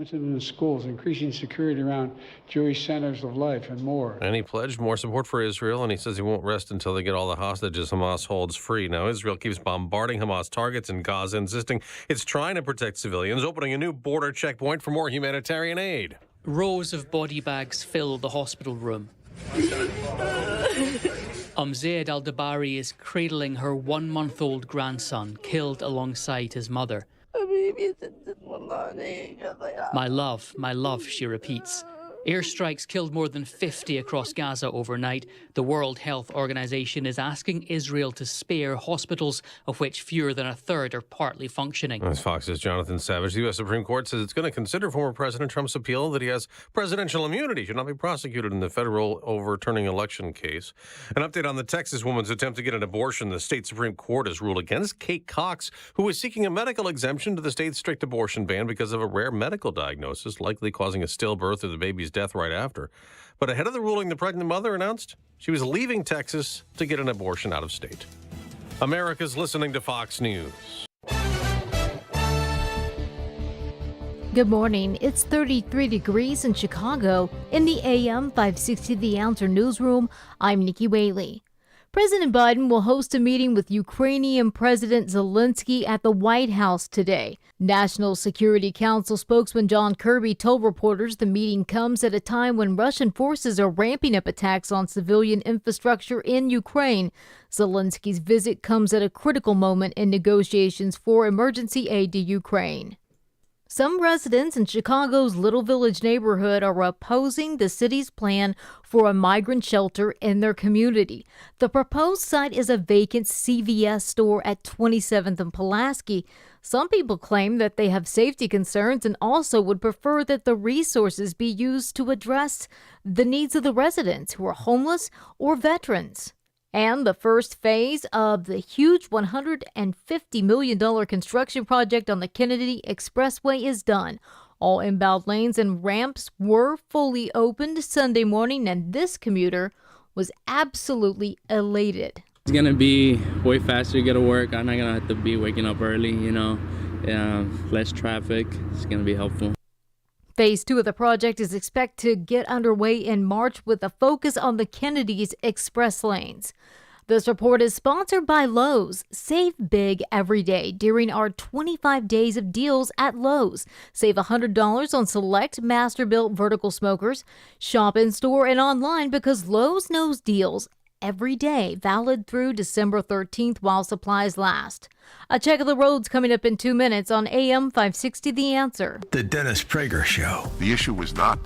in the schools, increasing security around Jewish centers of life, and more. And he pledged more support for Israel, and he says he won't rest until they get all the hostages Hamas holds free. Now, Israel keeps bombarding Hamas targets in Gaza, insisting it's trying to protect civilians, opening a new border checkpoint for more humanitarian aid. Rows of body bags fill the hospital room. Zayed al-Dabari is cradling her 1-month-old grandson, killed alongside his mother. My love, she repeats. Airstrikes killed more than 50 across Gaza overnight. The World Health Organization is asking Israel to spare hospitals, of which fewer than a third are partly functioning. As Fox's Jonathan Savage, the U.S. Supreme Court says it's going to consider former President Trump's appeal that he has presidential immunity, should not be prosecuted in the federal overturning election case. An update on the Texas woman's attempt to get an abortion. The state Supreme Court has ruled against Kate Cox, who is seeking a medical exemption to the state's strict abortion ban because of a rare medical diagnosis, likely causing a stillbirth or the baby's death right after. But ahead of the ruling, the pregnant mother announced she was leaving Texas to get an abortion out of state. America's listening to Fox News. Good morning. It's 33 degrees in Chicago. In the AM 560 The Answer newsroom, I'm Nikki Whaley. President Biden will host a meeting with Ukrainian President Zelensky at the White House today. National Security Council spokesman John Kirby told reporters the meeting comes at a time when Russian forces are ramping up attacks on civilian infrastructure in Ukraine. Zelensky's visit comes at a critical moment in negotiations for emergency aid to Ukraine. Some residents in Chicago's Little Village neighborhood are opposing the city's plan for a migrant shelter in their community. The proposed site is a vacant CVS store at 27th and Pulaski. Some people claim that they have safety concerns and also would prefer that the resources be used to address the needs of the residents who are homeless or veterans. And the first phase of the huge $150 million construction project on the Kennedy Expressway is done. All inbound lanes and ramps were fully opened Sunday morning, and this commuter was absolutely elated. It's going to be way faster to get to work. I'm not going to have to be waking up early, less traffic. It's going to be helpful. Phase 2 of the project is expected to get underway in March with a focus on the Kennedy's express lanes. This report is sponsored by Lowe's. Save big every day during our 25 days of deals at Lowe's. Save $100 on select Masterbuilt vertical smokers. Shop in store and online because Lowe's knows deals every day, valid through December 13th while supplies last. A check of the roads coming up in 2 minutes on AM 560 The Answer. The Dennis Prager Show. The issue was not,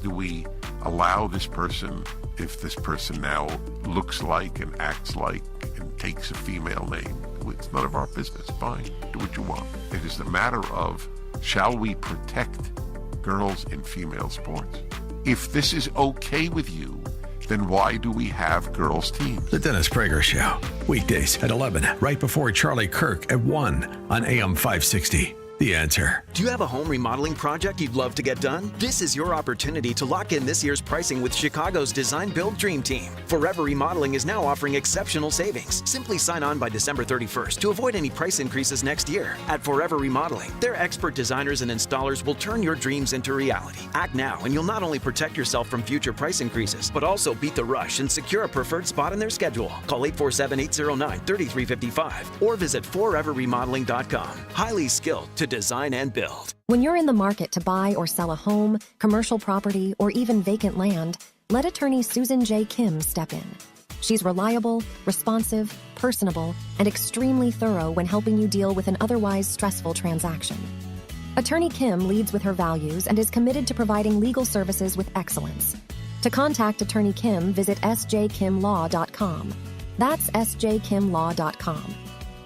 do we allow this person, if this person now looks like and acts like and takes a female name? It's none of our business. Fine, do what you want. It is the matter of, shall we protect girls in female sports? If this is okay with you, then why do we have girls' teams? The Dennis Prager Show. Weekdays at 11, right before Charlie Kirk at 1 on AM 560. The Answer. Do you have a home remodeling project you'd love to get done? This is your opportunity to lock in this year's pricing with Chicago's Design Build Dream Team. Forever Remodeling is now offering exceptional savings. Simply sign on by December 31st to avoid any price increases next year. At Forever Remodeling, their expert designers and installers will turn your dreams into reality. Act now and you'll not only protect yourself from future price increases, but also beat the rush and secure a preferred spot in their schedule. Call 847-809-3355 or visit foreverremodeling.com. Highly skilled to design and build. When you're in the market to buy or sell a home, commercial property, or even vacant land, let attorney Susan J. Kim step in. She's reliable, responsive, personable, and extremely thorough when helping you deal with an otherwise stressful transaction. Attorney Kim leads with her values and is committed to providing legal services with excellence. To contact Attorney Kim, visit sjkimlaw.com. That's sjkimlaw.com.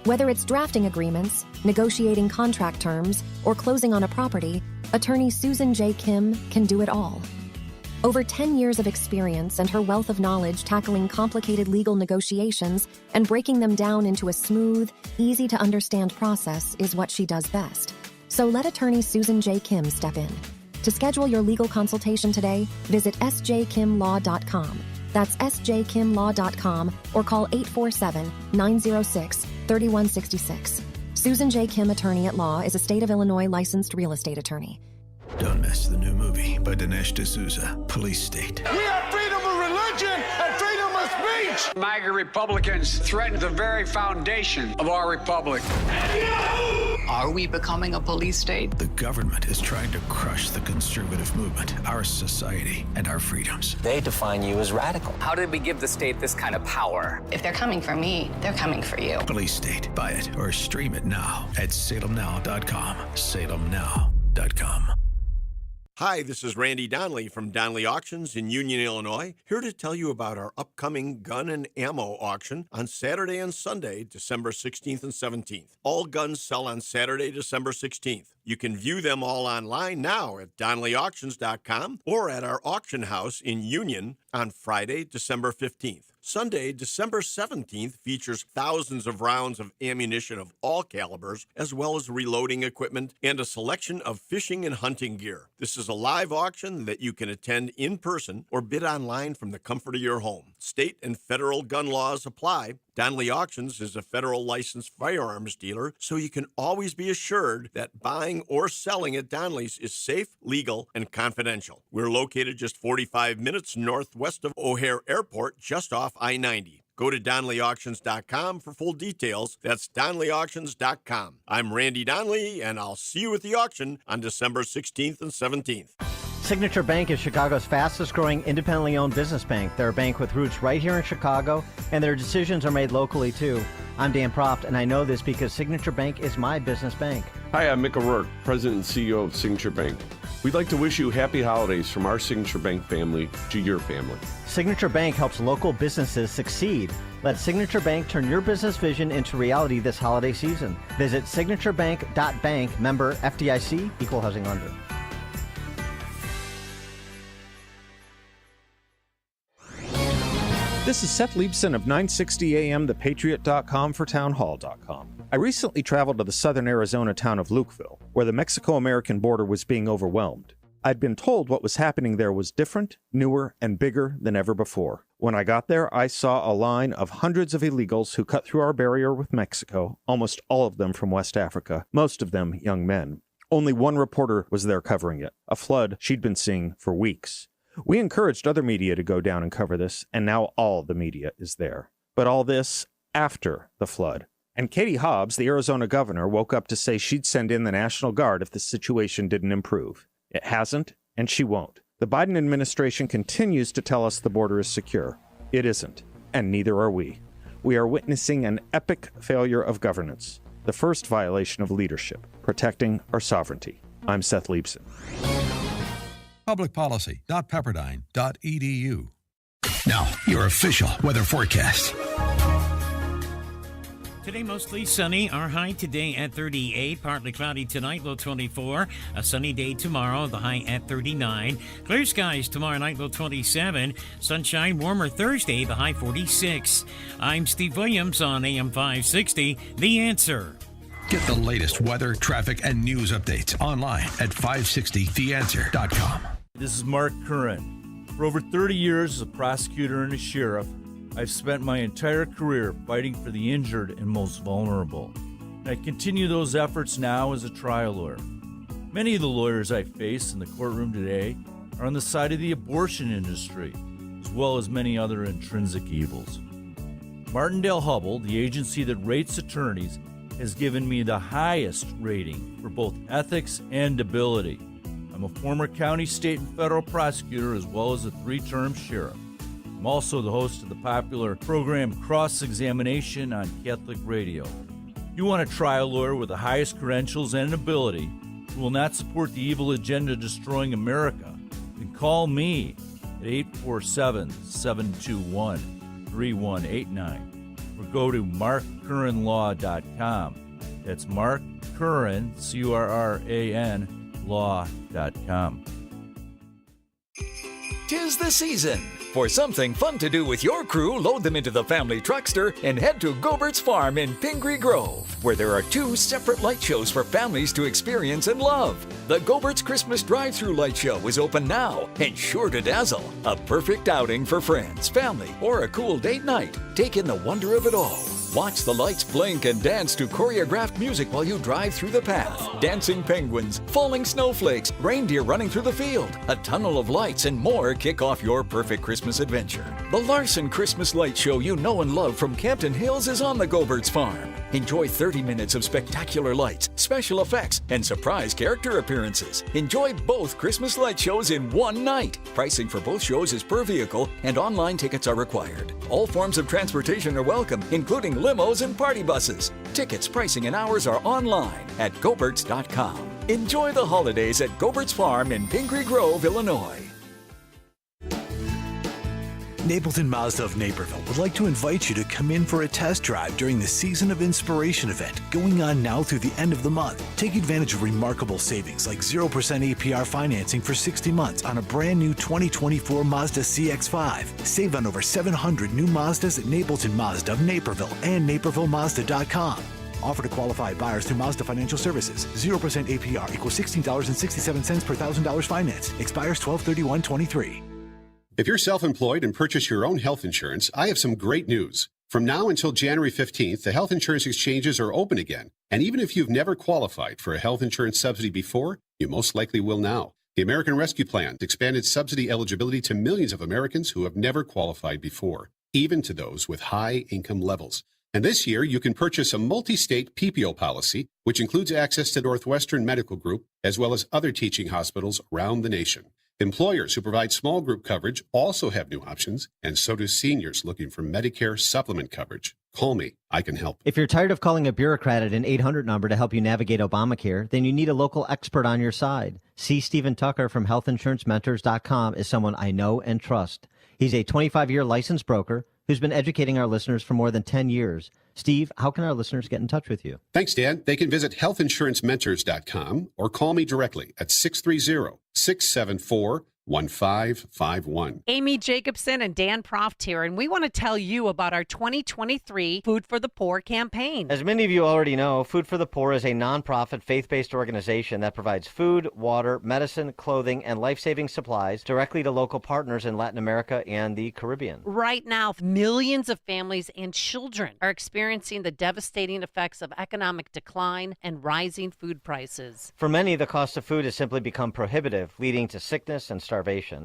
Whether it's drafting agreements, negotiating contract terms, or closing on a property, attorney Susan J. Kim can do it all. Over 10 years of experience and her wealth of knowledge tackling complicated legal negotiations and breaking them down into a smooth, easy-to-understand process is what she does best. So let attorney Susan J. Kim step in. To schedule your legal consultation today, visit sjkimlaw.com. That's sjkimlaw.com or call 847-906-3166. Susan J. Kim, attorney at law, is a state of Illinois licensed real estate attorney. Don't miss the new movie by Dinesh D'Souza, Police State. We have freedom of religion and freedom of speech. MAGA Republicans threaten the very foundation of our republic. Are we becoming a police state? The government is trying to crush the conservative movement, our society, and our freedoms. They define you as radical. How did we give the state this kind of power? If they're coming for me, they're coming for you. Police State. Buy it or stream it now at salemnow.com. salemnow.com. Hi, this is Randy Donnelly from Donnelly Auctions in Union, Illinois, here to tell you about our upcoming gun and ammo auction on Saturday and Sunday, December 16th and 17th. All guns sell on Saturday, December 16th. You can view them all online now at DonnellyAuctions.com or at our auction house in Union on Friday, December 15th. Sunday, December 17th features thousands of rounds of ammunition of all calibers, as well as reloading equipment and a selection of fishing and hunting gear. This is a live auction that you can attend in person or bid online from the comfort of your home. State and federal gun laws apply. Donnelly Auctions is a federal licensed firearms dealer, so you can always be assured that buying or selling at Donnelly's is safe, legal, and confidential. We're located just 45 minutes northwest of O'Hare Airport, just off I-90. Go to DonnellyAuctions.com for full details. That's DonnellyAuctions.com. I'm Randy Donnelly, and I'll see you at the auction on December 16th and 17th. Signature Bank is Chicago's fastest growing independently owned business bank. They're a bank with roots right here in Chicago, and their decisions are made locally too. I'm Dan Proft, and I know this because Signature Bank is my business bank. Hi, I'm Mick O'Rourke, President and CEO of Signature Bank. We'd like to wish you happy holidays from our Signature Bank family to your family. Signature Bank helps local businesses succeed. Let Signature Bank turn your business vision into reality this holiday season. Visit signaturebank.bank, member FDIC, equal housing lender. This is Seth Leibson of 960 AM, thepatriot.com for townhall.com. I recently traveled to the southern Arizona town of Lukeville, where the Mexico-American border was being overwhelmed. I'd been told what was happening there was different, newer, and bigger than ever before. When I got there, I saw a line of hundreds of illegals who cut through our barrier with Mexico, almost all of them from West Africa, most of them young men. Only one reporter was there covering it, a flood she'd been seeing for weeks. We encouraged other media to go down and cover this, and now all the media is there. But all this after the flood. And Katie Hobbs, the Arizona governor, woke up to say she'd send in the National Guard if the situation didn't improve. It hasn't, and she won't. The Biden administration continues to tell us the border is secure. It isn't, and neither are we. We are witnessing an epic failure of governance, the first violation of leadership, protecting our sovereignty. I'm Seth Leibson. Publicpolicy.pepperdine.edu. Now, your official weather forecast. Today, mostly sunny. Our high today at 38. Partly cloudy tonight, low 24. A sunny day tomorrow, the high at 39. Clear skies tomorrow night, low 27. Sunshine, warmer Thursday, the high 46. I'm Steve Williams on AM 560, The Answer. Get the latest weather, traffic, and news updates online at 560theanswer.com. This is Mark Curran. For over 30 years as a prosecutor and a sheriff, I've spent my entire career fighting for the injured and most vulnerable. And I continue those efforts now as a trial lawyer. Many of the lawyers I face in the courtroom today are on the side of the abortion industry, as well as many other intrinsic evils. Martindale-Hubbell, the agency that rates attorneys, has given me the highest rating for both ethics and ability. I'm a former county, state, and federal prosecutor, as well as a 3-term sheriff. I'm also the host of the popular program Cross-Examination on Catholic Radio. If you want a trial lawyer with the highest credentials and ability who will not support the evil agenda destroying America, then call me at 847-721-3189 or go to markcurranlaw.com. That's Mark Curran, C-U-R-R-A-N, law.com. 'Tis the season for something fun to do with your crew. Load them into the family truckster and head to Gobert's Farm in Pingree Grove, where there are 2 separate light shows for families to experience and love. The Gobert's Christmas Drive-Thru Light Show is open now and sure to dazzle. A perfect outing for friends, family, or a cool date night. Take in the wonder of it all. Watch the lights blink and dance to choreographed music while you drive through the path. Dancing penguins, falling snowflakes, reindeer running through the field, a tunnel of lights, and more kick off your perfect Christmas adventure. The Larson Christmas Light Show you know and love from Campton Hills is on the Gobert's Farm. Enjoy 30 minutes of spectacular lights, special effects, and surprise character appearances. Enjoy both Christmas light shows in one night. Pricing for both shows is per vehicle, and online tickets are required. All forms of transportation are welcome, including limos and party buses. Tickets, pricing, and hours are online at Goberts.com. Enjoy the holidays at Gobert's Farm in Pingree Grove, Illinois. Napleton Mazda of Naperville would like to invite you to come in for a test drive during the Season of Inspiration event going on now through the end of the month. Take advantage of remarkable savings like 0% APR financing for 60 months on a brand new 2024 Mazda CX-5. Save on over 700 new Mazdas at Napleton Mazda of Naperville and napervillemazda.com. Offer to qualified buyers through Mazda Financial Services. 0% APR equals $16.67 per $1,000 finance. Expires 12/31/23. If you're self-employed and purchase your own health insurance, I have some great news. From now until January 15th, the health insurance exchanges are open again. And even if you've never qualified for a health insurance subsidy before, you most likely will now. The American Rescue Plan expanded subsidy eligibility to millions of Americans who have never qualified before, even to those with high income levels. And this year, you can purchase a multi-state PPO policy, which includes access to Northwestern Medical Group, as well as other teaching hospitals around the nation. Employers who provide small group coverage also have new options, and so do seniors looking for Medicare supplement coverage. Call me. I can help. If you're tired of calling a bureaucrat at an 800 number to help you navigate Obamacare, then you need a local expert on your side. C. Stephen Tucker from healthinsurancementors.com is someone I know and trust. He's a 25-year licensed broker who's been educating our listeners for more than 10 years. Steve, how can our listeners get in touch with you? Thanks, Dan. They can visit healthinsurancementors.com or call me directly at 630-674-1551. Amy Jacobson and Dan Proft here, and we want to tell you about our 2023 Food for the Poor campaign. As many of you already know, Food for the Poor is a nonprofit, faith-based organization that provides food, water, medicine, clothing, and life-saving supplies directly to local partners in Latin America and the Caribbean. Right now, millions of families and children are experiencing the devastating effects of economic decline and rising food prices. For many, the cost of food has simply become prohibitive, leading to sickness and starvation.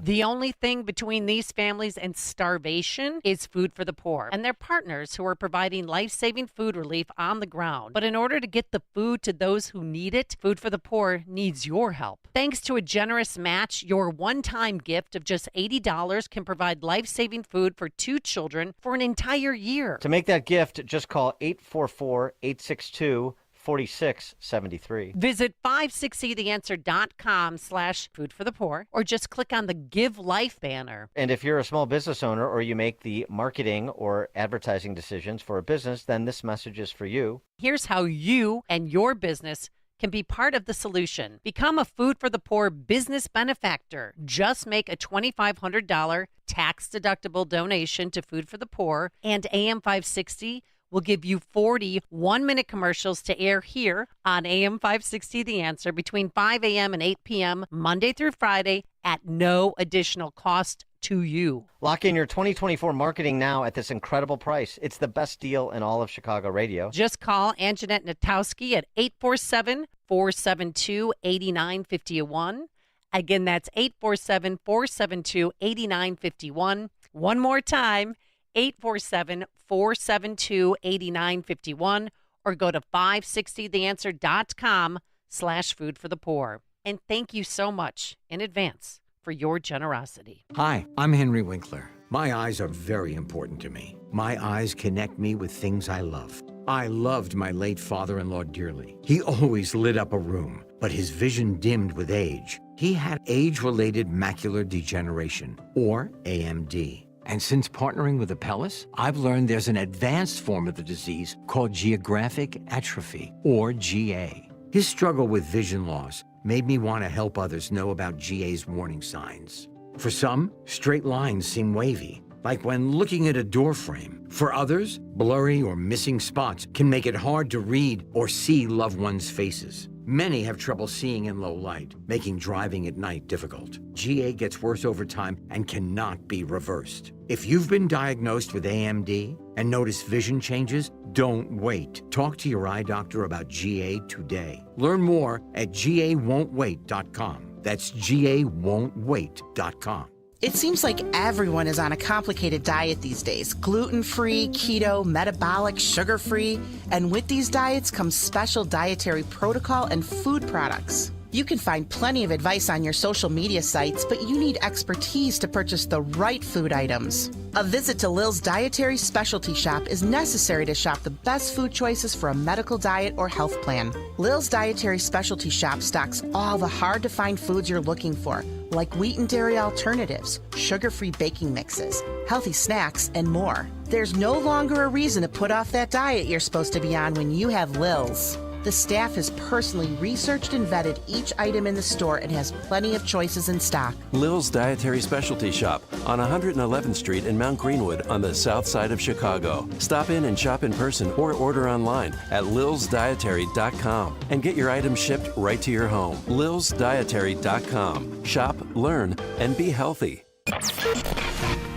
The only thing between these families and starvation is Food for the Poor and their partners who are providing life-saving food relief on the ground. But in order to get the food to those who need it, Food for the Poor needs your help. Thanks to a generous match, your one-time gift of just $80 can provide life-saving food for 2 children for an entire year. To make that gift, just call 844-862-4673. Visit 560theanswer.com/foodforthepoor or just click on the Give Life banner. And if you're a small business owner or you make the marketing or advertising decisions for a business, then this message is for you. Here's how you and your business can be part of the solution. Become a Food for the Poor business benefactor. Just make a $2,500 tax-deductible donation to Food for the Poor, and AM 560 will give you 40 one-minute commercials to air here on AM 560 The Answer between 5 a.m. and 8 p.m. Monday through Friday at no additional cost to you. Lock in your 2024 marketing now at this incredible price. It's the best deal in all of Chicago radio. Just call Anjanette Natowski at 847-472-8951. Again, that's 847-472-8951. One more time, 847-472-8951, or go to 560theanswer.com/foodforthepoor. And thank you so much in advance for your generosity. Hi, I'm Henry Winkler. My eyes are very important to me. My eyes connect me with things I love. I loved my late father-in-law dearly. He always lit up a room, but his vision dimmed with age. He had age-related macular degeneration, or AMD. And since partnering with Apellis, I've learned there's an advanced form of the disease called geographic atrophy, or GA. His struggle with vision loss made me want to help others know about GA's warning signs. For some, straight lines seem wavy, like when looking at a door frame. For others, blurry or missing spots can make it hard to read or see loved ones' faces. Many have trouble seeing in low light, making driving at night difficult. GA gets worse over time and cannot be reversed. If you've been diagnosed with AMD and notice vision changes, don't wait. Talk to your eye doctor about GA today. Learn more at GAWon'tWait.com. That's GAWon'tWait.com. It seems like everyone is on a complicated diet these days. Gluten-free, keto, metabolic, sugar-free. And with these diets comes special dietary protocol and food products. You can find plenty of advice on your social media sites, but you need expertise to purchase the right food items. A visit to Lil's Dietary Specialty Shop is necessary to shop the best food choices for a medical diet or health plan. Lil's Dietary Specialty Shop stocks all the hard-to-find foods you're looking for, like wheat and dairy alternatives, sugar-free baking mixes, healthy snacks, and more. There's no longer a reason to put off that diet you're supposed to be on when you have Lil's. The staff has personally researched and vetted each item in the store and has plenty of choices in stock. Lil's Dietary Specialty Shop on 111th Street in Mount Greenwood on the south side of Chicago. Stop in and shop in person or order online at lilsdietary.com and get your items shipped right to your home. lilsdietary.com. Shop, learn, and be healthy.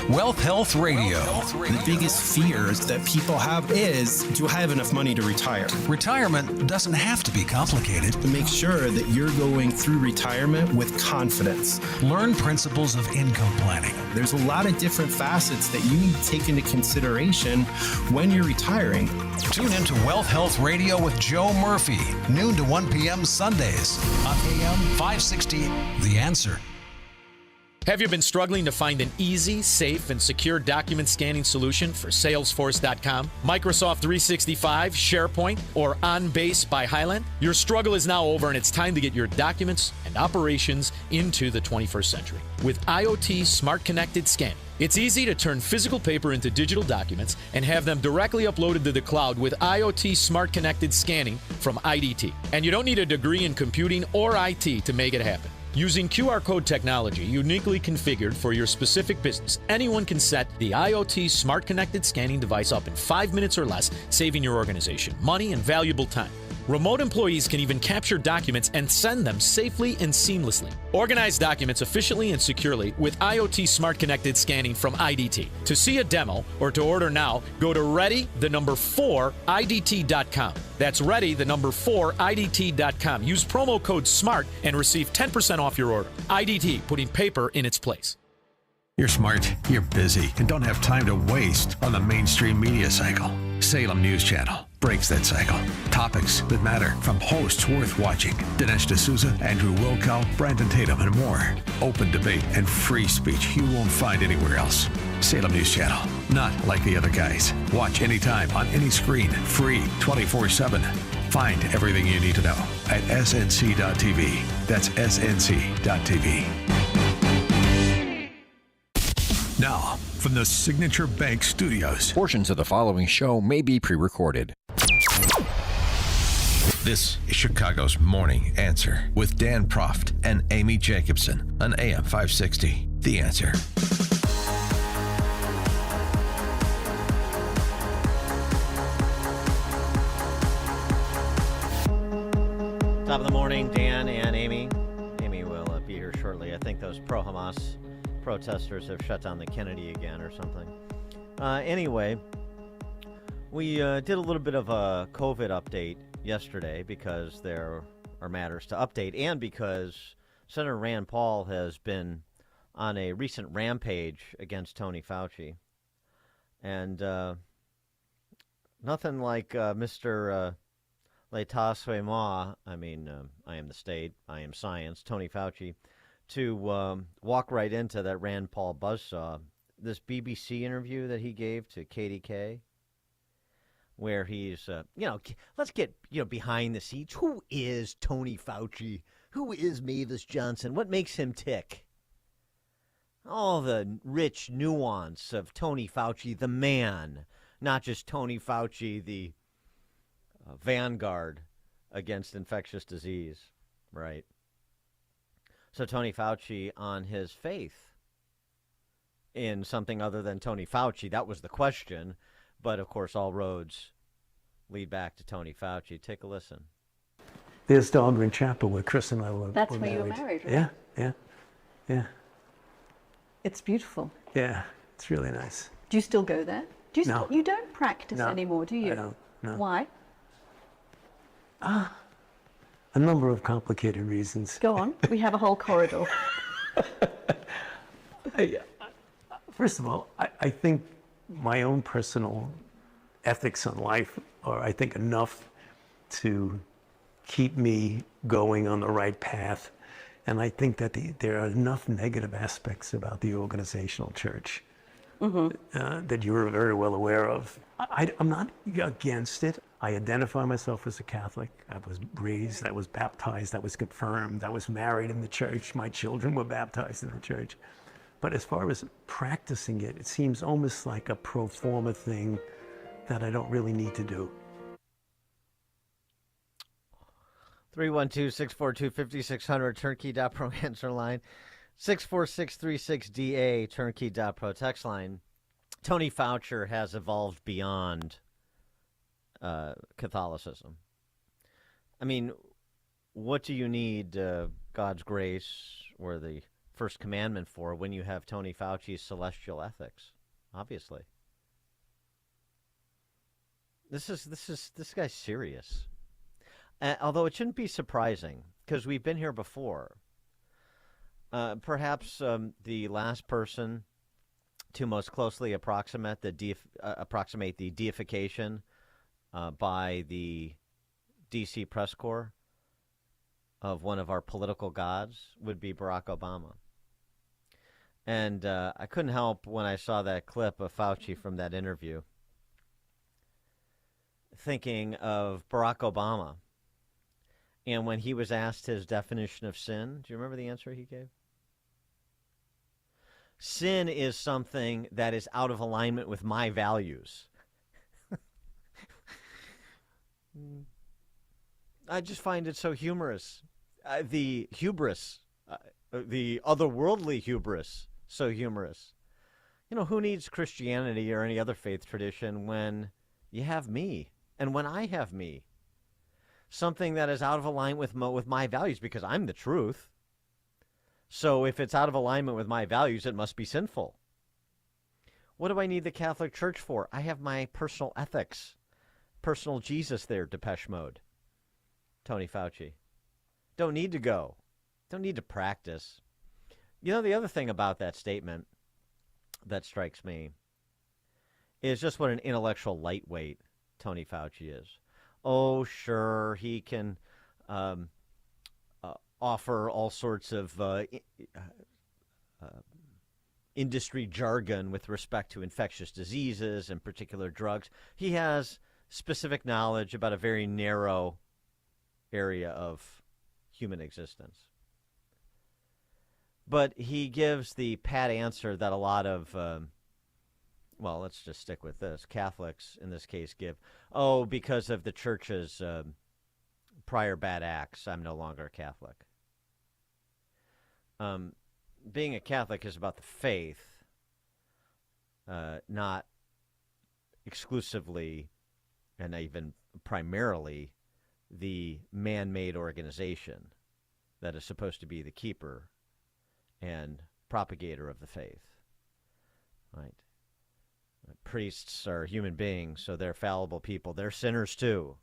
Wealth Health Radio. The biggest fears that people have is, do I have enough money to retire? Retirement doesn't have to be complicated. To make sure that you're going through retirement with confidence. Learn principles of income planning. There's a lot of different facets that you need to take into consideration when you're retiring. Tune into Wealth Health Radio with Joe Murphy, noon to 1 p.m. Sundays on AM 560, The Answer. Have you been struggling to find an easy, safe, and secure document scanning solution for Salesforce.com, Microsoft 365, SharePoint, or OnBase by Highland? Your struggle is now over, and it's time to get your documents and operations into the 21st century with IoT Smart Connected Scanning. It's easy to turn physical paper into digital documents and have them directly uploaded to the cloud with IoT Smart Connected Scanning from IDT. And you don't need a degree in computing or IT to make it happen. Using QR code technology uniquely configured for your specific business, anyone can set the IoT Smart Connected Scanning device up in 5 minutes or less, saving your organization money and valuable time. Remote employees can even capture documents and send them safely and seamlessly. Organize documents efficiently and securely with IoT Smart Connected Scanning from IDT. To see a demo or to order now, go to ready4idt.com. That's ready4idt.com. Use promo code SMART and receive 10% off your order. IDT, putting paper in its place. You're smart, you're busy, and don't have time to waste on the mainstream media cycle. Salem News Channel breaks that cycle. Topics that matter from hosts worth watching. Dinesh D'Souza, Andrew Wilkow, Brandon Tatum, and more. Open debate and free speech you won't find anywhere else. Salem News Channel, not like the other guys. Watch anytime on any screen, free 24/7. Find everything you need to know at snc.tv. That's snc.tv. Now, from the Signature Bank Studios. Portions of the following show may be pre-recorded. This is Chicago's Morning Answer with Dan Proft and Amy Jacobson on AM 560. The Answer. Top of the morning, Dan and Amy. Amy will be here shortly. I think those pro-Hamas protesters have shut down the Kennedy again or something. Anyway, we did a little bit of a COVID update yesterday because there are matters to update and because Senator Rand Paul has been on a recent rampage against Tony Fauci. And nothing like Mr. L'État c'est moi, I mean, I am the state, I am science, Tony Fauci, to walk right into that Rand Paul buzzsaw. This BBC interview that he gave to KDK, where he's, let's get, behind the scenes. Who is Tony Fauci? Who is Mavis Johnson? What makes him tick? All the rich nuance of Tony Fauci, the man, not just Tony Fauci, the vanguard against infectious disease, right? So Tony Fauci on his faith in something other than Tony Fauci, that was the question. But, of course, all roads lead back to Tony Fauci. Take a listen. There's Dahlgren Chapel where Chris and I were That's were where you were married. married, right? Yeah. It's beautiful. Yeah, it's really nice. Do you still go there? Do you No. you don't practice No, anymore, do you? I don't, no. Why? A number of complicated reasons. Go on. We have a whole corridor. First of all, I think my own personal ethics on life are, I think, enough to keep me going on the right path. And I think that there are enough negative aspects about the organizational church that you're very well aware of. I'm not against it. I identify myself as a Catholic. I was raised, I was baptized, I was confirmed, I was married in the church. My children were baptized in the church. But as far as practicing it, it seems almost like a pro forma thing that I don't really need to do. 312-642-5600, turnkey.pro answer line. 64636DA, turnkey.pro text line. Tony Fauci has evolved beyond Catholicism. I mean, what do you need God's grace or the first commandment for when you have Tony Fauci's celestial ethics? Obviously. This guy's serious. Although it shouldn't be surprising, because we've been here before. Perhaps the last person to most closely approximate the deification by the D.C. press corps of one of our political gods would be Barack Obama. And I couldn't help when I saw that clip of Fauci from that interview thinking of Barack Obama. And when he was asked his definition of sin, do you remember the answer he gave? Sin is something that is out of alignment with my values. I just find it so humorous. The hubris, the otherworldly hubris, so humorous. You know, who needs Christianity or any other faith tradition when you have me and when I have me? Something that is out of alignment with my values, because I'm the truth. So if it's out of alignment with my values, it must be sinful. What do I need the Catholic Church for? I have my personal ethics. Personal Jesus there, Depeche Mode. Tony Fauci. Don't need to go. Don't need to practice. You know, the other thing about that statement that strikes me is just what an intellectual lightweight Tony Fauci is. Oh, sure, he can offer all sorts of industry jargon with respect to infectious diseases and particular drugs. He has specific knowledge about a very narrow area of human existence. But he gives the pat answer that a lot of well, let's just stick with this. Catholics, in this case, give, oh, because of the church's prior bad acts, I'm no longer a Catholic. Being a Catholic is about the faith, not exclusively and even primarily the man-made organization that is supposed to be the keeper and propagator of the faith, right? Priests are human beings, so they're fallible people. They're sinners too.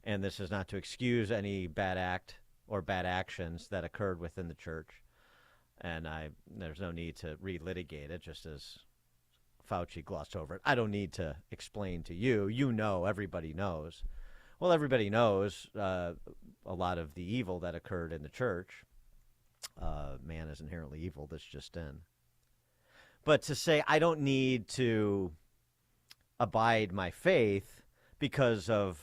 And this is not to excuse any bad act or bad actions that occurred within the church. And there's no need to relitigate it, just as Fauci glossed over it. I don't need to explain to you. You know, everybody knows. Well, everybody knows a lot of the evil that occurred in the church. Man is inherently evil. That's just in. But to say I don't need to abide my faith because of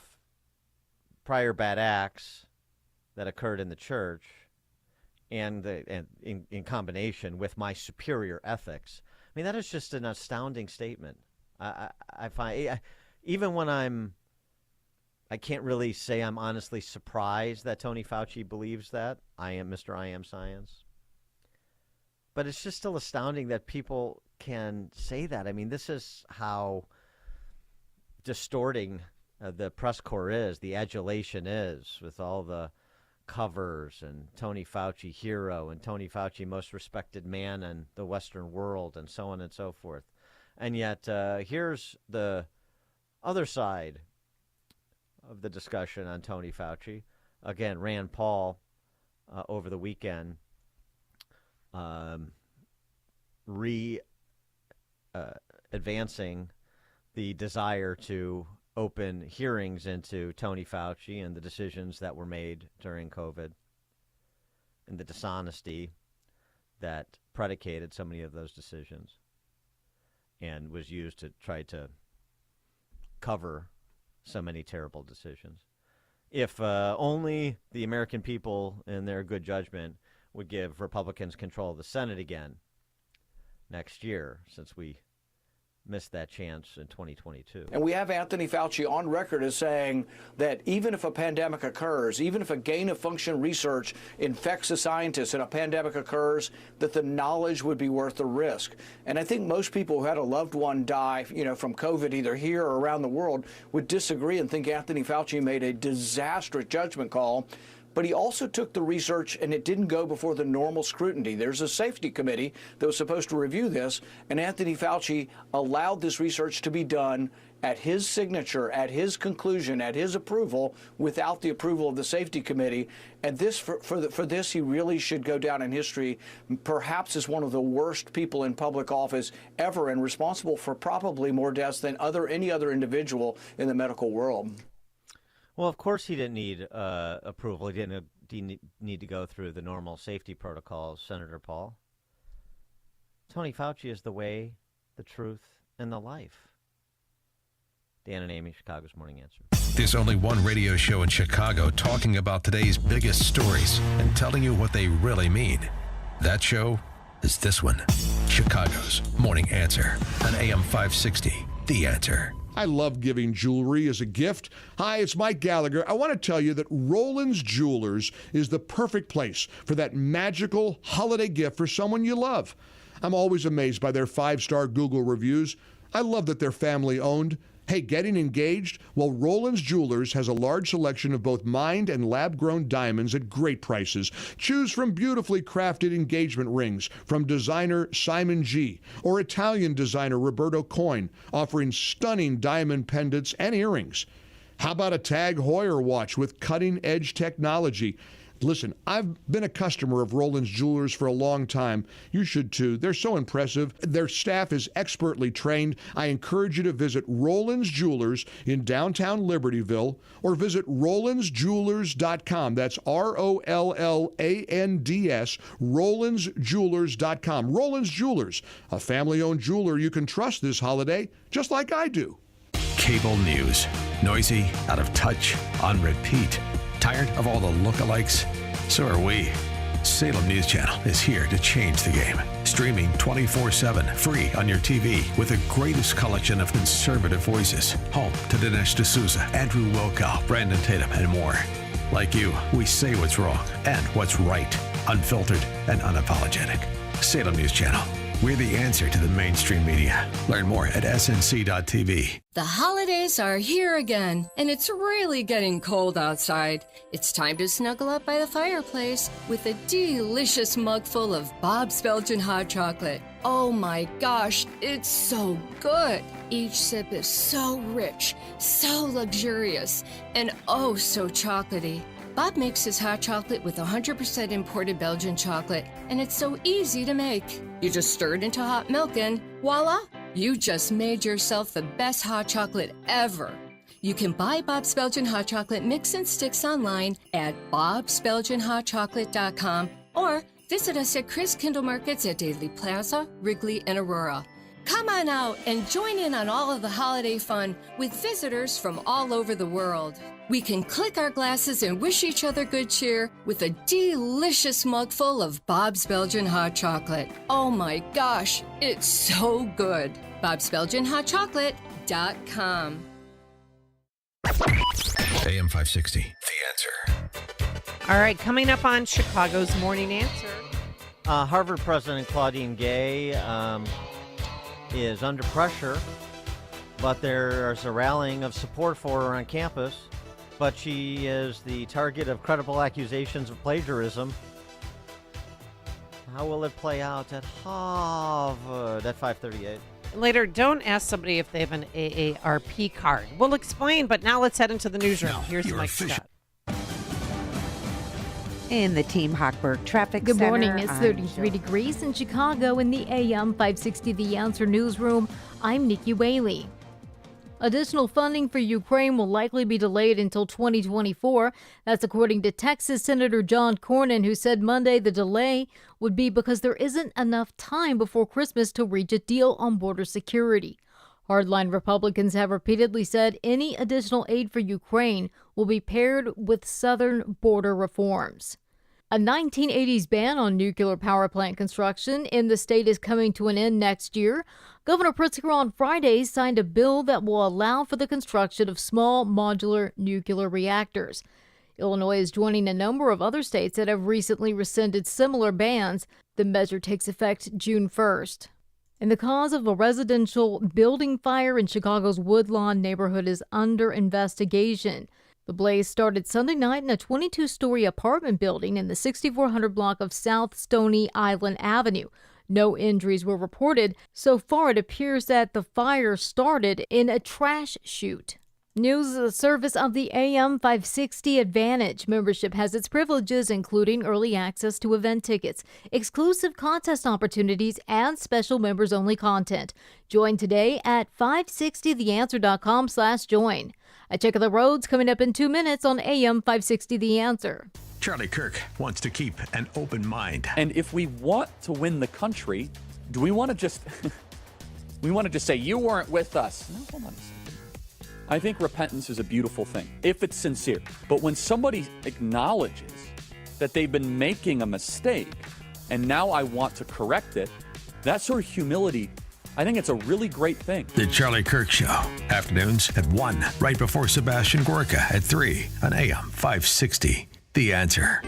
prior bad acts that occurred in the church and in combination with my superior ethics, I mean, that is just an astounding statement. I find, even when I can't really say I'm honestly surprised that Tony Fauci believes that. I am Mr. I Am Science. But it's just still astounding that people can say that. I mean, this is how distorting the press corps is, the adulation is, with all the covers and Tony Fauci hero and Tony Fauci most respected man in the Western world and so on and so forth. And yet here's the other side of the discussion on Tony Fauci. Again, Rand Paul over the weekend advancing the desire to open hearings into Tony Fauci and the decisions that were made during COVID and the dishonesty that predicated so many of those decisions and was used to try to cover so many terrible decisions. If only the American people, in their good judgment, would give Republicans control of the Senate again next year, since we missed that chance in 2022. And we have Anthony Fauci on record as saying that even if a pandemic occurs, even if a gain-of-function research infects a scientist and a pandemic occurs, that the knowledge would be worth the risk. And I think most people who had a loved one die, from COVID, either here or around the world, would disagree and think Anthony Fauci made a disastrous judgment call. But he also took the research, and it didn't go before the normal scrutiny. There's a safety committee that was supposed to review this, and Anthony Fauci allowed this research to be done at his signature, at his conclusion, at his approval, without the approval of the safety committee. And this, for this, he really should go down in history, perhaps as one of the worst people in public office ever, and responsible for probably more deaths than any other individual in the medical world. Well, of course he didn't need approval. He didn't need to go through the normal safety protocols, Senator Paul. Tony Fauci is the way, the truth, and the life. Dan and Amy, Chicago's Morning Answer. There's only one radio show in Chicago talking about today's biggest stories and telling you what they really mean. That show is this one, Chicago's Morning Answer on AM 560, The Answer. I love giving jewelry as a gift. Hi, it's Mike Gallagher. I want to tell you that Roland's Jewelers is the perfect place for that magical holiday gift for someone you love. I'm always amazed by their 5-star Google reviews. I love that they're family-owned. Hey, getting engaged? Well, Roland's Jewelers has a large selection of both mined and lab-grown diamonds at great prices. Choose from beautifully crafted engagement rings from designer Simon G. or Italian designer Roberto Coin, offering stunning diamond pendants and earrings. How about a Tag Heuer watch with cutting-edge technology? Listen, I've been a customer of Roland's Jewelers for a long time. You should too. They're so impressive. Their staff is expertly trained. I encourage you to visit Roland's Jewelers in downtown Libertyville or visit RolandsJewelers.com. That's ROLLANDS, RolandsJewelers.com. Roland's Jewelers, a family-owned jeweler you can trust this holiday, just like I do. Cable news. Noisy, out of touch, on repeat. Tired of all the lookalikes? So are we. Salem News Channel is here to change the game. Streaming 24/7, free on your TV with the greatest collection of conservative voices. Home to Dinesh D'Souza, Andrew Wilkow, Brandon Tatum, and more. Like you, we say what's wrong and what's right. Unfiltered and unapologetic. Salem News Channel. We're the answer to the mainstream media. Learn more at snc.tv. The holidays are here again, and it's really getting cold outside. It's time to snuggle up by the fireplace with a delicious mug full of Bob's Belgian hot chocolate. Oh my gosh, it's so good. Each sip is so rich, so luxurious, and oh so chocolatey. Bob makes his hot chocolate with 100% imported Belgian chocolate, and it's so easy to make. You just stir it into hot milk and voila! You just made yourself the best hot chocolate ever. You can buy Bob's Belgian hot chocolate mix and sticks online at bobsbelgianhotchocolate.com or visit us at Chris Kindle Markets at Daily Plaza, Wrigley, and Aurora. Come on out and join in on all of the holiday fun with visitors from all over the world. We can click our glasses and wish each other good cheer with a delicious mug full of Bob's Belgian hot chocolate. Oh my gosh, it's so good. bobsbelgianhotchocolate.com. AM 560, The Answer. All right, coming up on Chicago's Morning Answer. Harvard President Claudine Gay is under pressure but there's a rallying of support for her on campus. But she is the target of credible accusations of plagiarism. How will it play out at Harvard at 5:38? Later, don't ask somebody if they have an AARP card. We'll explain, but now let's head into the newsroom. Here's Mike Scott. In the Team Hochberg Traffic Good Center. morning. It's 33 degrees in Chicago in the AM 560 The Answer newsroom. I'm Nikki Whaley. Additional funding for Ukraine will likely be delayed until 2024. That's according to Texas Senator John Cornyn, who said Monday the delay would be because there isn't enough time before Christmas to reach a deal on border security. Hardline Republicans have repeatedly said any additional aid for Ukraine will be paired with southern border reforms. A 1980s ban on nuclear power plant construction in the state is coming to an end next year. Governor Pritzker on Friday signed a bill that will allow for the construction of small modular nuclear reactors. Illinois is joining a number of other states that have recently rescinded similar bans. The measure takes effect June 1st. And the cause of a residential building fire in Chicago's Woodlawn neighborhood is under investigation. The blaze started Sunday night in a 22-story apartment building in the 6400 block of South Stony Island Avenue. No injuries were reported. So far, it appears that the fire started in a trash chute. News is a service of the AM 560 Advantage. Membership has its privileges, including early access to event tickets, exclusive contest opportunities, and special members-only content. Join today at 560theanswer.com/join. A check of the roads coming up in 2 minutes on AM 560 The Answer. Charlie Kirk wants to keep an open mind. And if we want to win the country, do we want to just say, you weren't with us? No, hold on a second. I think repentance is a beautiful thing, if it's sincere. But when somebody acknowledges that they've been making a mistake and now I want to correct it, that sort of humility, I think it's a really great thing. The Charlie Kirk Show. Afternoons at 1, right before Sebastian Gorka at 3 on AM 560. The Answer.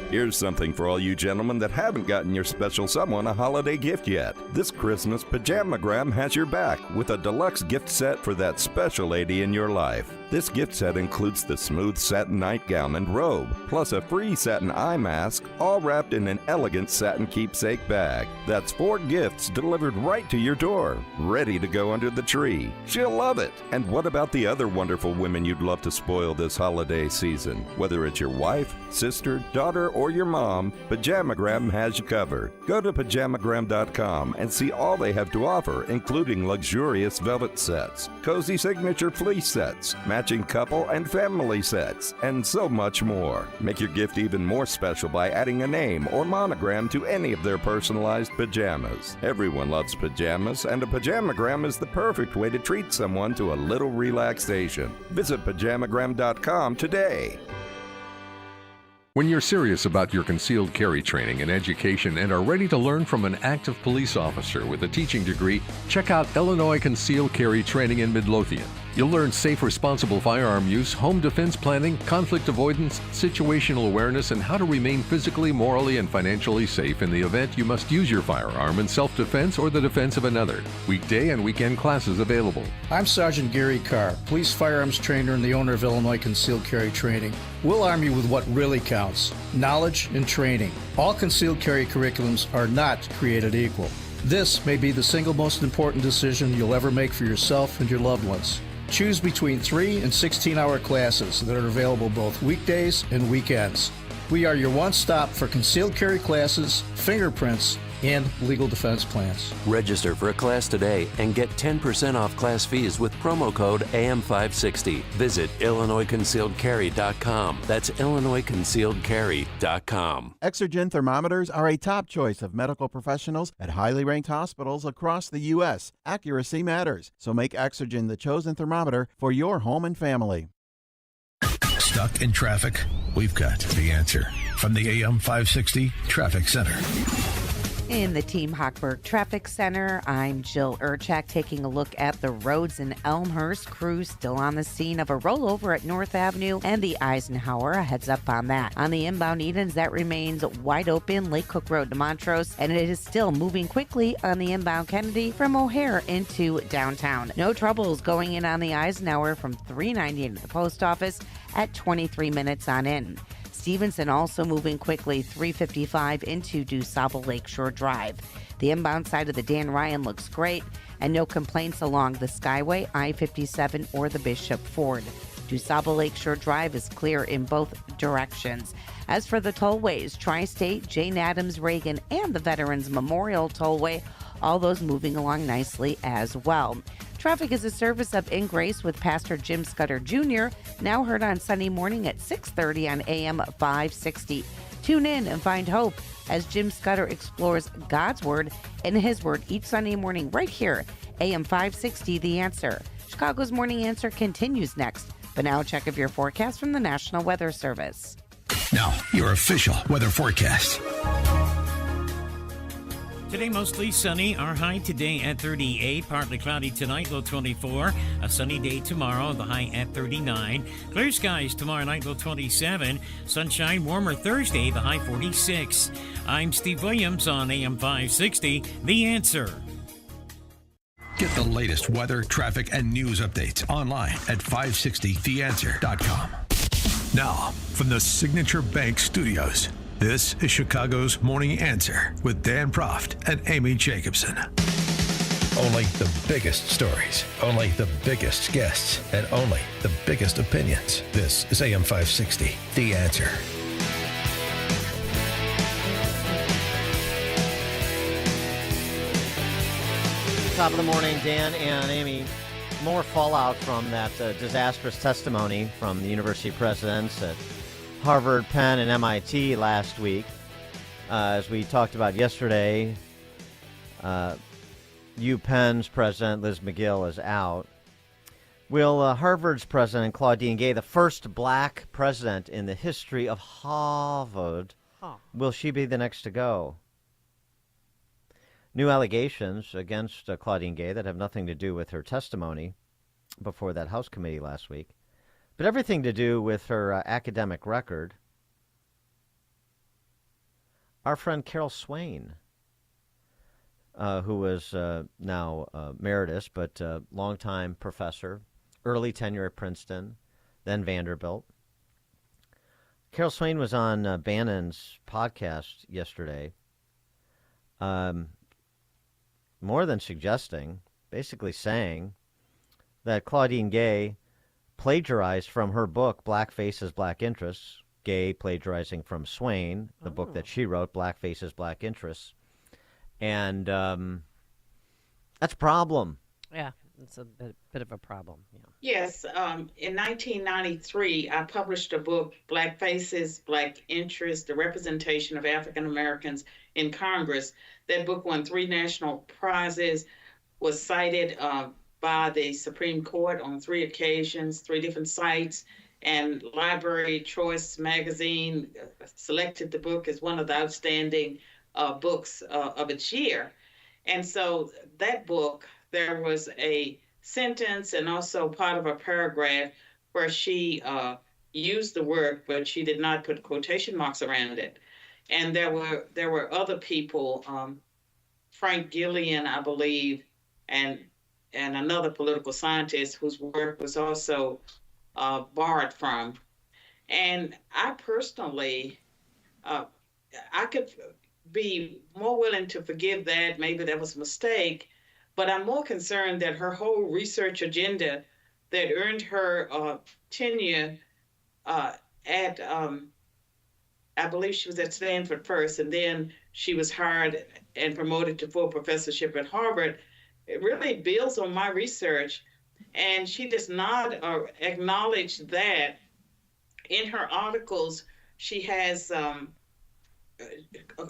Here's something for all you gentlemen that haven't gotten your special someone a holiday gift yet. This Christmas, Pajamagram has your back with a deluxe gift set for that special lady in your life. This gift set includes the smooth satin nightgown and robe, plus a free satin eye mask, all wrapped in an elegant satin keepsake bag. That's 4 gifts delivered right to your door, ready to go under the tree. She'll love it. And what about the other wonderful women you'd love to spoil this holiday season? Whether it's your wife, sister, daughter, or your mom, Pajamagram has you covered. Go to Pajamagram.com and see all they have to offer, including luxurious velvet sets, cozy signature fleece sets, matching couple and family sets, and so much more. Make your gift even more special by adding a name or monogram to any of their personalized pajamas. Everyone loves pajamas, and a Pajamagram is the perfect way to treat someone to a little relaxation. Visit Pajamagram.com today. When you're serious about your concealed carry training and education and are ready to learn from an active police officer with a teaching degree, check out Illinois Concealed Carry Training in Midlothian. You'll learn safe, responsible firearm use, home defense planning, conflict avoidance, situational awareness, and how to remain physically, morally, and financially safe in the event you must use your firearm in self-defense or the defense of another. Weekday and weekend classes available. I'm Sergeant Gary Carr, police firearms trainer and the owner of Illinois Concealed Carry Training. We'll arm you with what really counts: knowledge and training. All concealed carry curriculums are not created equal. This may be the single most important decision you'll ever make for yourself and your loved ones. Choose between 3 and 16-hour classes that are available both weekdays and weekends. We are your one-stop for concealed carry classes, fingerprints, and legal defense plans. Register for a class today and get 10% off class fees with promo code AM560. Visit IllinoisConcealedCarry.com. That's IllinoisConcealedCarry.com. Exergen thermometers are a top choice of medical professionals at highly ranked hospitals across the U.S. Accuracy matters, so make Exergen the chosen thermometer for your home and family. Stuck in traffic? We've got the answer from the AM 560 Traffic Center. In the Team Hochberg Traffic Center, I'm Jill Urchak taking a look at the roads in Elmhurst. Crews still on the scene of a rollover at North Avenue and the Eisenhower. A heads up on that. On the inbound Edens, that remains wide open, Lake Cook Road to Montrose, and it is still moving quickly on the inbound Kennedy from O'Hare into downtown. No troubles going in on the Eisenhower from 390 into the post office at 23 minutes on in. Stevenson also moving quickly 355 into DuSable Lakeshore Drive. The inbound side of the Dan Ryan looks great, and no complaints along the Skyway, I-57, or the Bishop Ford. DuSable Lakeshore Drive is clear in both directions. As for the tollways, Tri-State, Jane Addams, Reagan, and the Veterans Memorial Tollway, all those moving along nicely as well. Traffic is a service of In Grace with Pastor Jim Scudder Jr., now heard on Sunday morning at 6:30 on AM 560. Tune in and find hope as Jim Scudder explores God's Word and His Word each Sunday morning right here, AM 560, The Answer. Chicago's Morning Answer continues next, but now a check of your forecast from the National Weather Service. Now, your official weather forecast. Today, mostly sunny. Our high today at 38. Partly cloudy tonight, low 24. A sunny day tomorrow, the high at 39. Clear skies tomorrow night, low 27. Sunshine, warmer Thursday, the high 46. I'm Steve Williams on AM 560, The Answer. Get the latest weather, traffic, and news updates online at 560theanswer.com. Now, from the Signature Bank Studios, this is Chicago's Morning Answer with Dan Proft and Amy Jacobson. Only the biggest stories, only the biggest guests, and only the biggest opinions. This is AM 560, The Answer. Top of the morning, Dan and Amy. More fallout from that disastrous testimony from the university presidents at Harvard, Penn, and MIT last week. As we talked about yesterday, UPenn's president, Liz McGill, is out. Will Harvard's president, Claudine Gay, the first black president in the history of Harvard, will she be the next to go? New allegations against Claudine Gay that have nothing to do with her testimony before that House committee last week, but everything to do with her academic record. Our friend Carol Swain, who is now emeritus, but longtime professor, early tenure at Princeton, then Vanderbilt. Carol Swain was on Bannon's podcast yesterday, more than suggesting, basically saying that Claudine Gay plagiarized from her book, Black Faces, Black Interests. Gay plagiarizing from Swain, the book that she wrote, Black Faces, Black Interests. And that's a problem. Yeah, it's a bit of a problem. Yeah. Yes, in 1993, I published a book, Black Faces, Black Interests, the Representation of African Americans in Congress. That book won 3 national prizes, was cited by the Supreme Court on 3 occasions, 3 different sites, and Library Choice magazine selected the book as one of the outstanding books of its year. And so that book, there was a sentence and also part of a paragraph where she used the word, but she did not put quotation marks around it. And there were other people, Frank Gillian, I believe, and another political scientist whose work was also borrowed from. And I personally, I could be more willing to forgive that. Maybe that was a mistake, but I'm more concerned that her whole research agenda that earned her tenure at, I believe she was at Stanford first, and then she was hired and promoted to full professorship at Harvard. It really builds on my research, and she does not acknowledge that. In her articles, she has a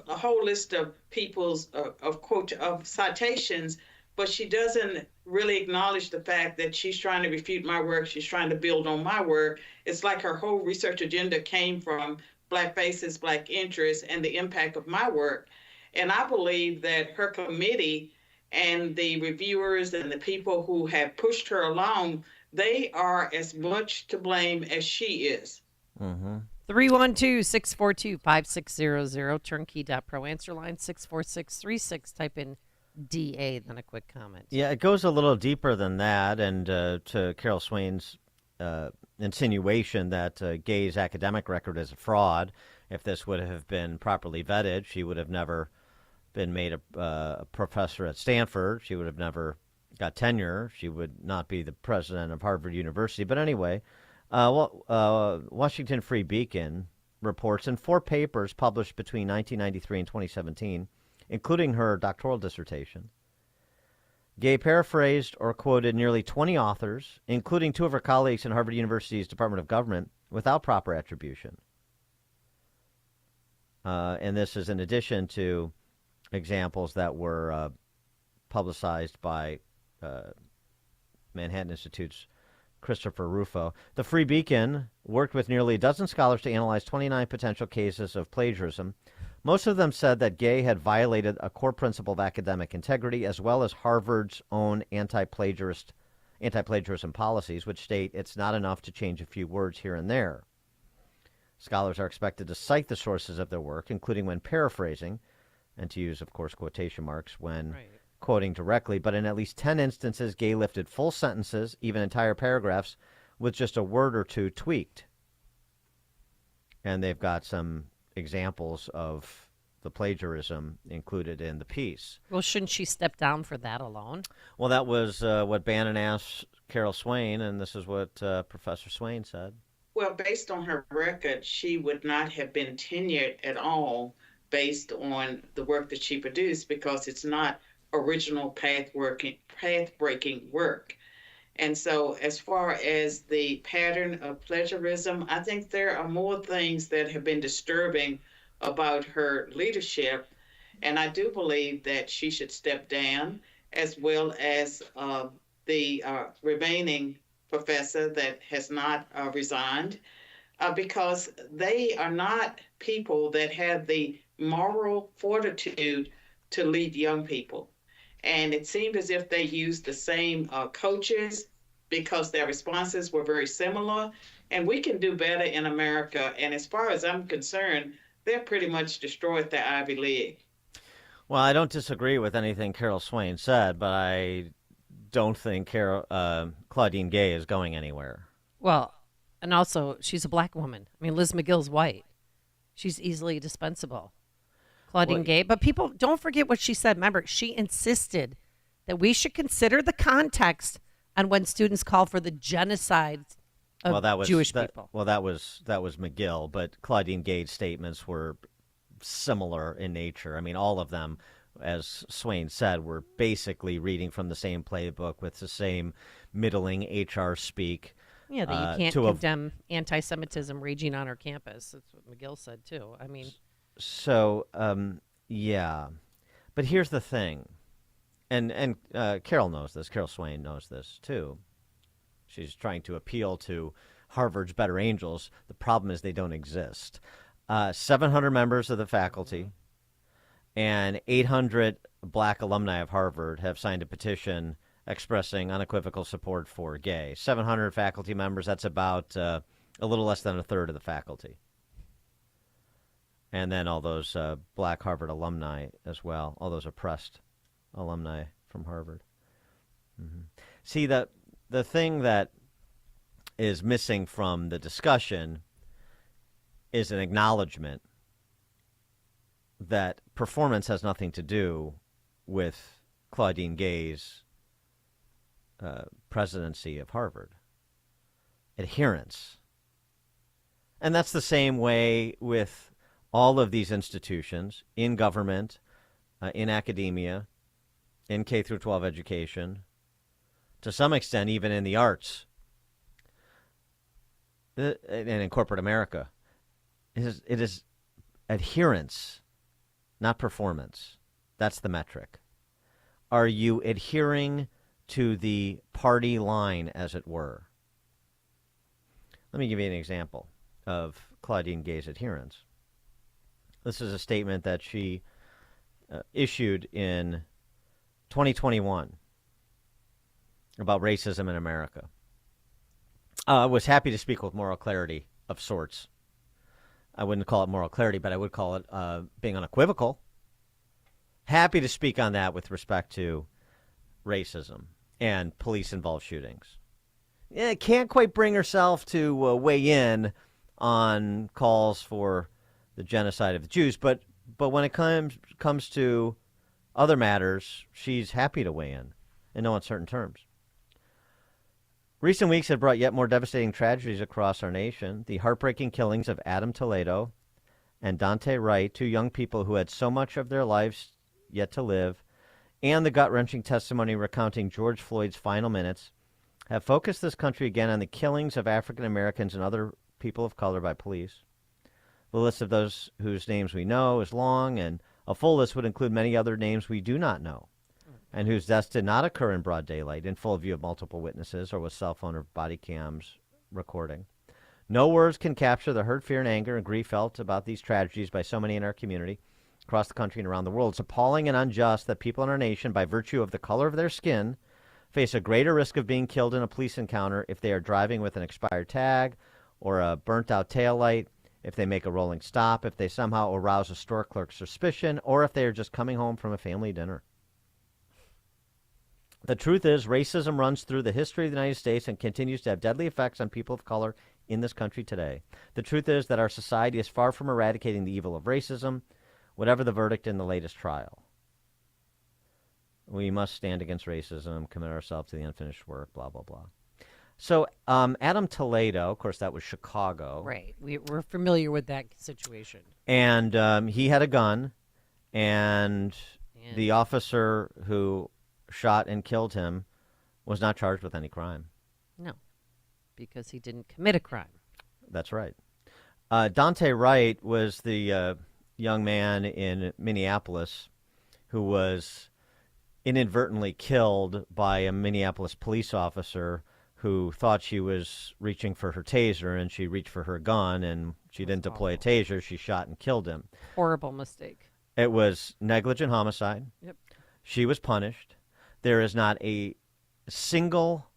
whole list of people's of citations, but she doesn't really acknowledge the fact that she's trying to refute my work. She's trying to build on my work. It's like her whole research agenda came from Black Faces, Black Interests, and the impact of my work. And I believe that her committee and the reviewers and the people who have pushed her along, they are as much to blame as she is. 312-642-5600, turnkey.pro. Answer line 64636. Type in DA, then a quick comment. Yeah, it goes a little deeper than that. And to Carol Swain's insinuation that Gay's academic record is a fraud, if this would have been properly vetted, she would have never been made a professor at Stanford. She would have never got tenure. She would not be the president of Harvard University. But anyway, Washington Free Beacon reports in 4 papers published between 1993 and 2017, including her doctoral dissertation, Gay paraphrased or quoted nearly 20 authors, including 2 of her colleagues in Harvard University's Department of Government, without proper attribution. And this is in addition to examples that were publicized by Manhattan Institute's Christopher Rufo. The Free Beacon worked with nearly a dozen scholars to analyze 29 potential cases of plagiarism. Most of them said that Gay had violated a core principle of academic integrity, as well as Harvard's own anti-plagiarism policies, which state it's not enough to change a few words here and there. Scholars are expected to cite the sources of their work, including when paraphrasing, and to use, of course, quotation marks when quoting directly. But in at least 10 instances, Gay lifted full sentences, even entire paragraphs, with just a word or two tweaked. And they've got some examples of the plagiarism included in the piece. Well, shouldn't she step down for that alone? Well, that was what Bannon asked Carol Swain, and this is what Professor Swain said. Well, based on her record, she would not have been tenured at all based on the work that she produced, because it's not original path-breaking work. And so as far as the pattern of plagiarism, I think there are more things that have been disturbing about her leadership. And I do believe that she should step down, as well as the remaining professor that has not resigned, because they are not people that have the moral fortitude to lead young people. And it seemed as if they used the same coaches, because their responses were very similar. And we can do better in America. And as far as I'm concerned, they're pretty much destroyed the Ivy League. Well, I don't disagree with anything Carol Swain said, but I don't think Claudine Gay is going anywhere. Well, and also, she's a black woman. I mean, Liz McGill's white. She's easily dispensable. Claudine Gay. But people, don't forget what she said. Remember, she insisted that we should consider the context on when students call for the genocide of Jewish people. Well, that was McGill, but Claudine Gay's statements were similar in nature. I mean, all of them, as Swain said, were basically reading from the same playbook with the same middling HR speak. Yeah, that you can't condemn anti-Semitism raging on our campus. That's what McGill said, too. I mean... So, yeah. But here's the thing. And Carol knows this. Carol Swain knows this, too. She's trying to appeal to Harvard's better angels. The problem is they don't exist. 700 members of the faculty and 800 black alumni of Harvard have signed a petition expressing unequivocal support for Gay. 700 faculty members, that's about a little less than a third of the faculty. And then all those black Harvard alumni as well, all those oppressed alumni from Harvard. Mm-hmm. See, the thing that is missing from the discussion is an acknowledgement that performance has nothing to do with Claudine Gay's presidency of Harvard. Adherence. And that's the same way with all of these institutions in government, in academia, in K through 12 education, to some extent even in the arts, and in corporate America. It is adherence, not performance. That's the metric. Are you adhering to the party line, as it were? Let me give you an example of Claudine Gay's adherence. This is a statement that she issued in 2021 about racism in America. I was happy to speak with moral clarity of sorts. I wouldn't call it moral clarity, but I would call it being unequivocal. Happy to speak on that with respect to racism and police-involved shootings. Can't quite bring herself to weigh in on calls for the genocide of the Jews, but when it comes to other matters, she's happy to weigh in no uncertain terms. Recent weeks have brought yet more devastating tragedies across our nation. The heartbreaking killings of Adam Toledo and Dante Wright, two young people who had so much of their lives yet to live, and the gut-wrenching testimony recounting George Floyd's final minutes, have focused this country again on the killings of African Americans and other people of color by police. The list of those whose names we know is long, and a full list would include many other names we do not know, and whose deaths did not occur in broad daylight, in full view of multiple witnesses, or with cell phone or body cams recording. No words can capture the hurt, fear, and anger and grief felt about these tragedies by so many in our community, across the country and around the world. It's appalling and unjust that people in our nation, by virtue of the color of their skin, face a greater risk of being killed in a police encounter if they are driving with an expired tag or a burnt-out taillight, if they make a rolling stop, if they somehow arouse a store clerk's suspicion, or if they are just coming home from a family dinner. The truth is, racism runs through the history of the United States and continues to have deadly effects on people of color in this country today. The truth is that our society is far from eradicating the evil of racism, whatever the verdict in the latest trial. We must stand against racism, commit ourselves to the unfinished work, blah, blah, blah. So Adam Toledo, of course, that was Chicago. Right. We're familiar with that situation. And he had a gun, and the officer who shot and killed him was not charged with any crime. No, because he didn't commit a crime. That's right. Dante Wright was the young man in Minneapolis who was inadvertently killed by a Minneapolis police officer who thought she was reaching for her taser, and she reached for her gun, and she didn't deploy a taser. She shot and killed him. Horrible mistake. It was negligent homicide. Yep. She was punished. There is not a single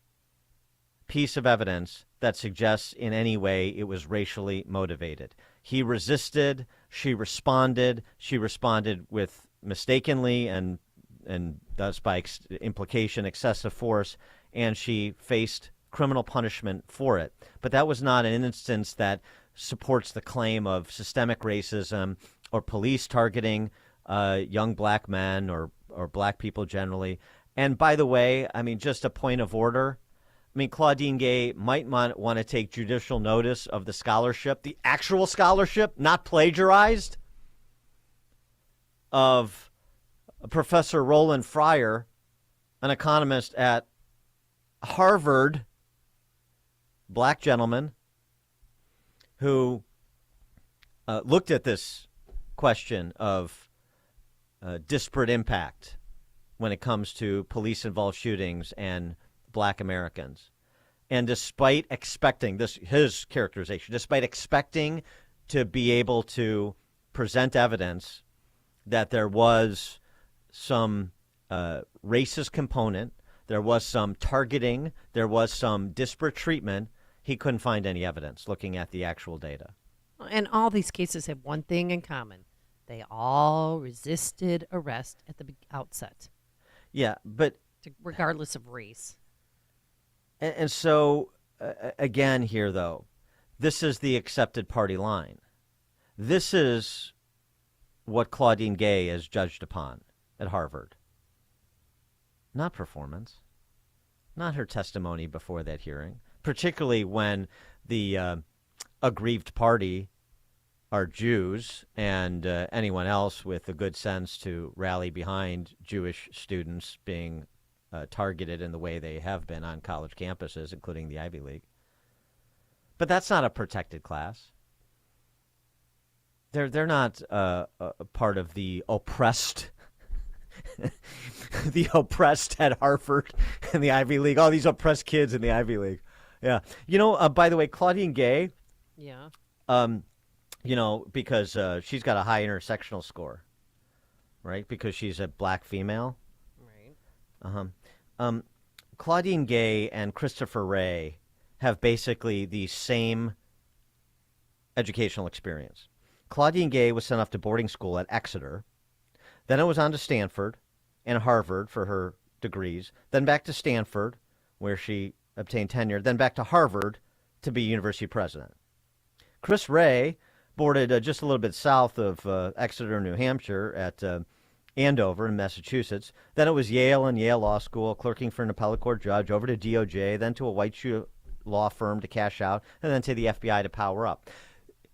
piece of evidence that suggests in any way it was racially motivated. He resisted. She responded. She responded with mistakenly and thus by implication excessive force, and she faced criminal punishment for it. But that was not an instance that supports the claim of systemic racism or police targeting young black men or black people generally. And by the way, I mean, just a point of order, I mean, Claudine Gay might want to take judicial notice of the scholarship, the actual scholarship, not plagiarized, of Professor Roland Fryer, an economist at Harvard, black gentleman, who looked at this question of disparate impact when it comes to police-involved shootings and black Americans. And despite expecting this, his characterization, despite expecting to be able to present evidence that there was some racist component, there was some targeting, there was some disparate treatment, he couldn't find any evidence looking at the actual data. And all these cases have one thing in common. They all resisted arrest at the outset. Yeah, but regardless of race. And so, again here, though, this is the accepted party line. This is what Claudine Gay is judged upon at Harvard. Not performance. Not her testimony before that hearing, particularly when the aggrieved party are Jews and anyone else with the good sense to rally behind Jewish students being targeted in the way they have been on college campuses, including the Ivy League. But that's not a protected class. They're not a part of the oppressed, the oppressed at Harvard and the Ivy League. All these oppressed kids in the Ivy League. Yeah. You know, by the way, Claudine Gay. Yeah. You know, because she's got a high intersectional score. right? Because she's a black female. Right. Claudine Gay and Christopher Wray have basically the same educational experience. Claudine Gay was sent off to boarding school at Exeter. Then it was on to Stanford and Harvard for her degrees. Then back to Stanford, where she obtained tenure. Then back to Harvard to be university president. Chris Wray boarded just a little bit south of Exeter, New Hampshire, at Andover in Massachusetts. Then it was Yale and Yale Law School, clerking for an appellate court judge, over to DOJ, then to a white shoe law firm to cash out, and then to the FBI to power up.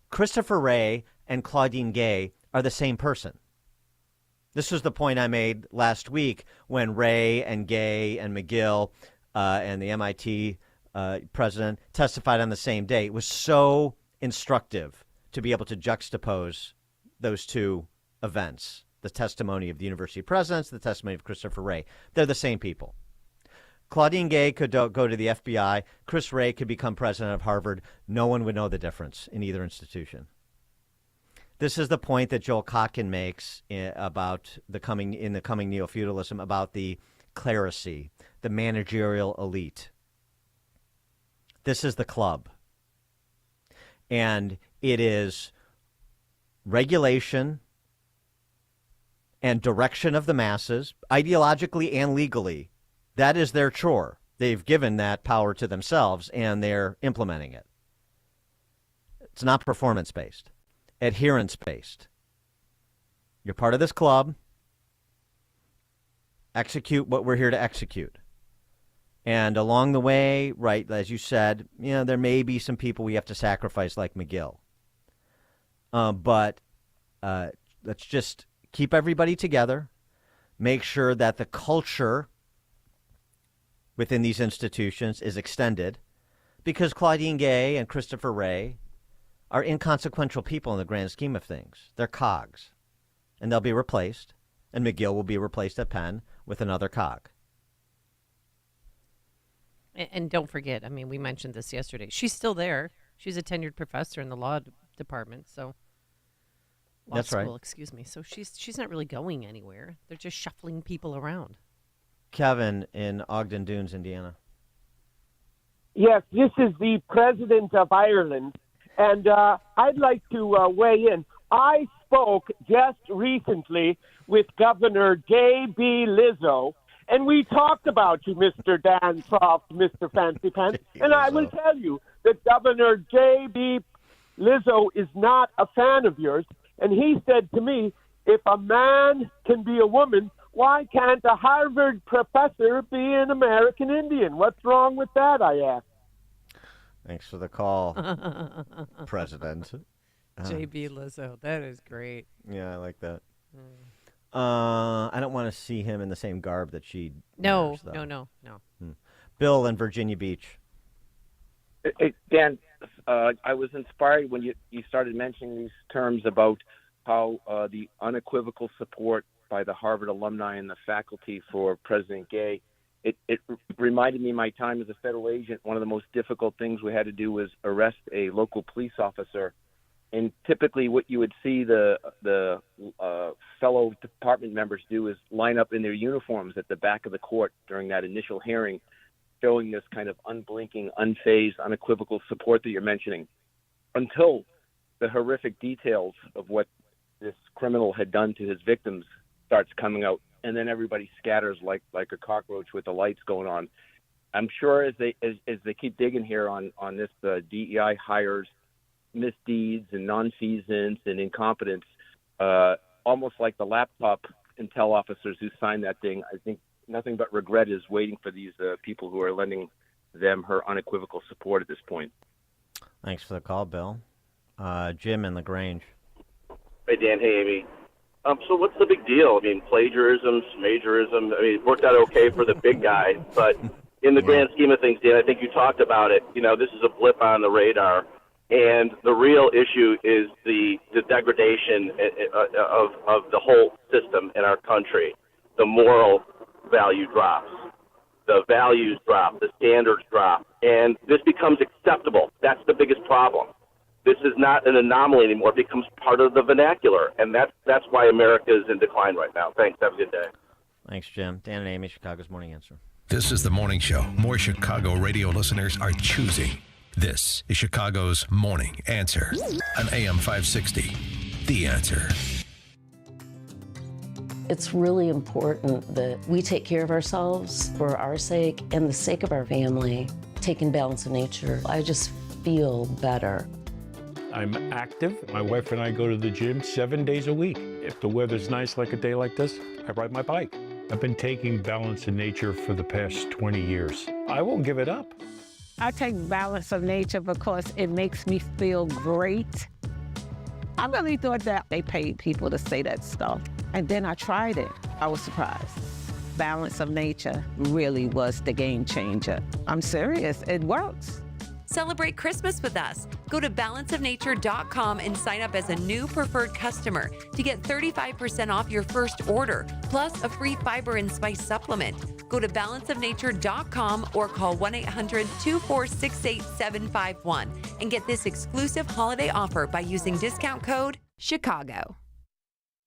Christopher Wray and Claudine Gay are the same person. This was the point I made last week when Wray and Gay and McGill and the MIT president testified on the same day. It was so instructive to be able to juxtapose those two events, the testimony of the university presidents, the testimony of Christopher Wray. They're the same people. Claudine Gay could go to the FBI. Chris Wray could become president of Harvard. No one would know the difference in either institution. This is the point that Joel Kotkin makes about the coming neo-feudalism, about the clerisy, the managerial elite. This is the club. And it is regulation and direction of the masses, ideologically and legally. That is their chore. They've given that power to themselves, and they're implementing it. It's not performance-based, adherence-based. You're part of this club. Execute what we're here to execute. And along the way, right, as you said, there may be some people we have to sacrifice, like McGill. But let's just keep everybody together, make sure that the culture within these institutions is extended, because Claudine Gay and Christopher Wray are inconsequential people in the grand scheme of things. They're cogs, and they'll be replaced, and McGill will be replaced at Penn with another cog. And don't forget, I mean, we mentioned this yesterday. She's still there. She's a tenured professor in the law department, so law That's school, right. excuse me. So she's not really going anywhere. They're just shuffling people around. Kevin in Ogden Dunes, Indiana. Yes, this is the president of Ireland, and I'd like to weigh in. I spoke just recently with Governor J.B. Lizzo, and we talked about you, Mr. Dan Proft, Mr. Fancy Pants, and I will tell you that Governor J.B. Lizzo is not a fan of yours, and he said to me, if a man can be a woman, why can't a Harvard professor be an American Indian? What's wrong with that, I asked. Thanks for the call, President. J.B. Lizzo, that is great. Yeah, I like that. I don't want to see him in the same garb that she No, wears, though. no. Bill in Virginia Beach. Hey, Dan, I was inspired when you started mentioning these terms about how the unequivocal support by the Harvard alumni and the faculty for President Gay. It reminded me of my time as a federal agent. One of the most difficult things we had to do was arrest a local police officer. And typically what you would see the fellow department members do is line up in their uniforms at the back of the court during that initial hearing, showing this kind of unblinking, unfazed, unequivocal support that you're mentioning, until the horrific details of what this criminal had done to his victims starts coming out, and then everybody scatters like a cockroach with the lights going on. I'm sure as they keep digging here on this DEI hires, misdeeds and nonfeasance and incompetence, almost like the laptop intel officers who signed that thing, I think nothing but regret is waiting for these people who are lending them her unequivocal support at this point. Thanks for the call, Bill. Jim in LaGrange. Hey, Dan. Hey, Amy. So what's the big deal? I mean, plagiarism, majorism, I mean, it worked out okay for the big guy, but in the grand scheme of things, Dan, I think you talked about it. This is a blip on the radar, and the real issue is the degradation of the whole system in our country. The moral value drops. The values drop. The standards drop. And this becomes acceptable. That's the biggest problem. This is not an anomaly anymore. It becomes part of the vernacular, and that's why America is in decline right now. Thanks. Have a good day. Thanks, Jim. Dan and Amy, Chicago's Morning Answer. This is the morning show more Chicago radio listeners are choosing. This is Chicago's Morning Answer on AM 560. The Answer. It's really important that we take care of ourselves for our sake and the sake of our family. Taking Balance of Nature, I just feel better. I'm active. My wife and I go to the gym 7 days a week. If the weather's nice like a day like this, I ride my bike. I've been taking Balance of Nature for the past 20 years. I won't give it up. I take Balance of Nature because it makes me feel great. I really thought that they paid people to say that stuff. And then I tried it. I was surprised. Balance of Nature really was the game changer. I'm serious, it works. Celebrate Christmas with us. Go to balanceofnature.com and sign up as a new preferred customer to get 35% off your first order, plus a free fiber and spice supplement. Go to balanceofnature.com or call 1-800-246-8751 and get this exclusive holiday offer by using discount code CHICAGO.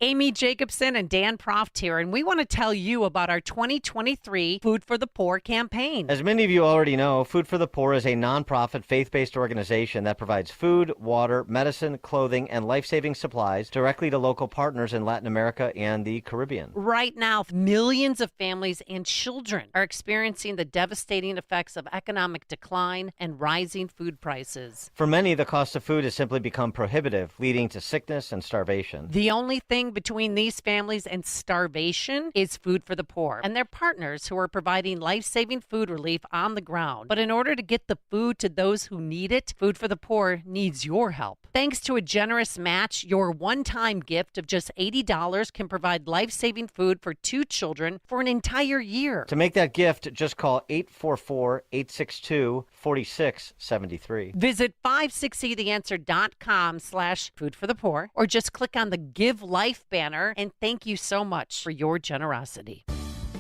Amy Jacobson and Dan Proft here, and we want to tell you about our 2023 Food for the Poor campaign. As many of you already know, Food for the Poor is a nonprofit, faith-based organization that provides food, water, medicine, clothing, and life-saving supplies directly to local partners in Latin America and the Caribbean. Right now, millions of families and children are experiencing the devastating effects of economic decline and rising food prices. For many, the cost of food has simply become prohibitive, leading to sickness and starvation. The only thing between these families and starvation is Food for the Poor and their partners who are providing life-saving food relief on the ground. But in order to get the food to those who need it, Food for the Poor needs your help. Thanks to a generous match, your one-time gift of just $80 can provide life-saving food for 2 children for an entire year. To make that gift, just call 844-862-4673. Visit 560theanswer.com/foodforthepoor or just click on the Give Life banner, and thank you so much for your generosity.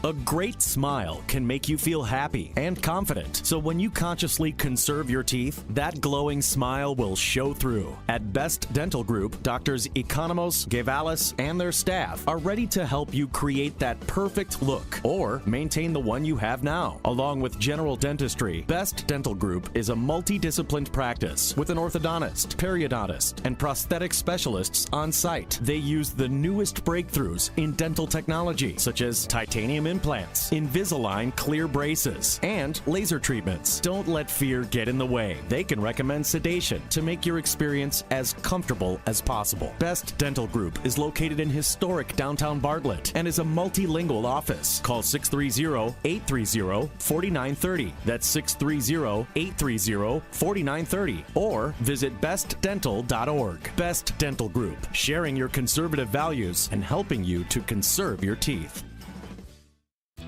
A great smile can make you feel happy and confident. So when you consciously conserve your teeth, that glowing smile will show through. At Best Dental Group, Doctors Economos, Guevalis, and their staff are ready to help you create that perfect look or maintain the one you have now. Along with general dentistry, Best Dental Group is a multidisciplined practice with an orthodontist, periodontist, and prosthetic specialists on site. They use the newest breakthroughs in dental technology, such as titanium implants, Invisalign clear braces, and laser treatments. Don't let fear get in the way. They can recommend sedation to make your experience as comfortable as possible. Best Dental Group is located in historic downtown Bartlett and is a multilingual office. Call 630-830-4930. That's 630-830-4930. Or visit bestdental.org. Best Dental Group, sharing your conservative values and helping you to conserve your teeth.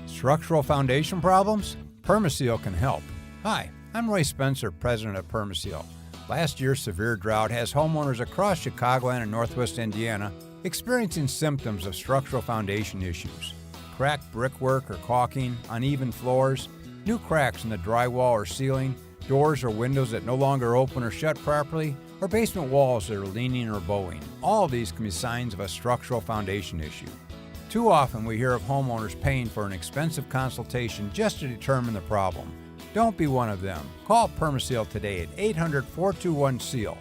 Structural foundation problems? Permaseal can help. Hi, I'm Roy Spencer, president of Permaseal. Last year's severe drought has homeowners across Chicagoland and Northwest Indiana experiencing symptoms of structural foundation issues. Cracked brickwork or caulking, uneven floors, new cracks in the drywall or ceiling, doors or windows that no longer open or shut properly, or basement walls that are leaning or bowing. All of these can be signs of a structural foundation issue. Too often we hear of homeowners paying for an expensive consultation just to determine the problem. Don't be one of them. Call Permaseal today at 800-421-SEAL.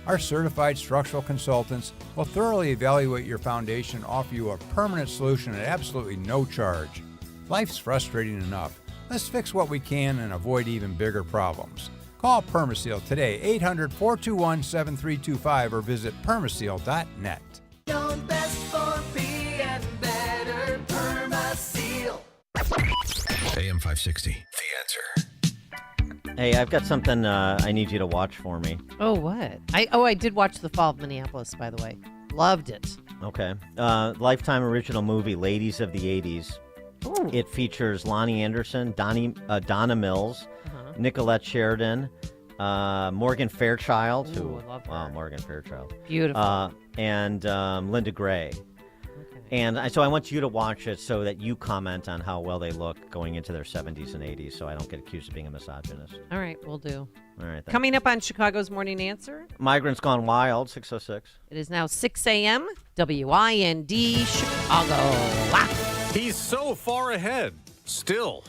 Our certified structural consultants will thoroughly evaluate your foundation and offer you a permanent solution at absolutely no charge. Life's frustrating enough. Let's fix what we can and avoid even bigger problems. Call Permaseal today, 800-421-7325, or visit permaseal.net. AM 560, The Answer. Hey, I've got something I need you to watch for me. Oh, what? I did watch The Fall of Minneapolis, by the way. Loved it. Okay. Lifetime original movie, Ladies of the 80s. Ooh. It features Lonnie Anderson, Donna Mills, Nicolette Sheridan, Morgan Fairchild. Ooh, I love her. Wow, Morgan Fairchild. Beautiful. And Linda Gray. And so I want you to watch it so that you comment on how well they look going into their 70s and 80s so I don't get accused of being a misogynist. All right, we'll do. All right. Thanks. Coming up on Chicago's Morning Answer. Migrants Gone Wild, 6:06. It is now 6 a.m. WIND Chicago. Ah. He's so far ahead. Still.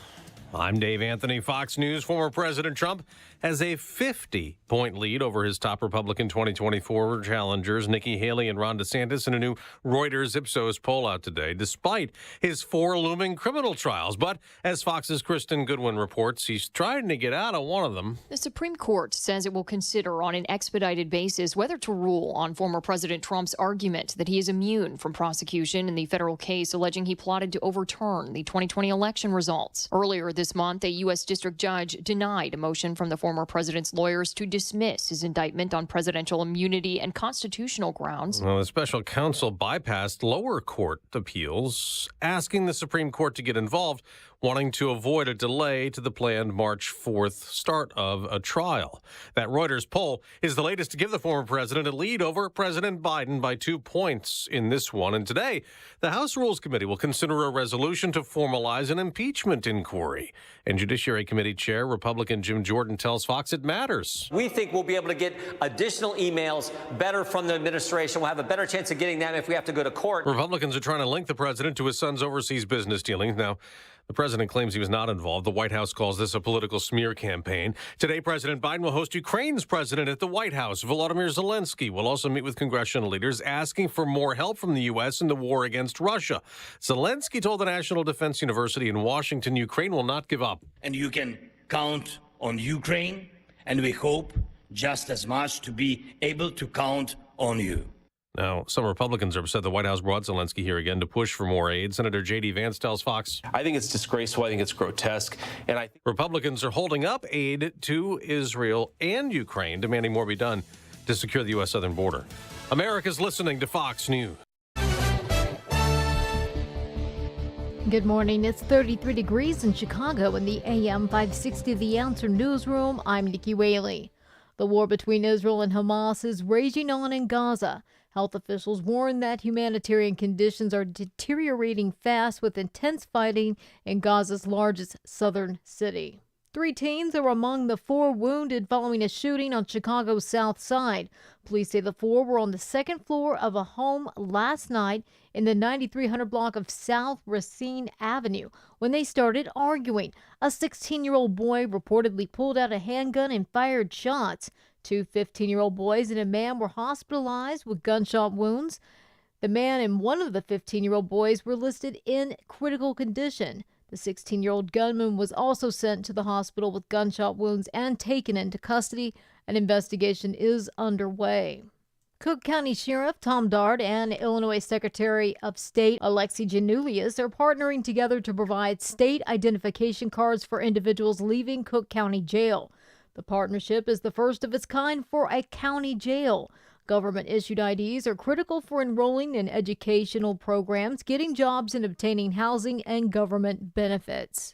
I'm Dave Anthony, Fox News. Former President Trump has a 50-point lead over his top Republican 2024 challengers, Nikki Haley and Ron DeSantis, in a new Reuters Ipsos poll out today, despite his 4 looming criminal trials. But as Fox's Kristen Goodwin reports, he's trying to get out of one of them. The Supreme Court says it will consider on an expedited basis whether to rule on former President Trump's argument that he is immune from prosecution in the federal case alleging he plotted to overturn the 2020 election results. Earlier this month, a U.S. district judge denied a motion from the former president's lawyers to dismiss his indictment on presidential immunity and constitutional grounds. Well, the special counsel bypassed lower court appeals, asking the Supreme Court to get involved, wanting to avoid a delay to the planned March 4th start of a trial. That Reuters poll is the latest to give the former president a lead over President Biden by 2 points in this one. And today, the House Rules Committee will consider a resolution to formalize an impeachment inquiry. And Judiciary Committee Chair Republican Jim Jordan tells Fox it matters. We think we'll be able to get additional emails better from the administration. We'll have a better chance of getting them if we have to go to court. Republicans are trying to link the president to his son's overseas business dealings. Now, the president claims he was not involved. The White House calls this a political smear campaign. Today, President Biden will host Ukraine's president at the White House. Volodymyr Zelensky will also meet with congressional leaders asking for more help from the U.S. in the war against Russia. Zelensky told the National Defense University in Washington Ukraine will not give up. And you can count on Ukraine, and we hope just as much to be able to count on you. Now, some Republicans are upset the White House brought Zelensky here again to push for more aid. Senator J.D. Vance tells Fox, I think it's disgraceful. I think it's grotesque. And I think Republicans are holding up aid to Israel and Ukraine, demanding more be done to secure the U.S. southern border. America's listening to Fox News. Good morning. It's 33 degrees in Chicago in the AM 560 The Answer newsroom. I'm Nikki Whaley. The war between Israel and Hamas is raging on in Gaza. Health officials warn that humanitarian conditions are deteriorating fast with intense fighting in Gaza's largest southern city. 3 teens are among the 4 wounded following a shooting on Chicago's South Side. Police say the 4 were on the 2nd floor of a home last night in the 9300 block of South Racine Avenue when they started arguing. A 16-year-old boy reportedly pulled out a handgun and fired shots. 2 15-year-old boys and a man were hospitalized with gunshot wounds. The man and one of the 15-year-old boys were listed in critical condition. The 16-year-old gunman was also sent to the hospital with gunshot wounds and taken into custody. An investigation is underway. Cook County Sheriff Tom Dart and Illinois Secretary of State Alexi Giannoulias are partnering together to provide state identification cards for individuals leaving Cook County Jail. The partnership is the first of its kind for a county jail. Government-issued IDs are critical for enrolling in educational programs, getting jobs, and obtaining housing and government benefits.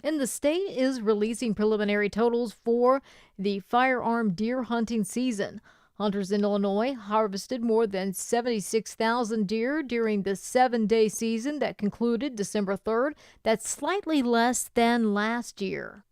And the state is releasing preliminary totals for the firearm deer hunting season. Hunters in Illinois harvested more than 76,000 deer during the 7-day season that concluded December 3rd. That's slightly less than last year.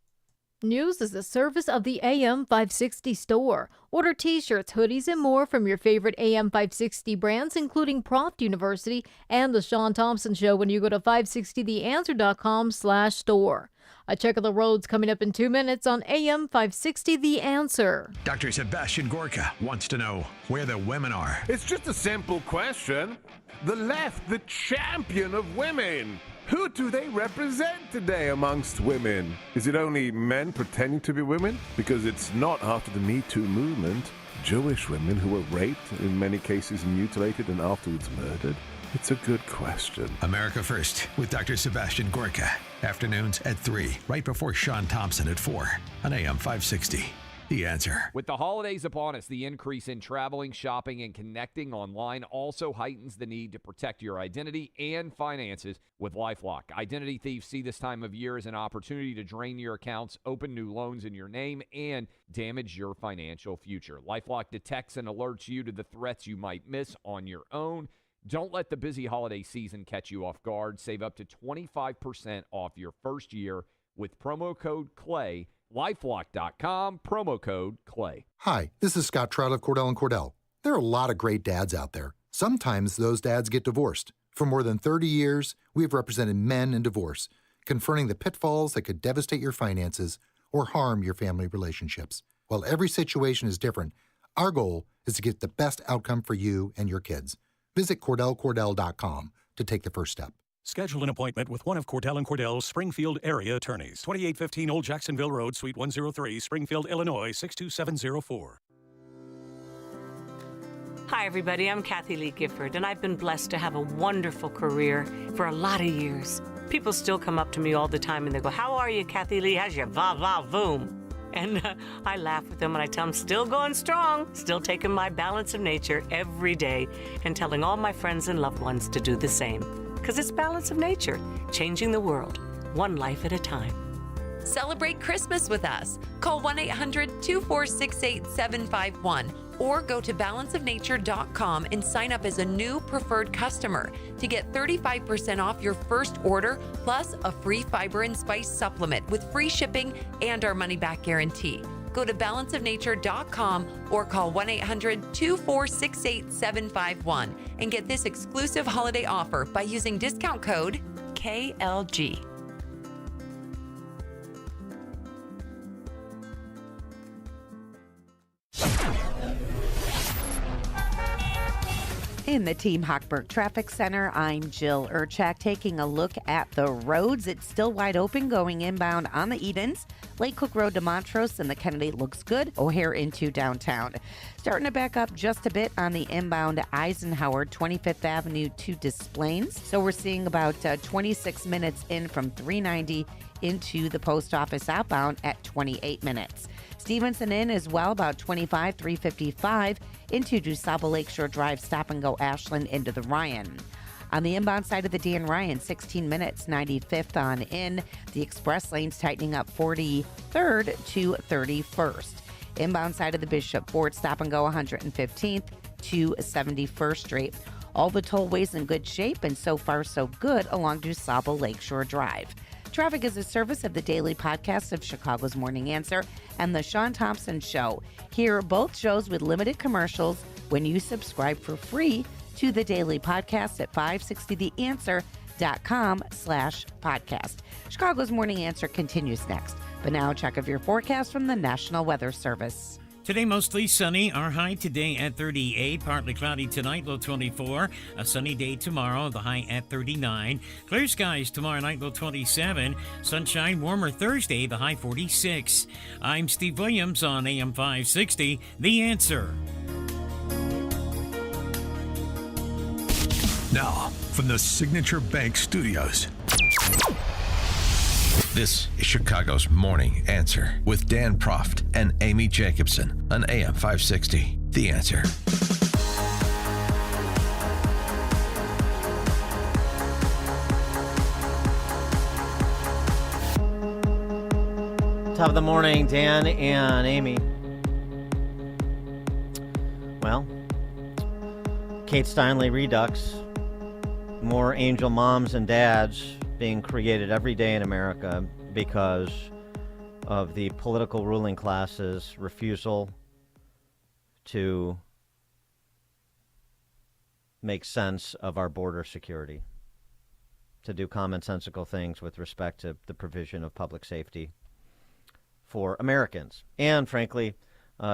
News is a service of the AM 560 store. Order t-shirts, hoodies, and more from your favorite AM 560 brands, including Proft University and The Sean Thompson Show when you go to 560theanswer.com/store. A check of the roads coming up in 2 minutes on AM 560 The Answer. Dr. Sebastian Gorka wants to know where the women are. It's just a simple question. The left, the champion of women. Who do they represent today amongst women? Is it only men pretending to be women? Because it's not after the Me Too movement. Jewish women who were raped, in many cases mutilated and afterwards murdered. It's a good question. America First with Dr. Sebastian Gorka. Afternoons at 3, right before Sean Thompson at 4 on AM 560. The Answer. With the holidays upon us, the increase in traveling, shopping, and connecting online also heightens the need to protect your identity and finances with LifeLock. Identity thieves see this time of year as an opportunity to drain your accounts, open new loans in your name, and damage your financial future. LifeLock detects and alerts you to the threats you might miss on your own. Don't let the busy holiday season catch you off guard. Save up to 25% off your first year with promo code CLAY. LifeLock.com, promo code CLAY. Hi, this is Scott Trout of Cordell & Cordell. There are a lot of great dads out there. Sometimes those dads get divorced. For more than 30 years, we have represented men in divorce, confronting the pitfalls that could devastate your finances or harm your family relationships. While every situation is different, our goal is to get the best outcome for you and your kids. Visit CordellCordell.com to take the first step. Schedule an appointment with one of Cordell & Cordell's Springfield area attorneys. 2815 Old Jacksonville Road, Suite 103, Springfield, Illinois, 62704. Hi, everybody. I'm Kathy Lee Gifford, and I've been blessed to have a wonderful career for a lot of years. People still come up to me all the time, and they go, "How are you, Kathy Lee? How's your va-va-voom?" And I laugh with them, and I tell them, still going strong, still taking my balance of nature every day, and telling all my friends and loved ones to do the same. Because it's balance of nature, changing the world, one life at a time. Celebrate Christmas with us. Call 1-800-246-8751 or go to balanceofnature.com and sign up as a new preferred customer to get 35% off your first order plus a free fiber and spice supplement with free shipping and our money-back guarantee. Go to balanceofnature.com or call 1-800-246-8751 and get this exclusive holiday offer by using discount code KLG. In the Team Hochberg Traffic Center, I'm Jill Urchak taking a look at the roads. It's still wide open going inbound on the Edens. Lake Cook Road to Montrose and the Kennedy looks good. O'Hare into downtown. Starting to back up just a bit on the inbound Eisenhower, 25th Avenue to Des Plaines. So we're seeing about 26 minutes in from 390 into the post office outbound at 28 minutes. Stevenson in as well, about 25, 355 into DuSable Lakeshore Drive, stop and go Ashland into the Ryan. On the inbound side of the Dan Ryan, 16 minutes, 95th on in. The express lanes tightening up 43rd to 31st. Inbound side of the Bishop Ford, stop and go 115th to 71st Street. All the tollways in good shape, and so far so good along DuSable Lakeshore Drive. Traffic is a service of the daily podcast of Chicago's Morning Answer and The Sean Thompson Show. Hear both shows with limited commercials when you subscribe for free to the daily podcast at 560theanswer.com/podcast. Chicago's Morning Answer continues next. But now, check of your forecast from the National Weather Service. Today, mostly sunny. Our high today at 38. Partly cloudy tonight, low 24. A sunny day tomorrow, the high at 39. Clear skies tomorrow night, low 27. Sunshine, warmer Thursday, the high 46. I'm Steve Williams on AM 560, The Answer. Now, from the Signature Bank Studios. This is Chicago's Morning Answer with Dan Proft and Amy Jacobson on AM 560. The Answer. Top of the morning, Dan and Amy. Well, Kate Steinle Redux. More angel moms and dads being created every day in America because of the political ruling class's refusal to make sense of our border security, to do commonsensical things with respect to the provision of public safety for Americans, and frankly,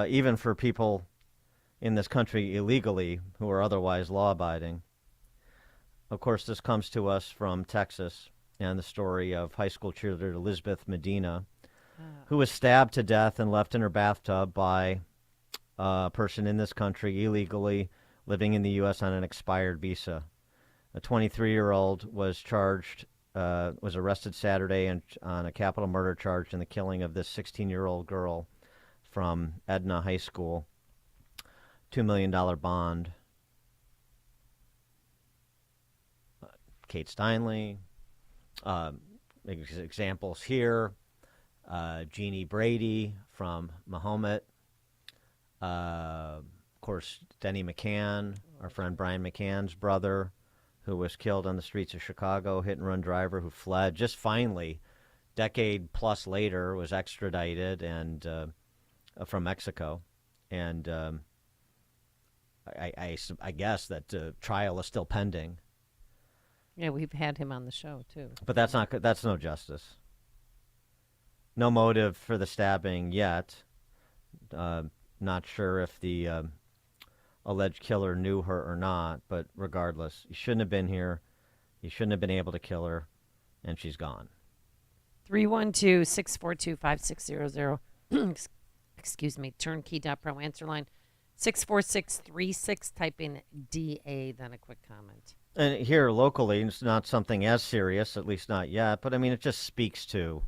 even for people in this country illegally who are otherwise law-abiding. Of course, this comes to us from Texas, and the story of high school cheerleader Elizabeth Medina, who was stabbed to death and left in her bathtub by a person in this country illegally living in the U.S. on an expired visa. A 23-year-old was arrested Saturday on a capital murder charge in the killing of this 16-year-old girl from Edna High School. $2 million bond. Kate Steinle. Examples here. Jeannie Brady from Mahomet. Of course, Denny McCann our friend Brian McCann's brother, who was killed on the streets of Chicago, hit-and-run driver who fled, just finally, decade plus later, was extradited and from Mexico. And I guess that trial is still pending. Yeah, we've had him on the show, too. But that's no justice. No motive for the stabbing yet. Not sure if the alleged killer knew her or not, but regardless, he shouldn't have been here. He shouldn't have been able to kill her, and she's gone. 312-642-5600. Excuse me. Turnkey.pro answer line 64636. Type in DA, then a quick comment. And here locally, it's not something as serious, at least not yet, but I mean, it just speaks to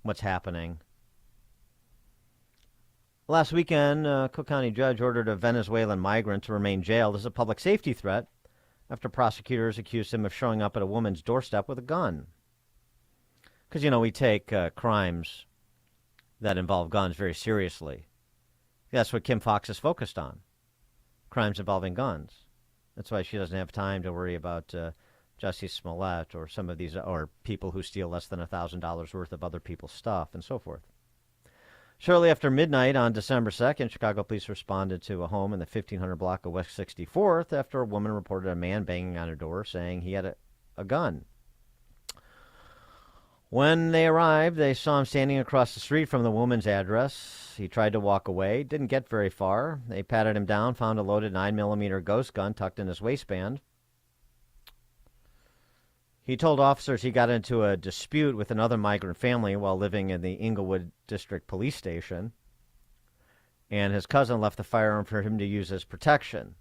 what's happening. Last weekend, a Cook County judge ordered a Venezuelan migrant to remain jailed as a public safety threat after prosecutors accused him of showing up at a woman's doorstep with a gun. Because, we take crimes that involve guns very seriously. That's what Kim Foxx is focused on, crimes involving guns. That's why she doesn't have time to worry about Jussie Smollett or some of these, or people who steal less than $1,000 worth of other people's stuff and so forth. Shortly after midnight on December 2nd, Chicago police responded to a home in the 1500 block of West 64th after a woman reported a man banging on her door saying he had a gun. When they arrived, they saw him standing across the street from the woman's address. He tried to walk away, didn't get very far. They patted him down, found a loaded 9mm ghost gun tucked in his waistband. He told officers he got into a dispute with another migrant family while living in the Inglewood District Police Station, and his cousin left the firearm for him to use as protection.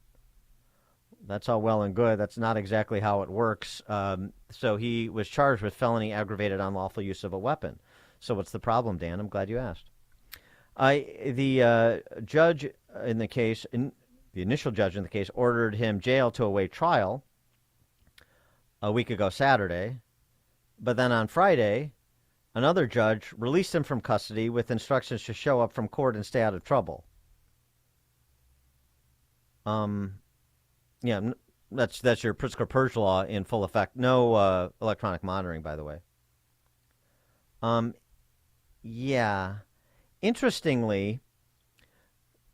That's all well and good. That's not exactly how it works. So he was charged with felony aggravated unlawful use of a weapon. So what's the problem, Dan? I'm glad you asked. The judge in the case, the initial judge in the case, ordered him jailed to await trial a week ago Saturday. But then on Friday, another judge released him from custody with instructions to show up from court and stay out of trouble. Yeah, that's your Pritzker-Purge law in full effect. No electronic monitoring, by the way. Yeah. Interestingly,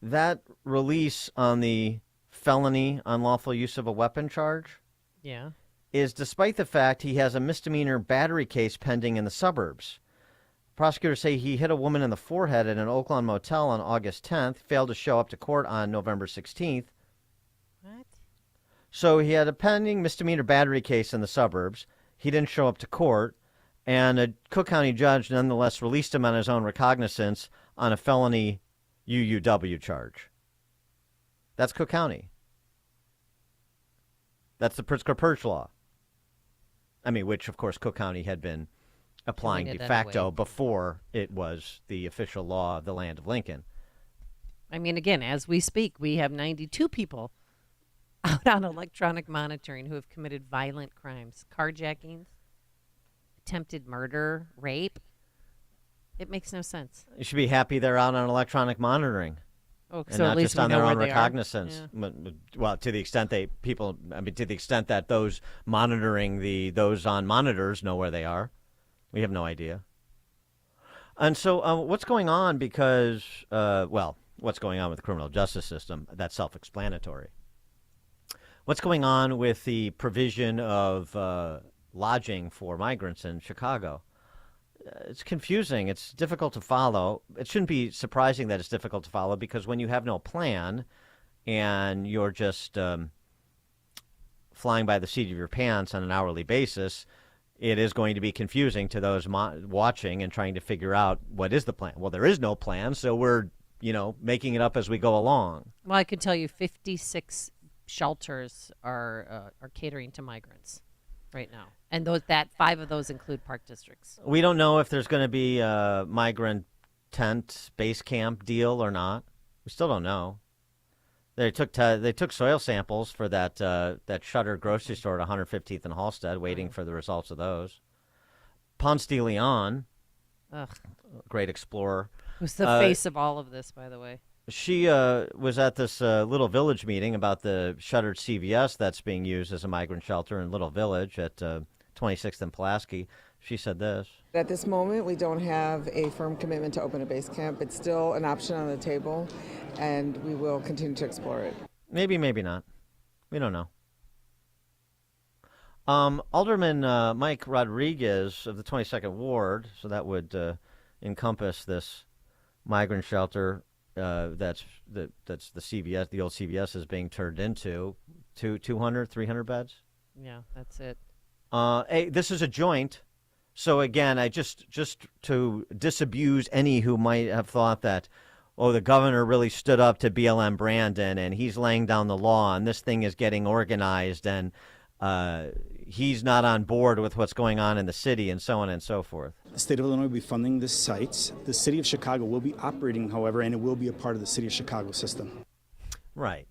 that release on the felony unlawful use of a weapon charge is despite the fact he has a misdemeanor battery case pending in the suburbs. Prosecutors say he hit a woman in the forehead at an Oaklawn motel on August 10th, failed to show up to court on November 16th. What? So he had a pending misdemeanor battery case in the suburbs. He didn't show up to court, and a Cook County judge nonetheless released him on his own recognizance on a felony UUW charge. That's Cook County. That's the Pritzker-Purge law. I mean, which, of course, Cook County had been applying de facto before it was the official law of the land of Lincoln. I mean, again, as we speak, we have 92 people out on electronic monitoring who have committed violent crimes, carjackings, attempted murder, rape. It makes no sense. You should be happy they're out on electronic monitoring. Oh, and so not at least just we on know their where own they recognizance. are. Well, to the extent to the extent that those monitoring those on monitors know where they are, we have no idea. And so, what's going on? Because, what's going on with the criminal justice system? That's self-explanatory. What's going on with the provision of lodging for migrants in Chicago? It's confusing. It's difficult to follow. It shouldn't be surprising that it's difficult to follow because when you have no plan and you're just flying by the seat of your pants on an hourly basis, it is going to be confusing to those watching and trying to figure out what is the plan. Well, there is no plan, so we're, making it up as we go along. Well, I could tell you 56 shelters are catering to migrants right now. And 5 of those include park districts. We don't know if there's going to be a migrant tent base camp deal or not. We still don't know. They took soil samples for that Shutter grocery store at 115th and Halstead, waiting for the results of those. Ponce de Leon, great explorer. Who's the face of all of this, by the way? She was at this Little Village meeting about the shuttered CVS that's being used as a migrant shelter in Little Village at 26th and Pulaski. She said this. At this moment, we don't have a firm commitment to open a base camp. It's still an option on the table, and we will continue to explore it. Maybe, maybe not. We don't know. Alderman Mike Rodriguez of the 22nd Ward, so that would encompass this migrant shelter that's the CVS, the old CVS is being turned into 200, 300 beds. Yeah, that's it. Hey, this is a joint. So again, I just to disabuse any who might have thought that, oh, the governor really stood up to BLM Brandon and he's laying down the law and this thing is getting organized and he's not on board with what's going on in the city and so on and so forth. The state of Illinois will be funding the sites. The city of Chicago will be operating, however, and it will be a part of the city of Chicago system. Right.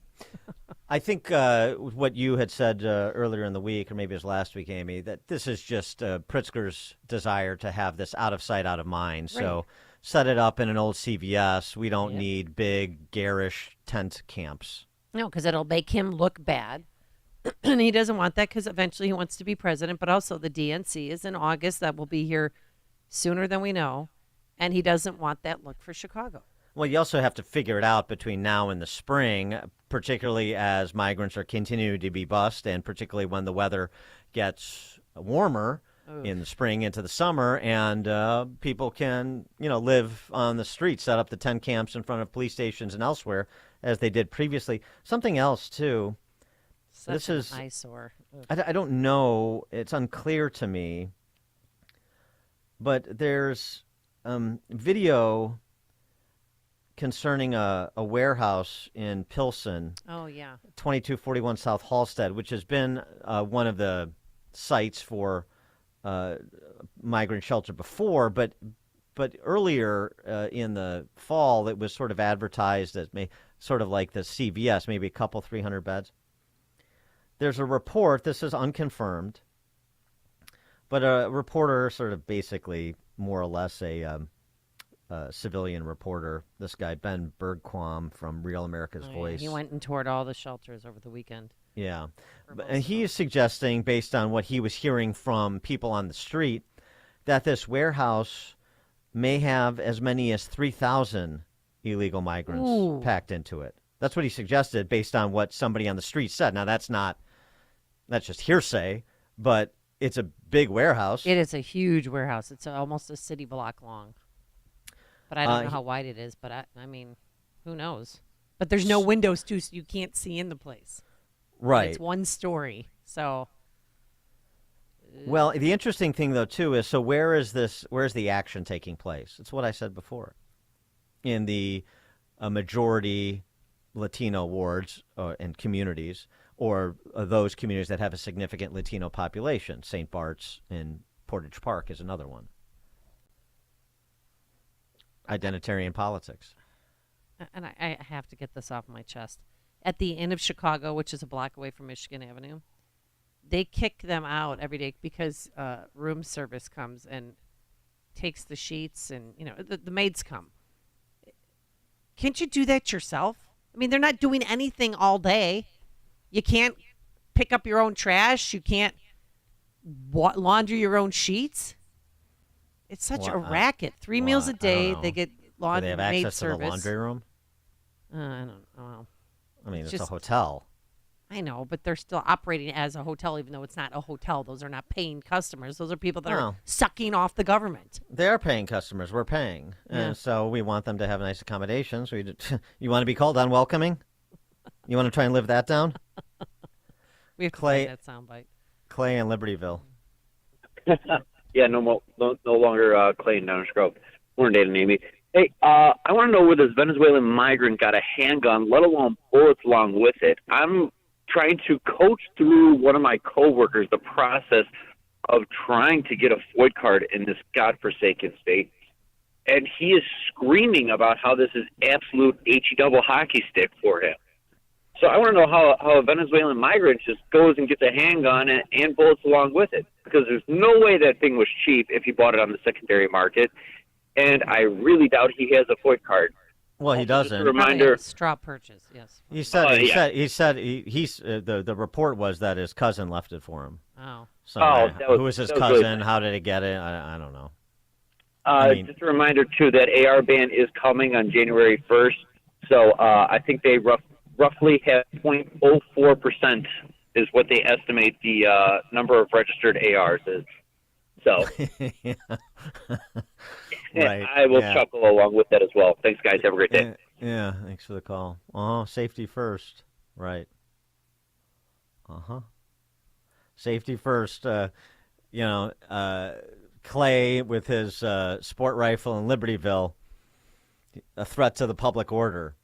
I think what you had said earlier in the week, or maybe it was last week, Amy, that this is just Pritzker's desire to have this out of sight, out of mind. Right. So set it up in an old CVS. We don't need big, garish tent camps. No, because it'll make him look bad. And he doesn't want that because eventually he wants to be president. But also the DNC is in August. That will be here sooner than we know. And he doesn't want that look for Chicago. Well, you also have to figure it out between now and the spring, particularly as migrants are continuing to be bused, and particularly when the weather gets warmer in the spring into the summer, and people can, live on the streets, set up the tent camps in front of police stations and elsewhere, as they did previously. Something else, too. Such an eyesore. I don't know. It's unclear to me. But there's video concerning a warehouse in Pilsen. Oh, yeah. 2241 South Halstead, which has been one of the sites for migrant shelter before, but earlier in the fall, it was sort of advertised as sort of like the CVS, maybe a couple, 300 beds. There's a report, this is unconfirmed, but a reporter sort of basically more or less a civilian reporter, this guy, Ben Bergquam from Real America's Voice. He went and toured all the shelters over the weekend. Yeah. And he is suggesting, based on what he was hearing from people on the street, that this warehouse may have as many as 3,000 illegal migrants packed into it. That's what he suggested based on what somebody on the street said. Now, that's just hearsay, but it's a big warehouse. It is a huge warehouse. It's almost a city block long. But I don't know how wide it is, but I mean, who knows? But there's no windows, too, so you can't see in the place. Right. And it's one story, so. Well, the interesting thing, though, too, is so where's the action taking place? It's what I said before. In the majority Latino wards and communities, or those communities that have a significant Latino population. St. Bart's in Portage Park is another one. Identitarian politics. And I have to get this off my chest. At the Inn of Chicago, which is a block away from Michigan Avenue, they kick them out every day because room service comes and takes the sheets and, the maids come. Can't you do that yourself? I mean, they're not doing anything all day. You can't pick up your own trash. You can't launder your own sheets. It's such a racket. 3 meals a day. They get laundry maid service. Do they have access to the laundry room? I don't know. I mean, it's a hotel. I know, but they're still operating as a hotel, even though it's not a hotel. Those are not paying customers. Those are people that are sucking off the government. They are paying customers. We're paying. Yeah. And so we want them to have nice accommodations. You want to be called unwelcoming? You want to try and live that down? We have to play that soundbite. Clay in Libertyville. Yeah, no longer Clay in Downers Grove. Morning, Dave and Amy. Hey, I want to know where this Venezuelan migrant got a handgun, let alone bullets along with it. I'm trying to coach through one of my coworkers the process of trying to get a FOID card in this godforsaken state. And he is screaming about how this is absolute HE-double hockey stick for him. So I want to know how a Venezuelan migrant just goes and gets a handgun and bullets along with it. Because there's no way that thing was cheap if he bought it on the secondary market. And I really doubt he has a FOID card. Well, he Also, just doesn't. a reminder. Straw purchase, yes. He said. yeah. He said. The report was that his cousin left it for him. Oh. So that was- who was his that was really cousin? How did he get it? I don't know. Just a reminder, too, that AR ban is coming on January 1st. So I think they roughly have 0.04% is what they estimate the number of registered ARs is. So Right, I will yeah. chuckle along with that as well. Thanks, guys. Have a great day. Yeah, thanks for the call. Safety first. Right. Safety first. Clay with his sport rifle in Libertyville, a threat to the public order.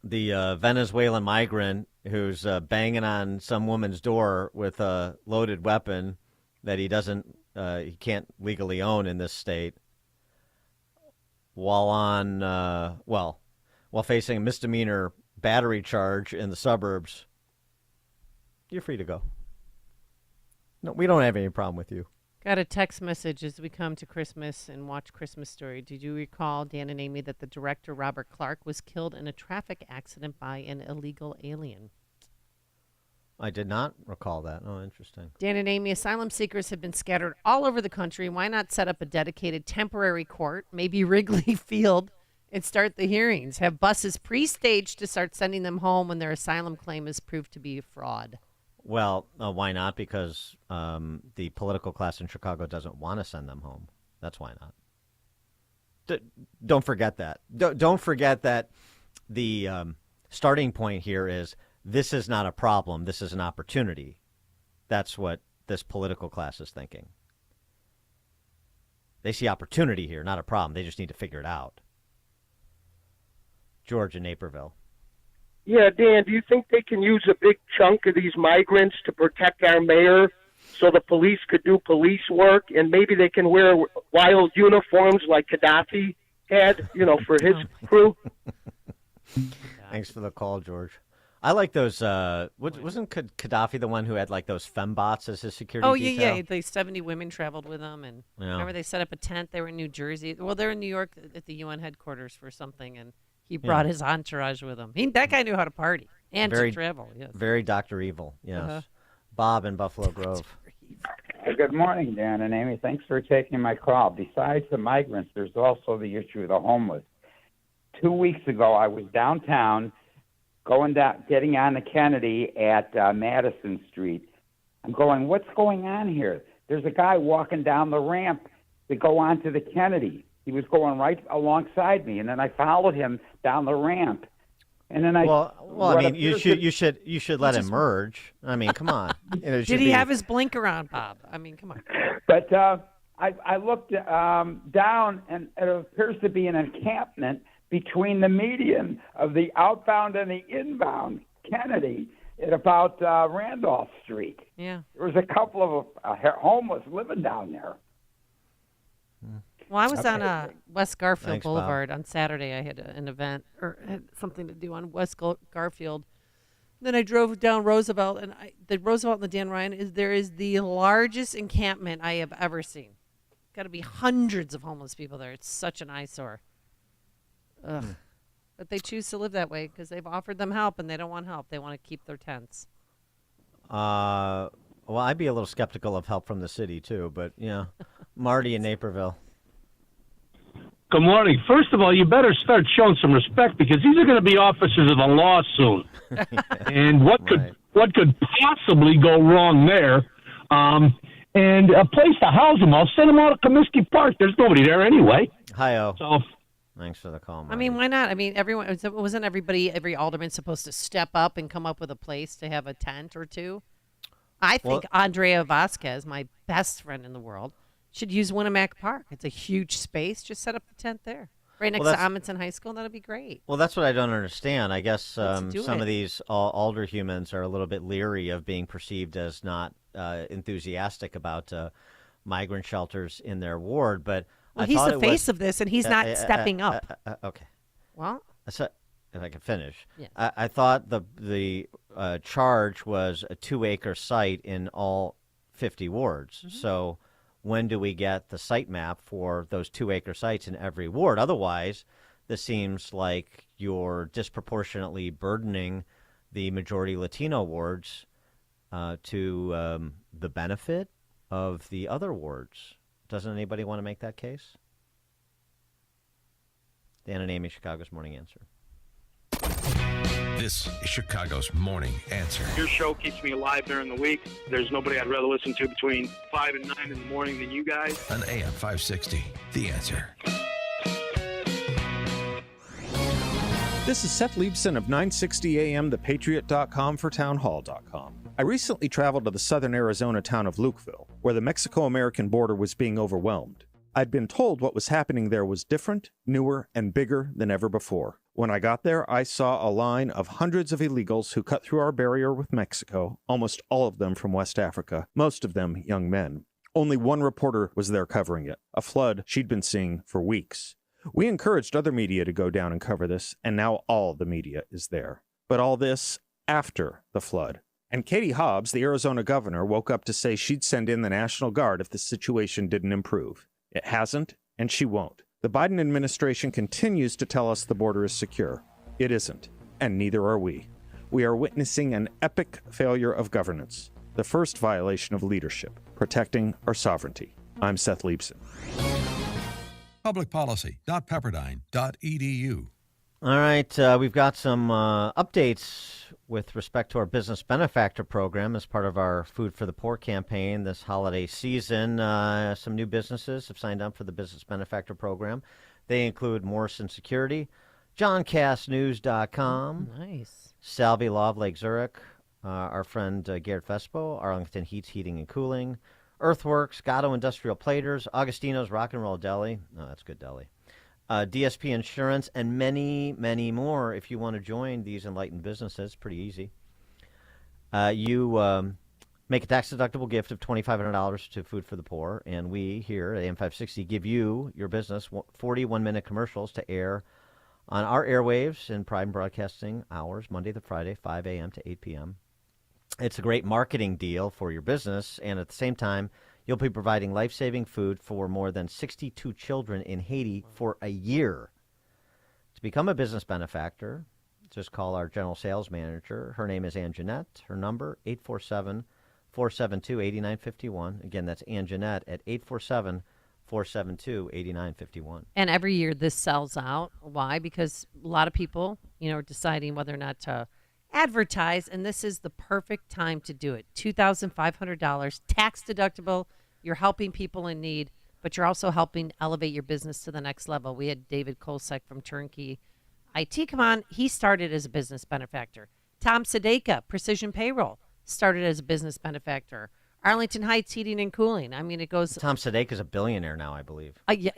The Venezuelan migrant who's banging on some woman's door with a loaded weapon that he can't legally own in this state, while facing a misdemeanor battery charge in the suburbs. You're free to go. No, we don't have any problem with you. Got a text message as we come to Christmas and watch Christmas Story. Did you recall, Dan and Amy, that the director, Robert Clark, was killed in a traffic accident by an illegal alien? I did not recall that. Oh, interesting. Dan and Amy, asylum seekers have been scattered all over the country. Why not set up a dedicated temporary court, maybe Wrigley Field, and start the hearings? Have buses pre-staged to start sending them home when their asylum claim is proved to be a fraud. Well, why not? Because the political class in Chicago doesn't want to send them home. That's why not. Don't forget that. Don't forget that the starting point here is this is not a problem. This is an opportunity. That's what this political class is thinking. They see opportunity here, not a problem. They just need to figure it out. George in Naperville. Yeah, Dan, do you think they can use a big chunk of these migrants to protect our mayor so the police could do police work, and maybe they can wear wild uniforms like Gaddafi had, for his crew? Thanks for the call, George. I like those. Wasn't Gaddafi the one who had like those fembots as his security detail? Yeah. The 70 women traveled with him, and remember they set up a tent. They were in New Jersey. Well, they're in New York at the UN headquarters for something, and he brought his entourage with him. That guy knew how to party and to travel. Yes. Very Dr. Evil. Yes. Bob in Buffalo Grove. Good morning, Dan and Amy. Thanks for taking my call. Besides the migrants, there's also the issue of the homeless. 2 weeks ago, I was downtown, getting on the Kennedy at Madison Street. I'm going, what's going on here? There's a guy walking down the ramp to go onto the Kennedy. He was going right alongside me, and then I followed him down the ramp. And then you should let him merge. I mean, come on. Did he have his blinker on, Bob? I mean, come on. But I looked down, and it appears to be an encampment between the median of the outbound and the inbound Kennedy at about Randolph Street. Yeah. There was a couple of homeless living down there. Well, I was on West Garfield Thanks, Boulevard on Saturday. I had an event or had something to do on West Garfield. Then I drove down Roosevelt, and the Roosevelt and the Dan Ryan is the largest encampment I have ever seen. Got to be hundreds of homeless people there. It's such an eyesore. Ugh. But they choose to live that way because they've offered them help, and they don't want help. They want to keep their tents. Well, I'd be a little skeptical of help from the city too, but Marty in Naperville. Good morning. First of all, you better start showing some respect because these are going to be officers of the law soon. And what could possibly go wrong there? And a place to house them. I'll send them out to Comiskey Park. There's nobody there anyway. Hi-oh. So, thanks for the call, Marty. I mean, why not? I mean, wasn't every alderman supposed to step up and come up with a place to have a tent or two? I think Andrea Vasquez, my best friend in the world, should use Winnemac Park. It's a huge space. Just set up the tent there. Right next to Amundsen High School. That'd be great. Well, that's what I don't understand. I guess some do of it. these alderhumans are a little bit leery of being perceived as not enthusiastic about migrant shelters in their ward. But Well, I he's thought the it face was, of this, and he's not stepping up. Okay. Well, if I can finish. Yes. I thought the charge was a 2-acre site in all 50 wards. Mm-hmm. So when do we get the site map for those 2-acre sites in every ward? Otherwise, this seems like you're disproportionately burdening the majority Latino wards to the benefit of the other wards. Doesn't anybody want to make that case? Dan and Amy, Chicago's Morning Answer. This is Chicago's Morning Answer. Your show keeps me alive during the week. There's nobody I'd rather listen to between 5 and 9 in the morning than you guys. On AM 560, The Answer. This is Seth Leibson of 960 AM, thepatriot.com for townhall.com. I recently traveled to the southern Arizona town of Lukeville, where the Mexico-American border was being overwhelmed. I'd been told what was happening there was different, newer, and bigger than ever before. When I got there, I saw a line of hundreds of illegals who cut through our barrier with Mexico, almost all of them from West Africa, most of them young men. Only one reporter was there covering it, a flood she'd been seeing for weeks. We encouraged other media to go down and cover this, and now all the media is there. But all this after the flood. And Katie Hobbs, the Arizona governor, woke up to say she'd send in the National Guard if the situation didn't improve. It hasn't, and she won't. The Biden administration continues to tell us the border is secure. It isn't, and neither are we. We are witnessing an epic failure of governance, the first violation of leadership, protecting our sovereignty. I'm Seth Leibson. Publicpolicy.pepperdine.edu. All right, we've got some updates with respect to our Business Benefactor Program as part of our Food for the Poor campaign this holiday season. Some new businesses have signed up for the Business Benefactor Program. They include Morrison Security, JohnCastNews.com, nice, Salvi Law of Lake Zurich, our friend Garrett Vespo, Arlington Heats Heating and Cooling, Earthworks, Gatto Industrial Platers, Augustino's Rock and Roll Deli. Oh, that's good deli. DSP Insurance, and many, many more. If you want to join these enlightened businesses, pretty easy. You make a tax-deductible gift of $2,500 to Food for the Poor, and we here at AM 560 give you, your business, 41-minute commercials to air on our airwaves in prime broadcasting hours, Monday to Friday, 5 a.m. to 8 p.m. It's a great marketing deal for your business, and at the same time, you'll be providing life-saving food for more than 62 children in Haiti for a year. To become a business benefactor, just call our general sales manager. Her name is Ann Jeanette. Her number, 847-472-8951. Again, that's Ann Jeanette at 847-472-8951. And every year this sells out. Why? Because a lot of people, are deciding whether or not to advertise, and this is the perfect time to do it. $2,500, tax deductible. You're helping people in need, but you're also helping elevate your business to the next level. We had David Kolsek from Turnkey IT come on. He started as a business benefactor. Tom Sadeka, Precision Payroll, started as a business benefactor. Arlington Heights Heating and Cooling. I mean, it goes. Tom Sadeka's a billionaire now, I believe. Yeah,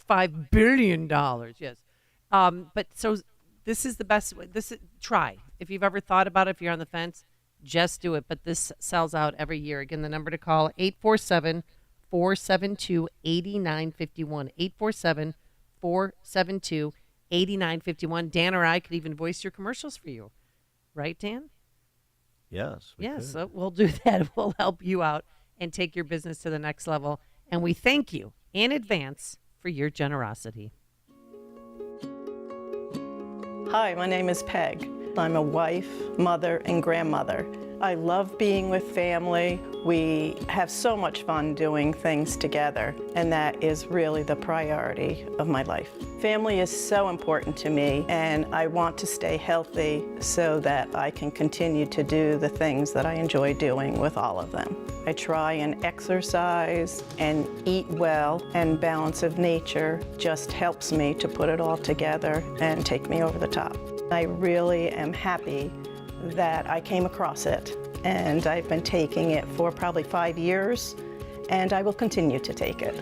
$5 billion. Yes. But so this is the best way. Try. If you've ever thought about it, if you're on the fence, just do it. But this sells out every year. Again, the number to call, 847-472-8951. 847-472-8951. Dan or I could even voice your commercials for you. Right, Dan? Yes. Yes, so we'll do that. We'll help you out and take your business to the next level. And we thank you in advance for your generosity. Hi, my name is Peg. I'm a wife, mother, and grandmother. I love being with family. We have so much fun doing things together, and that is really the priority of my life. Family is so important to me, and I want to stay healthy so that I can continue to do the things that I enjoy doing with all of them. I try and exercise and eat well, and Balance of Nature just helps me to put it all together and take me over the top. I really am happy that I came across it, and I've been taking it for probably 5 years, and I will continue to take it.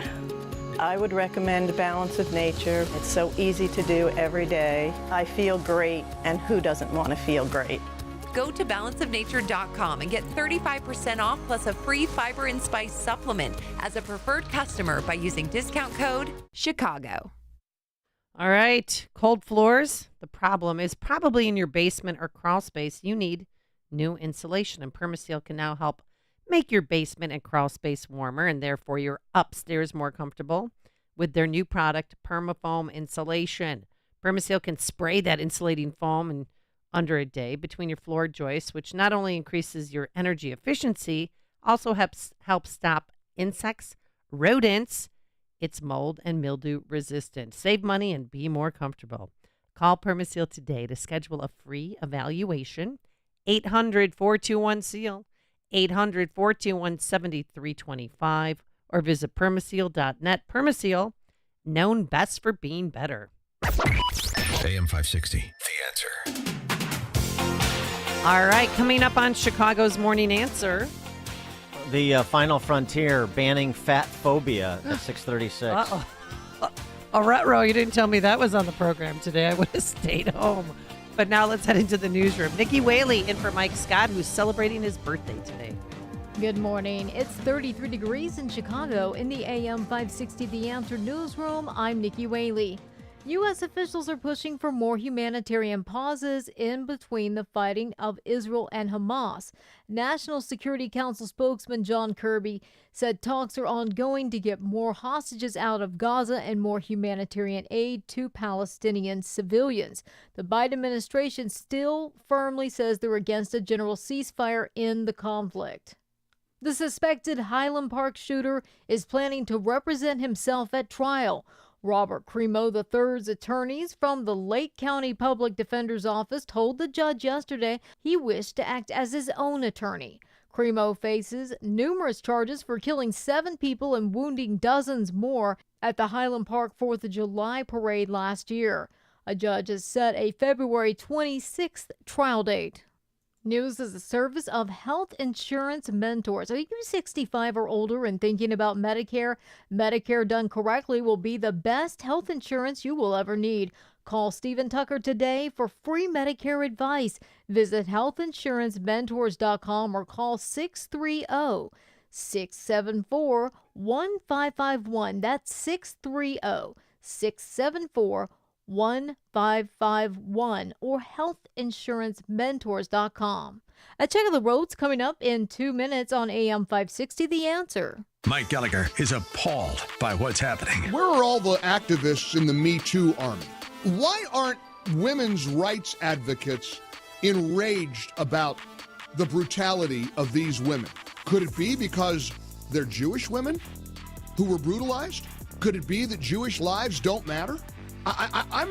I would recommend Balance of Nature. It's so easy to do every day. I feel great, and who doesn't want to feel great? Go to balanceofnature.com and get 35% off plus a free fiber and spice supplement as a preferred customer by using discount code Chicago. All right, cold floors. The problem is probably in your basement or crawl space. You need new insulation, and Permaseal can now help make your basement and crawl space warmer, and therefore your upstairs more comfortable. with their new product, PermaFoam Insulation. Permaseal can spray that insulating foam in under a day between your floor joists, which not only increases your energy efficiency, also helps stop insects, rodents. It's mold and mildew resistant. Save money and be more comfortable. Call Permaseal today to schedule a free evaluation. 800-421-SEAL, 800-421-7325, or visit permaseal.net. Permaseal, known best for being better. AM 560, The Answer. All right, coming up on Chicago's Morning Answer. The final frontier banning fat phobia at 6:36. Uh-oh. All right, Ro, you didn't tell me that was on the program today. I would have stayed home. But now let's head into the newsroom. Nikki Whaley in for Mike Scott, who's celebrating his birthday today. Good morning. It's 33 degrees in Chicago. In the AM 560 The Answer newsroom, I'm Nikki Whaley. U.S. officials are pushing for more humanitarian pauses in between the fighting of Israel and Hamas. National Security Council spokesman John Kirby said talks are ongoing to get more hostages out of Gaza and more humanitarian aid to Palestinian civilians. The Biden administration still firmly says they're against a general ceasefire in the conflict. The suspected Highland Park shooter is planning to represent himself at trial. Robert Cremo III's attorneys from the Lake County Public Defender's Office told the judge yesterday he wished to act as his own attorney. Cremo faces numerous charges for killing 7 people and wounding dozens more at the Highland Park 4th of July parade last year. A judge has set a February 26th trial date. News is a service of Health Insurance Mentors. Are you 65 or older and thinking about Medicare? Medicare done correctly will be the best health insurance you will ever need. Call Stephen Tucker today for free Medicare advice. Visit healthinsurancementors.com or call 630-674-1551. That's 630-674-1551 or healthinsurancementors.com. A check of the roads coming up in 2 minutes on AM 560 The Answer. Mike Gallagher is appalled by what's happening. Where are all the activists in the Me Too army? Why aren't women's rights advocates enraged about the brutality of these women? Could it be because they're Jewish women who were brutalized? Could it be that Jewish lives don't matter? Are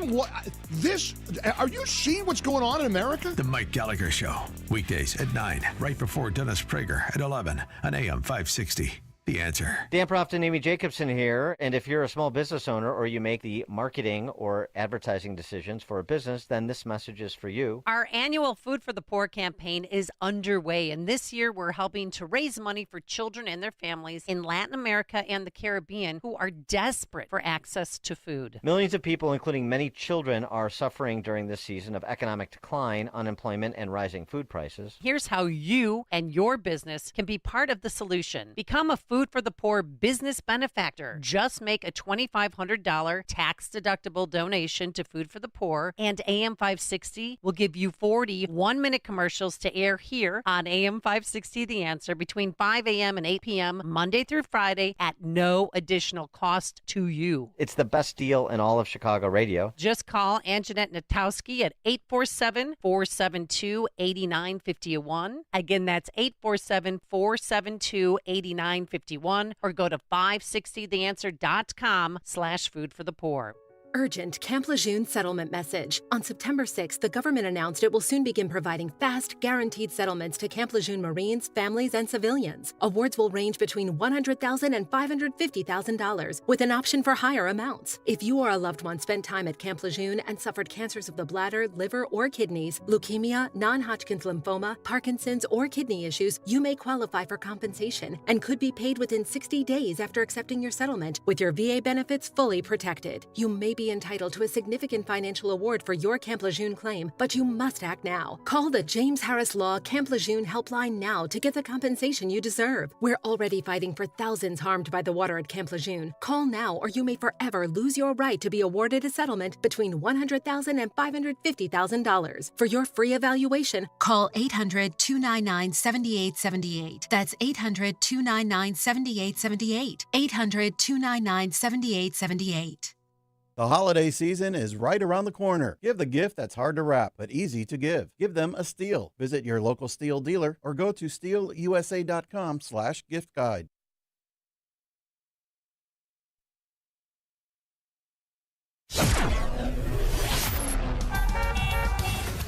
you seeing what's going on in America? The Mike Gallagher Show, weekdays at 9, right before Dennis Prager at 11 on AM 560. The Answer. Dan Proft and Amy Jacobson here. And if you're a small business owner or you make the marketing or advertising decisions for a business, then this message is for you. Our annual Food for the Poor campaign is underway, and this year we're helping to raise money for children and their families in Latin America and the Caribbean who are desperate for access to food. Millions of people, including many children, are suffering during this season of economic decline, unemployment, and rising food prices. Here's how you and your business can be part of the solution. Become a Food for the Poor business benefactor. Just make a $2,500 tax-deductible donation to Food for the Poor, and AM 560 will give you 40 one-minute commercials to air here on AM 560 The Answer between 5 a.m. and 8 p.m. Monday through Friday at no additional cost to you. It's the best deal in all of Chicago radio. Just call Anjanette Natowski at 847-472-8951. Again, that's 847-472-8951. Or go to 560theanswer.com/food for the poor. Urgent Camp Lejeune settlement message. On September 6th, the government announced it will soon begin providing fast, guaranteed settlements to Camp Lejeune Marines, families, and civilians. Awards will range between $100,000 and $550,000, with an option for higher amounts. If you or a loved one spent time at Camp Lejeune and suffered cancers of the bladder, liver, or kidneys, leukemia, non-Hodgkin's lymphoma, Parkinson's, or kidney issues, you may qualify for compensation and could be paid within 60 days after accepting your settlement, with your VA benefits fully protected. You may be entitled to a significant financial award for your Camp Lejeune claim, but you must act now. Call the James Harris Law Camp Lejeune helpline now to get the compensation you deserve. We're already fighting for thousands harmed by the water at Camp Lejeune. Call now or you may forever lose your right to be awarded a settlement between $100,000 and $550,000. For your free evaluation, call 800-299-7878. That's 800-299-7878. 800-299-7878. The holiday season is right around the corner. Give the gift that's hard to wrap, but easy to give. Give them a Steel. Visit your local Steel dealer or go to steelusa.com/gift guide.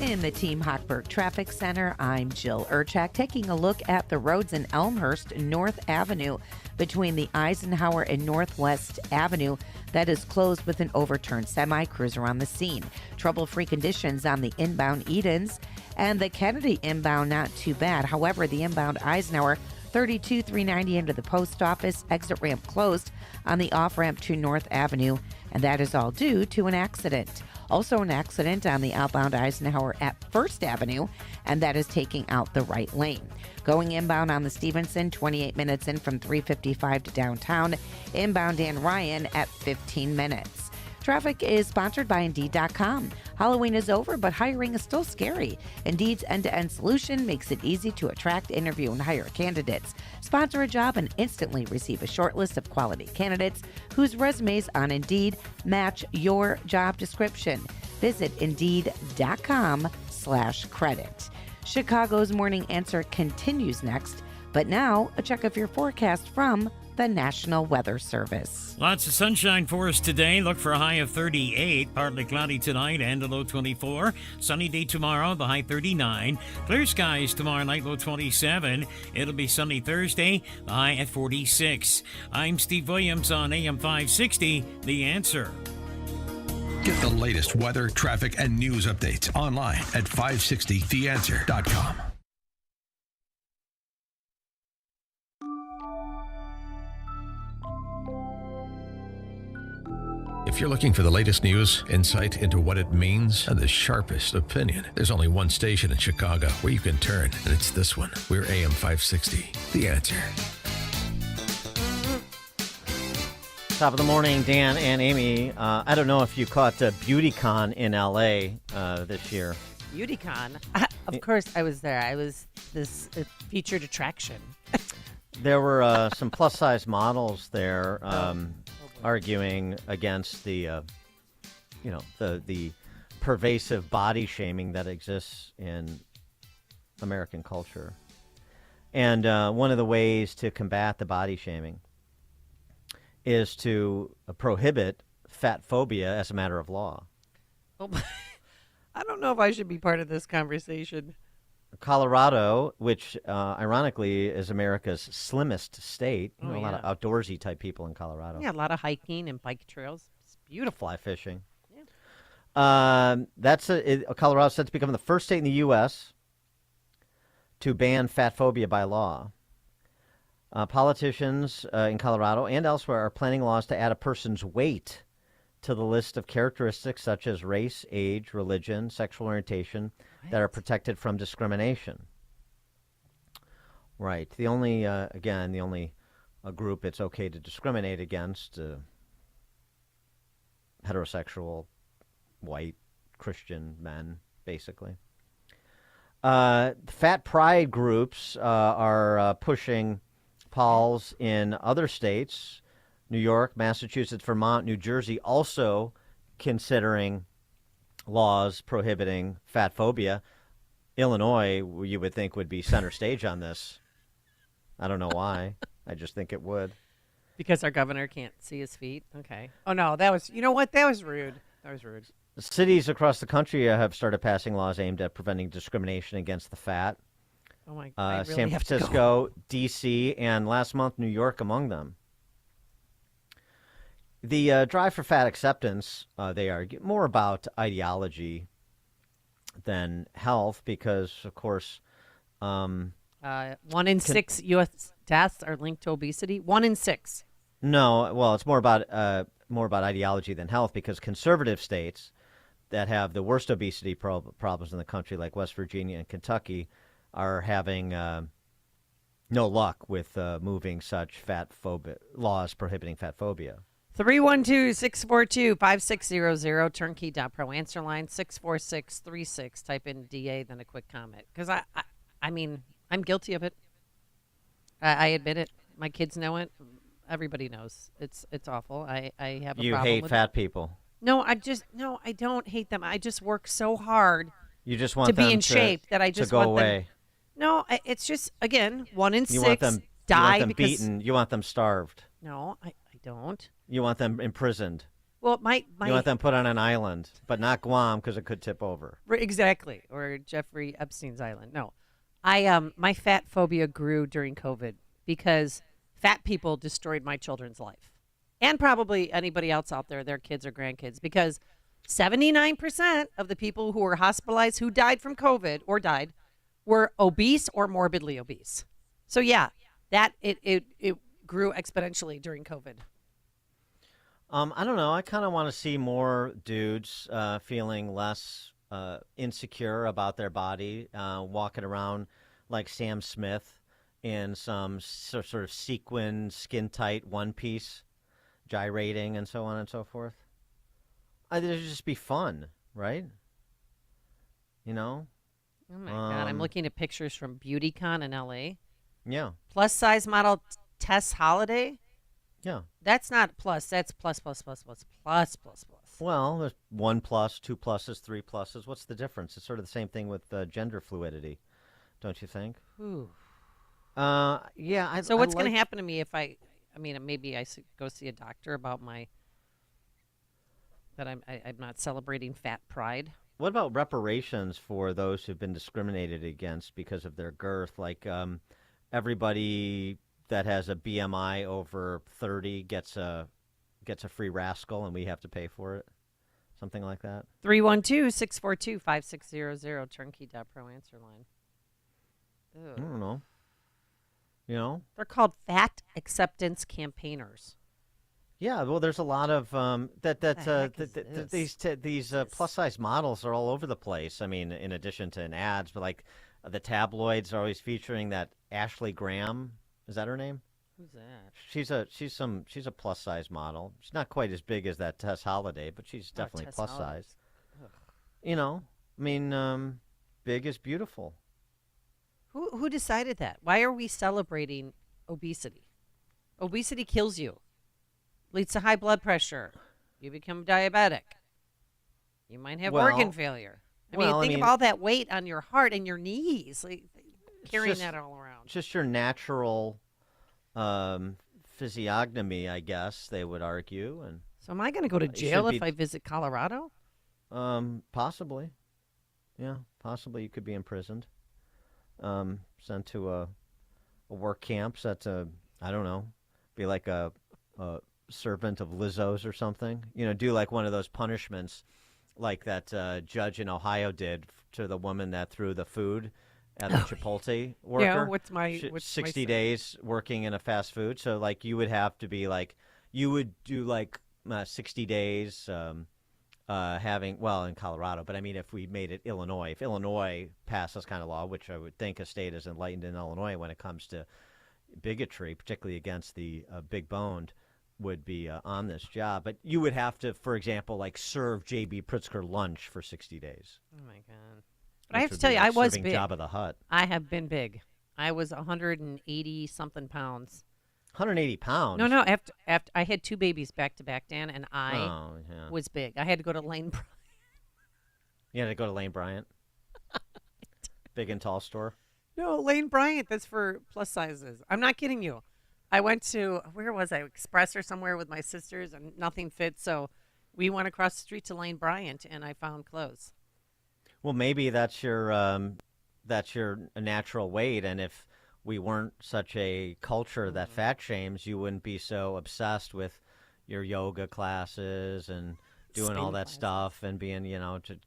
In the Team Hochberg Traffic Center, I'm Jill Urchak, taking a look at the roads in Elmhurst, North Avenue, between the Eisenhower and Northwest Avenue, that is closed with an overturned semi-cruiser on the scene. Trouble-free conditions on the inbound Edens, and the Kennedy inbound not too bad. However, the inbound Eisenhower 32-390 into the post office, exit ramp closed on the off-ramp to North Avenue, and that is all due to an accident. Also an accident on the outbound Eisenhower at First Avenue, and that is taking out the right lane. Going inbound on the Stevenson, 28 minutes in from 355 to downtown. Inbound Dan Ryan at 15 minutes. Traffic is sponsored by Indeed.com. Halloween is over, but hiring is still scary. Indeed's end-to-end solution makes it easy to attract, interview, and hire candidates. Sponsor a job and instantly receive a short list of quality candidates whose resumes on Indeed match your job description. Visit Indeed.com/credit. Chicago's Morning Answer continues next, but now a check of your forecast from the National Weather Service. Lots of sunshine for us today. Look for a high of 38. Partly cloudy tonight and a low 24. Sunny day tomorrow, the high 39. Clear skies tomorrow night, low 27. It'll be sunny Thursday, the high at 46. I'm Steve Williams on AM 560, The Answer. Get the latest weather, traffic, and news updates online at 560theanswer.com. If you're looking for the latest news, insight into what it means, and the sharpest opinion, there's only one station in Chicago where you can turn, and it's this one. We're AM 560, The Answer. Top of the morning, Dan and Amy. I don't know if you caught BeautyCon in LA this year. BeautyCon? Of course I was there. I was this featured attraction. There were some plus-size models there arguing against the pervasive body shaming that exists in American culture. And one of the ways to combat the body shaming is to prohibit fat phobia as a matter of law. Oh, I don't know if I should be part of this conversation. Colorado, which ironically is America's slimmest state, a lot of outdoorsy type people in Colorado. Yeah, a lot of hiking and bike trails. It's beautiful. Fly fishing. Yeah. Colorado's set to become the first state in the U.S. to ban fat phobia by law. Politicians in Colorado and elsewhere are planning laws to add a person's weight to the list of characteristics such as race, age, religion, sexual orientation that are protected from discrimination. Right. The only group it's okay to discriminate against, heterosexual, white, Christian men, basically. Fat pride groups are pushing polls in other states, New York, Massachusetts, Vermont, New Jersey, also considering laws prohibiting fat phobia. Illinois, you would think, would be center stage on this. I don't know why. I just think it would. Because our governor can't see his feet? Okay. Oh, no, that was, you know what? That was rude. That was rude. Cities across the country have started passing laws aimed at preventing discrimination against the fat. Oh, my God. San Francisco, D.C., and last month, New York among them. The drive for fat acceptance, they argue, more about ideology than health because, of course... 1 in 6 U.S. deaths are linked to obesity. 1 in 6. No, well, it's more about more about ideology than health, because conservative states that have the worst obesity problems in the country, like West Virginia and Kentucky, are having no luck with moving such laws prohibiting fat phobia. 312-642-5600, turnkey.pro. Answer line 64636. Type in DA, then a quick comment. Because I mean, I'm guilty of it. I admit it. My kids know it. Everybody knows. It's awful. I have a You problem hate with fat it. people. No, I don't hate them. I just work so hard You just want to them be in to, shape that I just to go want away. them. No, it's just, again, 1 in 6 You want them, die you want them because beaten. You want them starved. No, I don't. You want them imprisoned. Well, my You want them put on an island, but not Guam because it could tip over. Exactly, or Jeffrey Epstein's island. No, my fat phobia grew during COVID because fat people destroyed my children's life, and probably anybody else out there, their kids or grandkids, because 79% of the people who were hospitalized who died from COVID or died were obese or morbidly obese. So yeah, that it grew exponentially during COVID. I don't know. I kind of want to see more dudes feeling less insecure about their body, walking around like Sam Smith in some sort of sequin, skin-tight one-piece, gyrating and so on and so forth. I think it'd just be fun, right? You know? Oh my God! I'm looking at pictures from BeautyCon in LA. Yeah. Plus size model Tess Holiday. Yeah. That's not plus. That's plus. Well, there's 1+, 2+, 3+. What's the difference? It's sort of the same thing with gender fluidity, don't you think? Ooh. Yeah. So what's going to happen to me if maybe I go see a doctor about that I'm not celebrating fat pride. What about reparations for those who've been discriminated against because of their girth? Like everybody that has a BMI over 30 gets a free rascal, and we have to pay for it. Something like that. 312-642-5600, turnkey.pro answer line. Ew. I don't know. You know? They're called fat acceptance campaigners. Yeah, well, there's a lot of these plus size models are all over the place. I mean, in addition to in ads, but like the tabloids are always featuring that Ashley Graham. Is that her name? Who's that? She's a plus size model. She's not quite as big as that Tess Holiday, but she's definitely Tess plus Holiday. size. You know, I mean, big is beautiful. Who decided that? Why are we celebrating obesity? Obesity kills you. Leads to high blood pressure. You become diabetic. You might have organ failure. I mean, think of all that weight on your heart and your knees, like, carrying that all around. Just your natural physiognomy, I guess they would argue. And so, am I going to go to jail if I visit Colorado? Possibly. Yeah, possibly. You could be imprisoned, sent to a work camp. Set to, I don't know, be like a servant of Lizzo's or something. You know, do like one of those punishments like that judge in Ohio did to the woman that threw the food at the Chipotle worker. Yeah, what's 60 days working in a fast food. So like you would have to be like, you would do like 60 days having, well, in Colorado, but I mean, if we made it Illinois, if Illinois passed this kind of law, which I would think a state is enlightened in Illinois when it comes to bigotry, particularly against the big-boned, would be on this job. But you would have to, for example, like serve J.B. Pritzker lunch for 60 days. Oh, my God. But I have to tell you, I was big. Jabba the Hutt. I have been big. I was 180-something pounds. 180 pounds? No. After I had 2 babies back-to-back, Dan, and I yeah. was big. I had to go to Lane Bryant. You had to go to Lane Bryant? Big and tall store? No, Lane Bryant. That's for plus sizes. I'm not kidding you. I went to, where was I? Express or somewhere with my sisters, and nothing fit. So we went across the street to Lane Bryant, and I found clothes. Well, maybe that's your natural weight, and if we weren't such a culture that fat shames, you wouldn't be so obsessed with your yoga classes and doing all that stuff and being,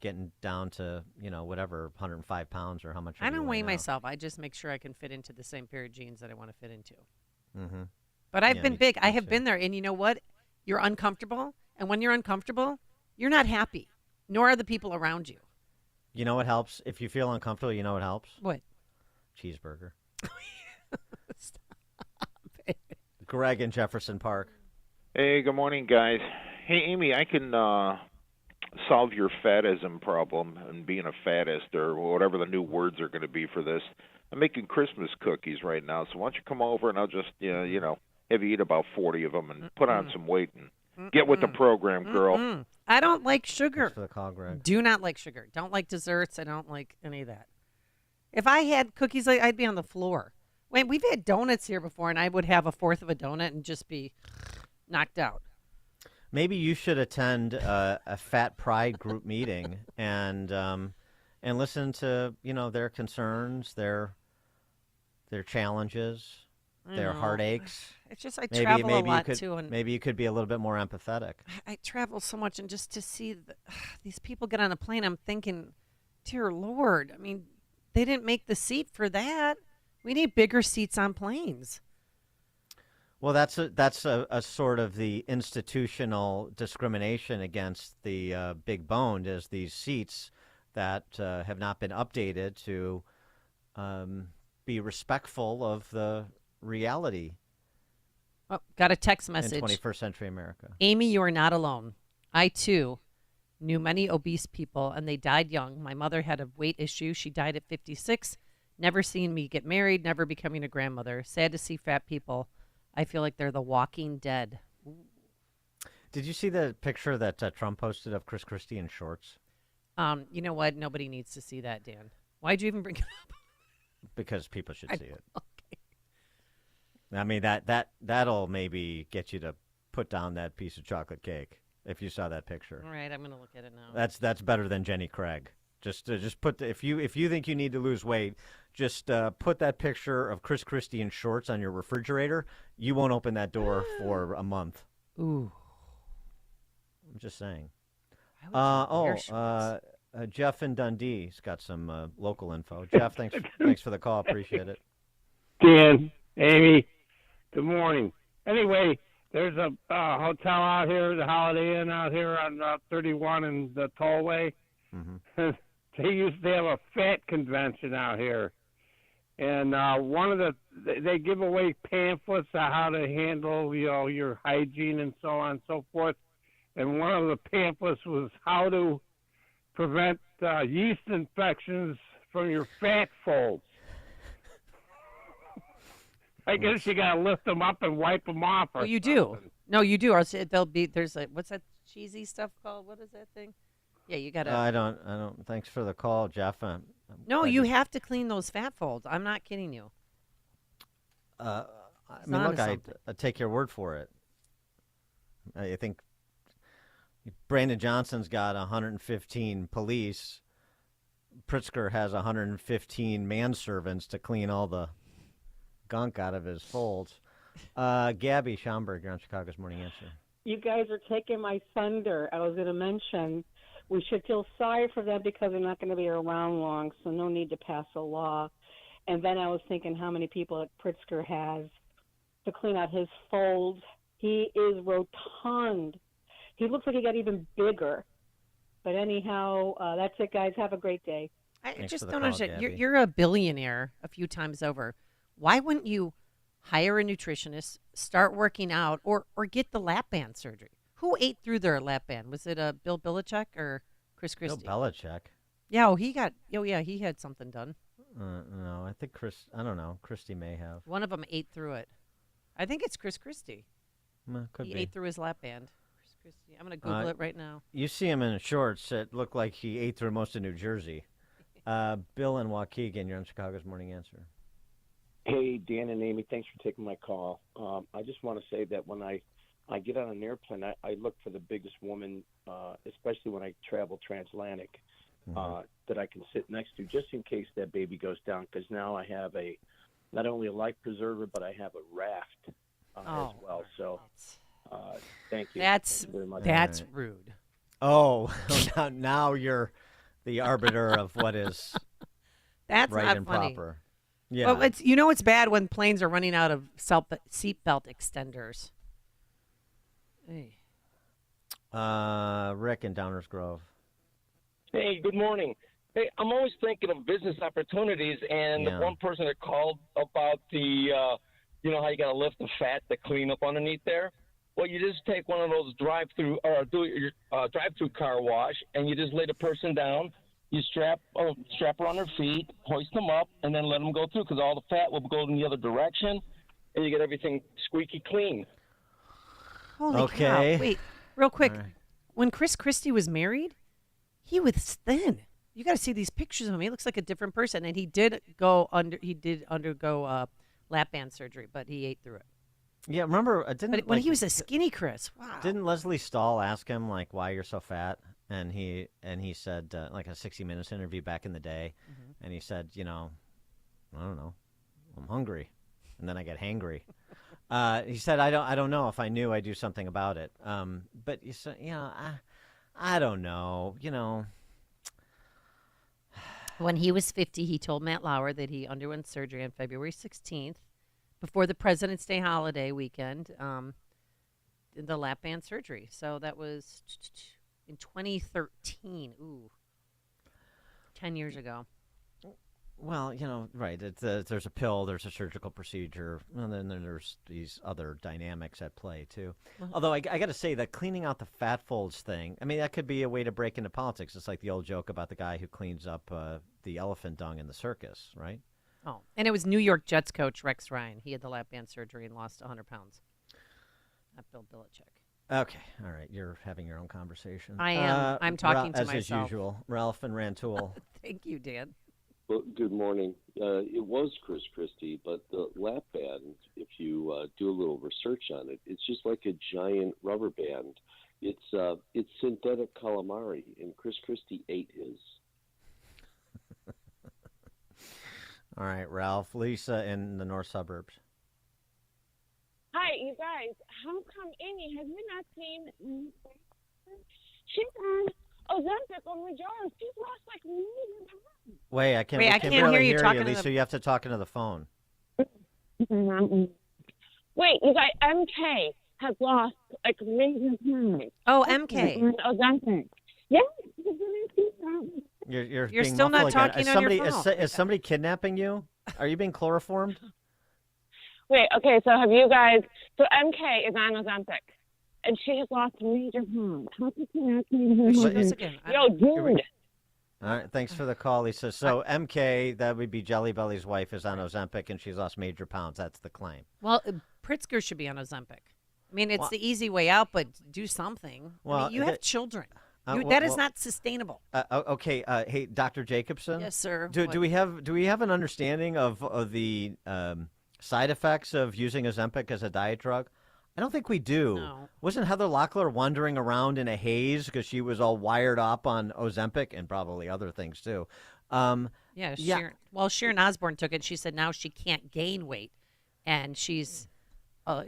getting down to, whatever, 105 pounds or how much. I don't weigh myself. I just make sure I can fit into the same pair of jeans that I want to fit into. Mm-hmm. But I've been big. I have been there. And you know what? You're uncomfortable. And when you're uncomfortable, you're not happy, nor are the people around you. You know what helps? If you feel uncomfortable, you know what helps? What? Cheeseburger. Stop it. Greg in Jefferson Park. Hey, good morning, guys. Hey, Amy, I can solve your fatism problem and being a fattist or whatever the new words are going to be for this. I'm making Christmas cookies right now, so why don't you come over and I'll just, have you eat about 40 of them and put on some weight and get with the program, girl. I don't like sugar. Thanks for the call, Greg. Do not like sugar. Don't like desserts. I don't like any of that. If I had cookies, I'd be on the floor. Wait, we've had donuts here before, and I would have a fourth of a donut and just be knocked out. Maybe you should attend a Fat Pride group meeting and listen to their concerns, their challenges, their heartaches. It's just I travel a lot too, and maybe you could be a little bit more empathetic. I travel so much, and just to see these people get on a plane, I'm thinking, dear Lord, I mean, they didn't make the seat for that. We need bigger seats on planes. Well, that's a sort of the institutional discrimination against the big boned, is these seats that have not been updated to be respectful of the reality. Oh, got a text message. In 21st century America. Amy, you are not alone. I, too, knew many obese people, and they died young. My mother had a weight issue. She died at 56. Never seen me get married, never becoming a grandmother. Sad to see fat people. I feel like they're the walking dead. Ooh. Did you see the picture that Trump posted of Chris Christie in shorts? You know what? Nobody needs to see that, Dan. Why'd you even bring it up? Because people should see it. Okay. I mean, that'll maybe get you to put down that piece of chocolate cake if you saw that picture. All right, I'm going to look at it now. That's better than Jenny Craig. Just put if you think you need to lose weight, just put that picture of Chris Christie in shorts on your refrigerator. You won't open that door for a month. Ooh. I'm just saying. Jeff in Dundee's got some local info. Jeff, thanks for the call. Appreciate it. Dan, Amy, good morning. Anyway, there's a hotel out here, the Holiday Inn out here on 31 and the Tollway. Mm-hmm. They used to have a fat convention out here. And they give away pamphlets on how to handle, your hygiene and so on and so forth. And one of the pamphlets was how to prevent yeast infections from your fat folds. I guess you got to lift them up and wipe them off. Oh, you do. No, you do. Or there's what's that cheesy stuff called? What is that thing? Yeah, you got to. I don't. Thanks for the call, Jeff. No, you have to clean those fat folds. I'm not kidding you. I mean, look, I take your word for it. I think Brandon Johnson's got 115 police. Pritzker has 115 manservants to clean all the gunk out of his folds. Gabby Schomburg, you're on Chicago's Morning Answer. You guys are taking my thunder. I was going to mention we should feel sorry for them because they're not going to be around long, so no need to pass a law. And then I was thinking how many people that Pritzker has to clean out his folds. He is rotund. He looks like he got even bigger. But anyhow, that's it, guys. Have a great day. I just don't understand. You're a billionaire a few times over. Why wouldn't you hire a nutritionist, start working out, or get the lap band surgery? Who ate through their lap band? Was it Bill Belichick or Chris Christie? Bill Belichick. Yeah, he had something done. No, I think I don't know. Christie may have. One of them ate through it. I think it's Chris Christie. Could he be. ate through his lap band. Chris Christie. I'm going to Google it right now. You see him in shorts. It looked like he ate through most of New Jersey. Bill and Waukegan, you're on Chicago's Morning Answer. Hey, Dan and Amy, thanks for taking my call. I just want to say that when I get on an airplane, I look for the biggest woman, especially when I travel transatlantic, that I can sit next to, just in case that baby goes down, because now I have not only a life preserver, but I have a raft as well. So thank you. That's very much. That's rude. Oh, now you're the arbiter of what is that's right not and funny. proper. Yeah. Well, it's bad when planes are running out of seatbelt extenders. Hey. Rick in Downers Grove. Hey, good morning. Hey, I'm always thinking of business opportunities, and Yeah. the one person that called about the, how you got to lift the fat to clean up underneath there. Well, you just take one of those drive-through car wash, and you just lay the person down. You strap her on her feet, hoist them up, and then let them go through because all the fat will go in the other direction, and you get everything squeaky clean. Holy Okay. cow. Wait, real quick. All right. When Chris Christie was married, he was thin. You got to see these pictures of him. He looks like a different person. And he did undergo lap band surgery, but he ate through it. Yeah, remember, But when he was a skinny Chris, wow. Didn't Leslie Stahl ask him, like, why you're so fat? And he said, like a 60 Minutes interview back in the day, and he said, I don't know, I'm hungry, and then I get hangry. He said, I don't know. If I knew, I'd do something about it. But you said, I don't know, When he was 50, he told Matt Lauer that he underwent surgery on February 16th before the President's Day holiday weekend, the lap band surgery. So that was in 2013. Ooh, 10 years ago. Well, right. There's a pill, there's a surgical procedure, and then there's these other dynamics at play, too. Although I got to say that cleaning out the fat folds thing, I mean, that could be a way to break into politics. It's like the old joke about the guy who cleans up the elephant dung in the circus, right? Oh, and it was New York Jets coach Rex Ryan. He had the lap band surgery and lost 100 pounds. Not Bill Belichick. Okay, all right. You're having your own conversation. I am. I'm talking to as myself. As usual, Ralph and Rantoul. Thank you, Dan. Well, good morning. It was Chris Christie, but the lap band, if you do a little research on it, it's just like a giant rubber band. It's synthetic calamari, and Chris Christie ate his. All right, Ralph. Lisa in the north suburbs. Hi, you guys. How come Amy has not seen? She's on Ozempic on Rejoice. She's lost like millions of pounds. Wait, I can't. Wait, we I can can't barely hear you talking to Lisa. the- You have to talk into the phone. Wait, you guys. MK has lost like millions of pounds. Oh, MK. On Ozempic. Yes. You're You're being still not muffled again. talking Is on somebody, your is, phone. is somebody kidnapping you? Are you being chloroformed? Wait, okay, so have you guys, so MK is on Ozempic, and she has lost major pounds. How could she not see Yo, dude. All right, thanks for the call, Lisa. So MK, that would be Jelly Belly's wife, is on Ozempic, and she's lost major pounds. That's the claim. Well, Pritzker should be on Ozempic. I mean, it's Well- the easy way out, but do something. I Well, mean, you have that- children. well, That is well- not sustainable. Okay, hey, Dr. Jacobson. Yes, sir. Do What? we have an understanding of the side effects of using Ozempic as a diet drug? I don't think we do. No. Wasn't Heather Locklear wandering around in a haze because she was all wired up on Ozempic and probably other things too? Yeah, Sharon Osbourne took it. She said now she can't gain weight, and she's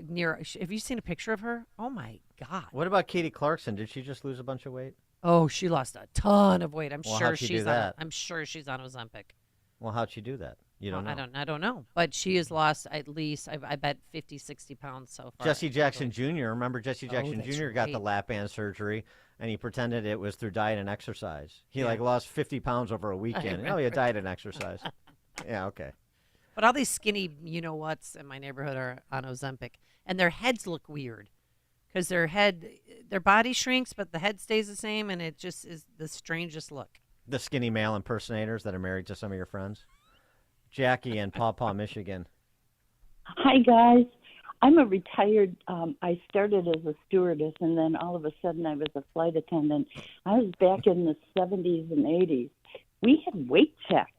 near. Have you seen a picture of her? Oh my God! What about Katie Clarkson? Did she just lose a bunch of weight? Oh, she lost a ton of weight. I'm Well, sure how'd she do she's that? I'm sure she's on Ozempic. Well, how'd she do that? You don't know. I don't know. But she has lost at least, I bet, 50, 60 pounds so far. Jesse Jackson Jr. Remember Jesse Jackson that's Jr. got the right. lap band surgery, and he pretended it was through diet and exercise. He Yeah. lost 50 pounds over a weekend. Oh, yeah, remember diet and exercise. Yeah, okay. But all these skinny, you-know-whats in my neighborhood are on Ozempic, and their heads look weird because their body shrinks, but the head stays the same, and it just is the strangest look. The skinny male impersonators that are married to some of your friends. Jackie in Paw Paw, Michigan. Hi, guys. I'm a retired, I started as a stewardess, and then all of a sudden I was a flight attendant. I was back in the 70s and 80s. We had weight check.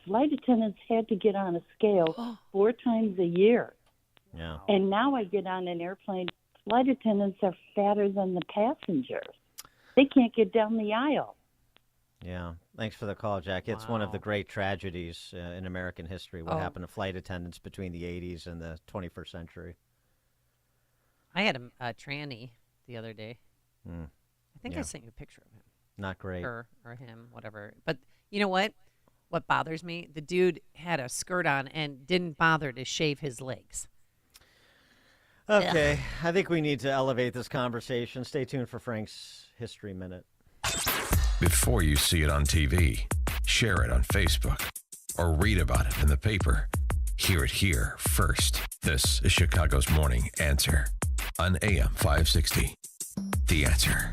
Flight attendants had to get on a scale 4 times a year. Yeah. And now I get on an airplane, flight attendants are fatter than the passengers. They can't get down the aisle. Yeah. Thanks for the call, Jackie. It's one of the great tragedies in American history, what Oh. happened to flight attendants between the 80s and the 21st century. I had a tranny the other day. Mm. I think Yeah. I sent you a picture of him. Not great. Her or him, whatever. But you know what? What bothers me? The dude had a skirt on and didn't bother to shave his legs. Okay, I think we need to elevate this conversation. Stay tuned for Frank's History Minute. Before you see it on TV, share it on Facebook, or read about it in the paper. Hear it here first. This is Chicago's Morning Answer on AM 560. The Answer.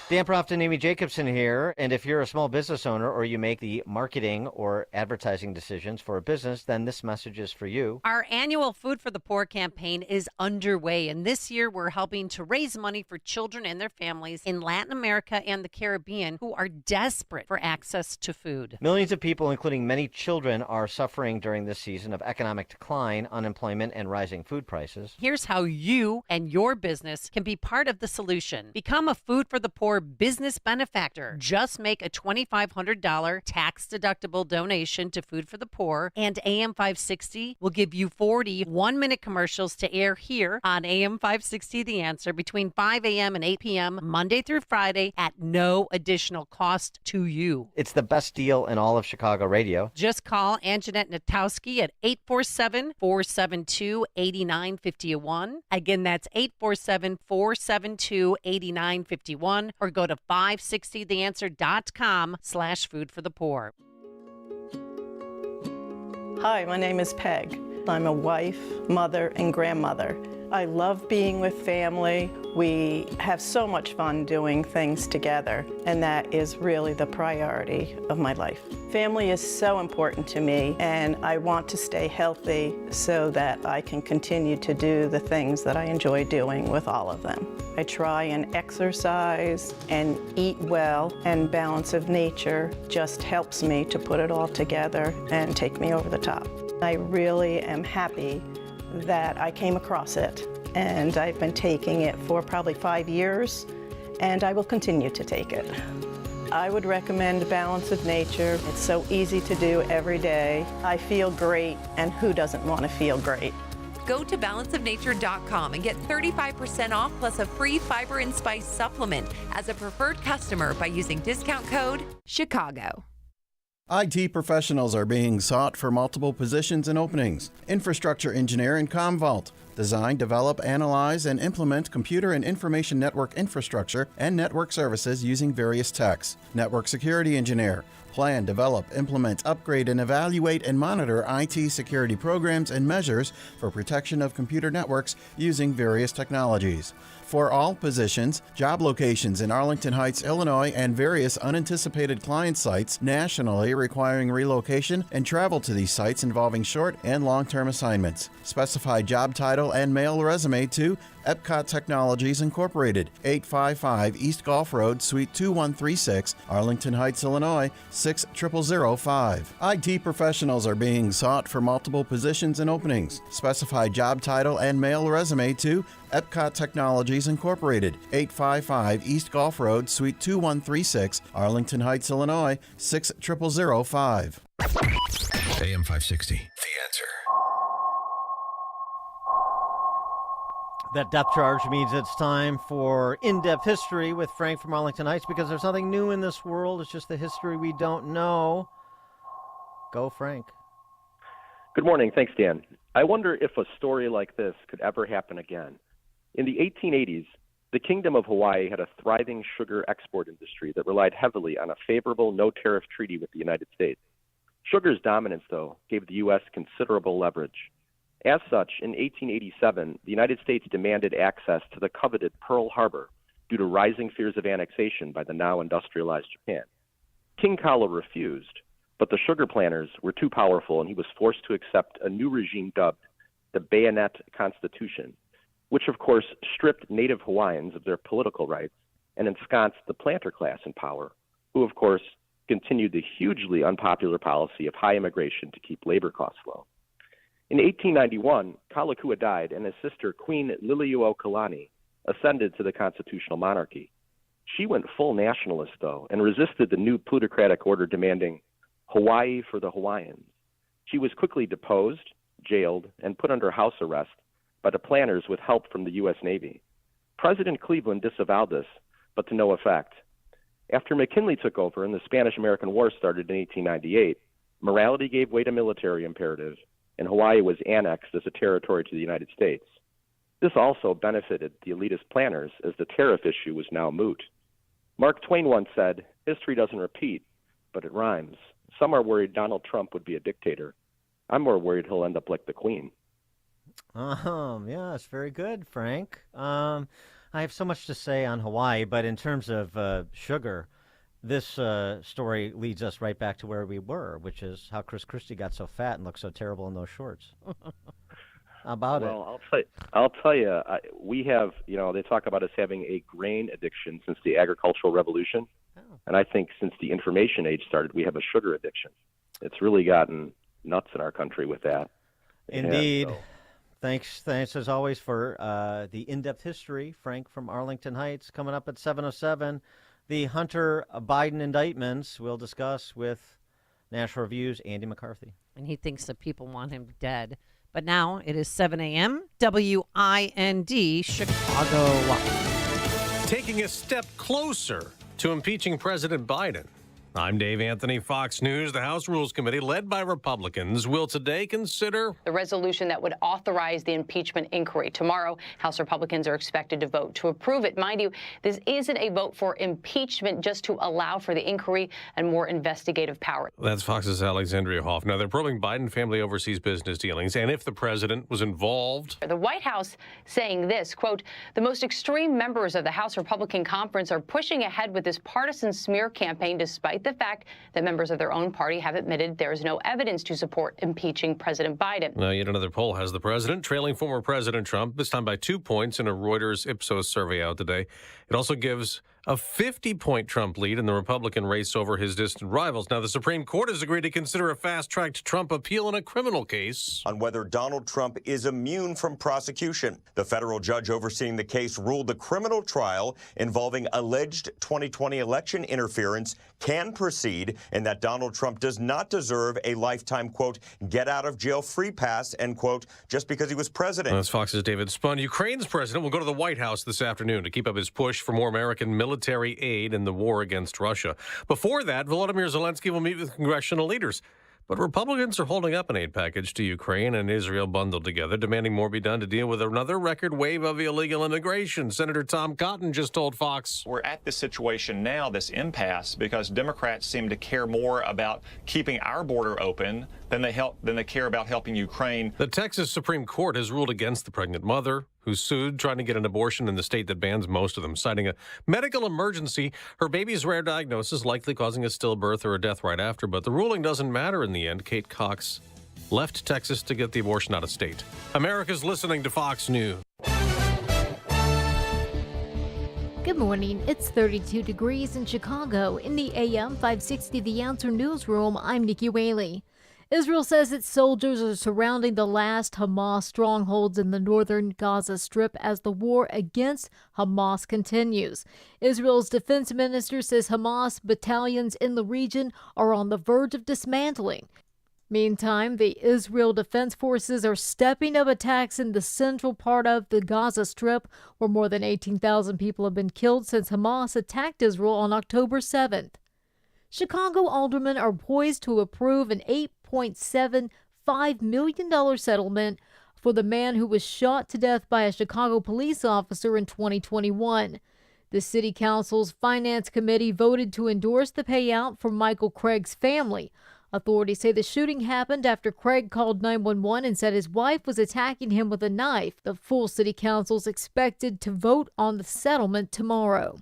Dan Proft and Amy Jacobson here, and if you're a small business owner or you make the marketing or advertising decisions for a business, then this message is for you. Our annual Food for the Poor campaign is underway, and this year we're helping to raise money for children and their families in Latin America and the Caribbean who are desperate for access to food. Millions of people, including many children, are suffering during this season of economic decline, unemployment, and rising food prices. Here's how you and your business can be part of the solution. Become a Food for the Poor business benefactor. Just make a $2,500 tax-deductible donation to Food for the Poor, and AM 560 will give you 40 one-minute commercials to air here on AM 560 The Answer between 5 a.m. and 8 p.m. Monday through Friday at no additional cost to you. It's the best deal in all of Chicago radio. Just call Anjanette Natowski at 847-472-8951. Again, that's 847-472-8951, or go to 560theanswer.com/food for the poor. Hi, my name is Peg. I'm a wife, mother, and grandmother. I love being with family. We have so much fun doing things together, and that is really the priority of my life. Family is so important to me, and I want to stay healthy so that I can continue to do the things that I enjoy doing with all of them. I try and exercise and eat well, and balance of nature just helps me to put it all together and take me over the top. I really am happy that I came across it, and I've been taking it for probably 5 years, and I will continue to take it. I would recommend Balance of Nature. It's so easy to do every day. I feel great, and who doesn't want to feel great? Go to balanceofnature.com and get 35% off plus a free fiber and spice supplement as a preferred customer by using discount code CHICAGO. IT professionals are being sought for multiple positions and openings. Infrastructure engineer in Commvault. Design, develop, analyze, and implement computer and information network infrastructure and network services using various techs. Network security engineer. Plan, develop, implement, upgrade, and evaluate and monitor IT security programs and measures for protection of computer networks using various technologies. For all positions, job locations in Arlington Heights, Illinois, and various unanticipated client sites nationally requiring relocation and travel to these sites involving short and long-term assignments. Specify job title and mail resume to Epcot Technologies Incorporated, 855 East Gulf Road, Suite 2136, Arlington Heights, Illinois, 60005. IT professionals are being sought for multiple positions and openings. Specify job title and mail resume to Epcot Technologies Incorporated, 855 East Gulf Road, Suite 2136, Arlington Heights, Illinois, 60005. AM 560, The Answer. That depth charge means it's time for In-Depth History with Frank from Arlington Heights, because there's nothing new in this world. It's just the history we don't know. Go, Frank. Good morning. Thanks, Dan. I wonder if a story like this could ever happen again. In the 1880s, the Kingdom of Hawaii had a thriving sugar export industry that relied heavily on a favorable no-tariff treaty with the United States. Sugar's dominance, though, gave the U.S. considerable leverage. As such, in 1887, the United States demanded access to the coveted Pearl Harbor due to rising fears of annexation by the now industrialized Japan. King Kaula refused, but the sugar planters were too powerful, and he was forced to accept a new regime dubbed the Bayonet Constitution, which of course stripped Native Hawaiians of their political rights and ensconced the planter class in power, who of course continued the hugely unpopular policy of high immigration to keep labor costs low. In 1891, Kalakua died, and his sister, Queen Liliuokalani, ascended to the constitutional monarchy. She went full nationalist, though, and resisted the new plutocratic order demanding Hawaii for the Hawaiians. She was quickly deposed, jailed, and put under house arrest by the planters with help from the U.S. Navy. President Cleveland disavowed this, but to no effect. After McKinley took over and the Spanish-American War started in 1898, morality gave way to military imperative, and Hawaii was annexed as a territory to the United States. This also benefited the elitist planners as the tariff issue was now moot. Mark Twain once said, "History doesn't repeat, but it rhymes." Some are worried Donald Trump would be a dictator. I'm more worried he'll end up like the Queen. Yeah, it's very good, Frank. I have so much to say on Hawaii, but in terms of sugar, this story leads us right back to where we were, which is how Chris Christie got so fat and looked so terrible in those shorts. How about it? Well, I'll tell you, we have, they talk about us having a grain addiction since the agricultural revolution. And I think since the information age started, we have a sugar addiction. It's really gotten nuts in our country with that. Indeed. Thanks as always for the in-depth history, Frank from Arlington Heights. Coming up at 7:07, the Hunter Biden indictments we'll discuss with National Review's Andy McCarthy. And he thinks that people want him dead. But now it is 7 a.m. WIND Chicago. Taking a step closer to impeaching President Biden. I'm Dave Anthony, Fox News. The House Rules Committee, led by Republicans, will today consider the resolution that would authorize the impeachment inquiry. Tomorrow, House Republicans are expected to vote to approve it. Mind you, this isn't a vote for impeachment, just to allow for the inquiry and more investigative power. That's Fox's Alexandria Hoff. Now, they're probing Biden family overseas business dealings and if the president was involved. The White House saying this, quote, the most extreme members of the House Republican Conference are pushing ahead with this partisan smear campaign despite the fact that members of their own party have admitted there is no evidence to support impeaching President Biden. Now, yet another poll has the president trailing former President Trump, this time by 2 points in a Reuters Ipsos survey out today. It also gives a 50-point Trump lead in the Republican race over his distant rivals. Now, the Supreme Court has agreed to consider a fast-tracked Trump appeal in a criminal case on whether Donald Trump is immune from prosecution. The federal judge overseeing the case ruled the criminal trial involving alleged 2020 election interference can proceed and that Donald Trump does not deserve a lifetime, quote, get-out-of-jail-free pass, end quote, just because he was president. That's Fox's David Spun. Ukraine's president will go to the White House this afternoon to keep up his push for more American military aid in the war against Russia. Before that, Volodymyr Zelensky will meet with congressional leaders. But Republicans are holding up an aid package to Ukraine and Israel bundled together, demanding more be done to deal with another record wave of illegal immigration. Senator Tom Cotton just told Fox. We're at this situation now, this impasse, because Democrats seem to care more about keeping our border open than they care about helping Ukraine. The Texas Supreme Court has ruled against the pregnant mother who sued trying to get an abortion in the state that bans most of them, citing a medical emergency. Her baby's rare diagnosis likely causing a stillbirth or a death right after, but the ruling doesn't matter in the end. Kate Cox left Texas to get the abortion out of state. America's listening to Fox News. Good morning. It's 32 degrees in Chicago. In the AM 560 The Answer newsroom, I'm Nikki Whaley. Israel says its soldiers are surrounding the last Hamas strongholds in the northern Gaza Strip as the war against Hamas continues. Israel's defense minister says Hamas battalions in the region are on the verge of dismantling. Meantime, the Israel Defense Forces are stepping up attacks in the central part of the Gaza Strip, where more than 18,000 people have been killed since Hamas attacked Israel on October 7th. Chicago aldermen are poised to approve an $8.75 million settlement for the man who was shot to death by a Chicago police officer in 2021. The City Council's Finance Committee voted to endorse the payout for Michael Craig's family. Authorities say the shooting happened after Craig called 911 and said his wife was attacking him with a knife. The full City Council is expected to vote on the settlement tomorrow.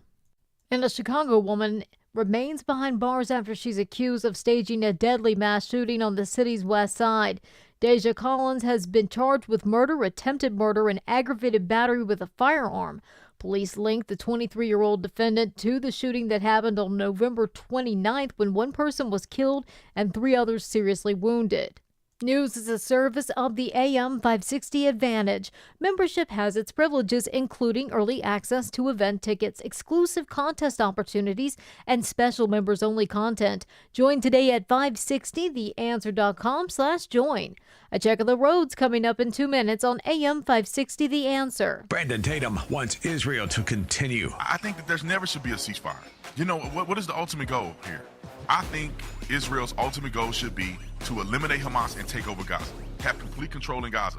And a Chicago woman remains behind bars after she's accused of staging a deadly mass shooting on the city's west side. Deja Collins has been charged with murder, attempted murder, and aggravated battery with a firearm. Police linked the 23-year-old defendant to the shooting that happened on November 29th when one person was killed and 3 others seriously wounded. News is a service of the AM 560 Advantage. Membership has its privileges, including early access to event tickets, exclusive contest opportunities, and special members-only content. Join today at 560theanswer.com/join. A check of the roads coming up in 2 minutes on AM 560 The Answer. Brandon Tatum wants Israel to continue. I think that there never should be a ceasefire. You know, what is the ultimate goal here? I think Israel's ultimate goal should be to eliminate Hamas and take over Gaza, have complete control in Gaza.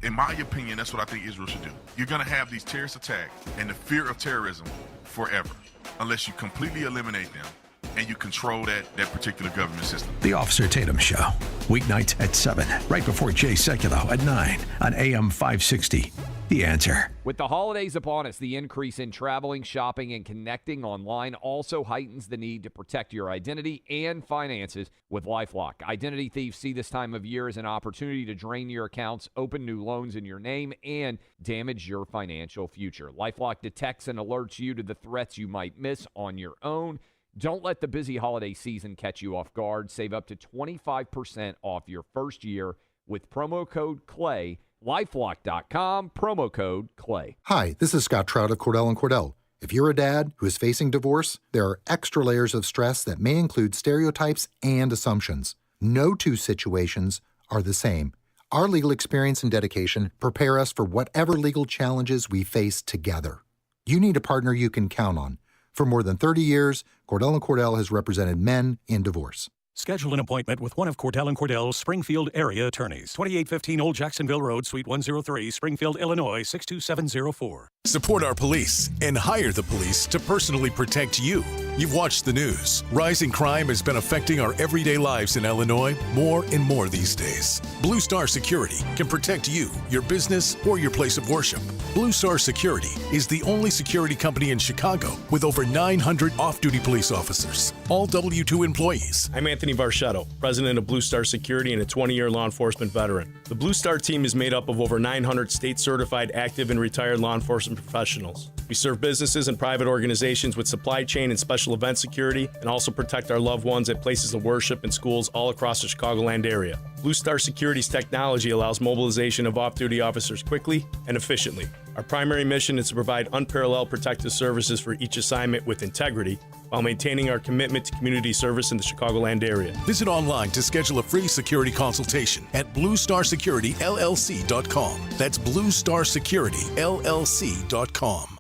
In my opinion, that's what I think Israel should do. You're going to have these terrorist attacks and the fear of terrorism forever unless you completely eliminate them and you control that particular government system. The Officer Tatum Show, weeknights at 7, right before Jay Sekulow at 9 on AM 560. The Answer. With the holidays upon us, the increase in traveling, shopping, and connecting online also heightens the need to protect your identity and finances with LifeLock. Identity thieves see this time of year as an opportunity to drain your accounts, open new loans in your name, and damage your financial future. LifeLock detects and alerts you to the threats you might miss on your own. Don't let the busy holiday season catch you off guard. Save up to 25% off your first year with promo code CLAY. LifeLock.com, promo code CLAY. Hi, this is Scott Trout of Cordell & Cordell. If you're a dad who is facing divorce, there are extra layers of stress that may include stereotypes and assumptions. No two situations are the same. Our legal experience and dedication prepare us for whatever legal challenges we face together. You need a partner you can count on. For more than 30 years, Cordell & Cordell has represented men in divorce. Schedule an appointment with one of Cordell & Cordell's Springfield area attorneys. 2815 Old Jacksonville Road, Suite 103, Springfield, Illinois, 62704. Support our police and hire the police to personally protect you. You've watched the news. Rising crime has been affecting our everyday lives in Illinois more and more these days. Blue Star Security can protect you, your business, or your place of worship. Blue Star Security is the only security company in Chicago with over 900 off-duty police officers, all W-2 employees. I'm Anthony Varchetto, president of Blue Star Security and a 20-year law enforcement veteran. The Blue Star team is made up of over 900 state-certified active and retired law enforcement professionals. We serve businesses and private organizations with supply chain and special event security, and also protect our loved ones at places of worship and schools all across the Chicagoland area. Blue Star Security's technology allows mobilization of off-duty officers quickly and efficiently. Our primary mission is to provide unparalleled protective services for each assignment with integrity, while maintaining our commitment to community service in the Chicagoland area. Visit online to schedule a free security consultation at BlueStarSecurityLLC.com. That's BlueStarSecurityLLC.com.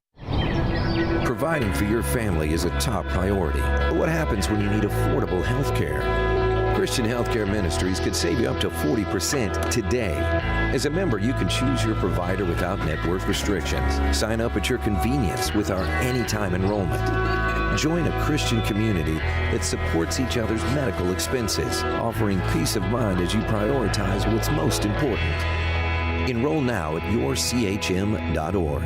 Providing for your family is a top priority. But what happens when you need affordable health care? Christian Healthcare Ministries could save you up to 40% today. As a member, you can choose your provider without network restrictions. Sign up at your convenience with our anytime enrollment. Join a Christian community that supports each other's medical expenses, offering peace of mind as you prioritize what's most important. Enroll now at yourchm.org.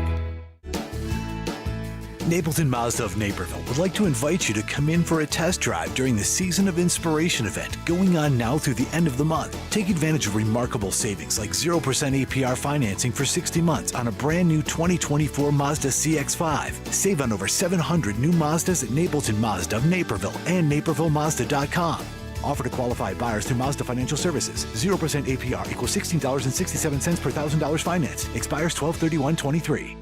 Napleton Mazda of Naperville would like to invite you to come in for a test drive during the Season of Inspiration event going on now through the end of the month. Take advantage of remarkable savings like 0% APR financing for 60 months on a brand new 2024 Mazda CX-5. Save on over 700 new Mazdas at Napleton Mazda of Naperville and NapervilleMazda.com. Offer to qualified buyers through Mazda Financial Services. 0% APR equals $16.67 per $1,000 finance. Expires 12/31/23.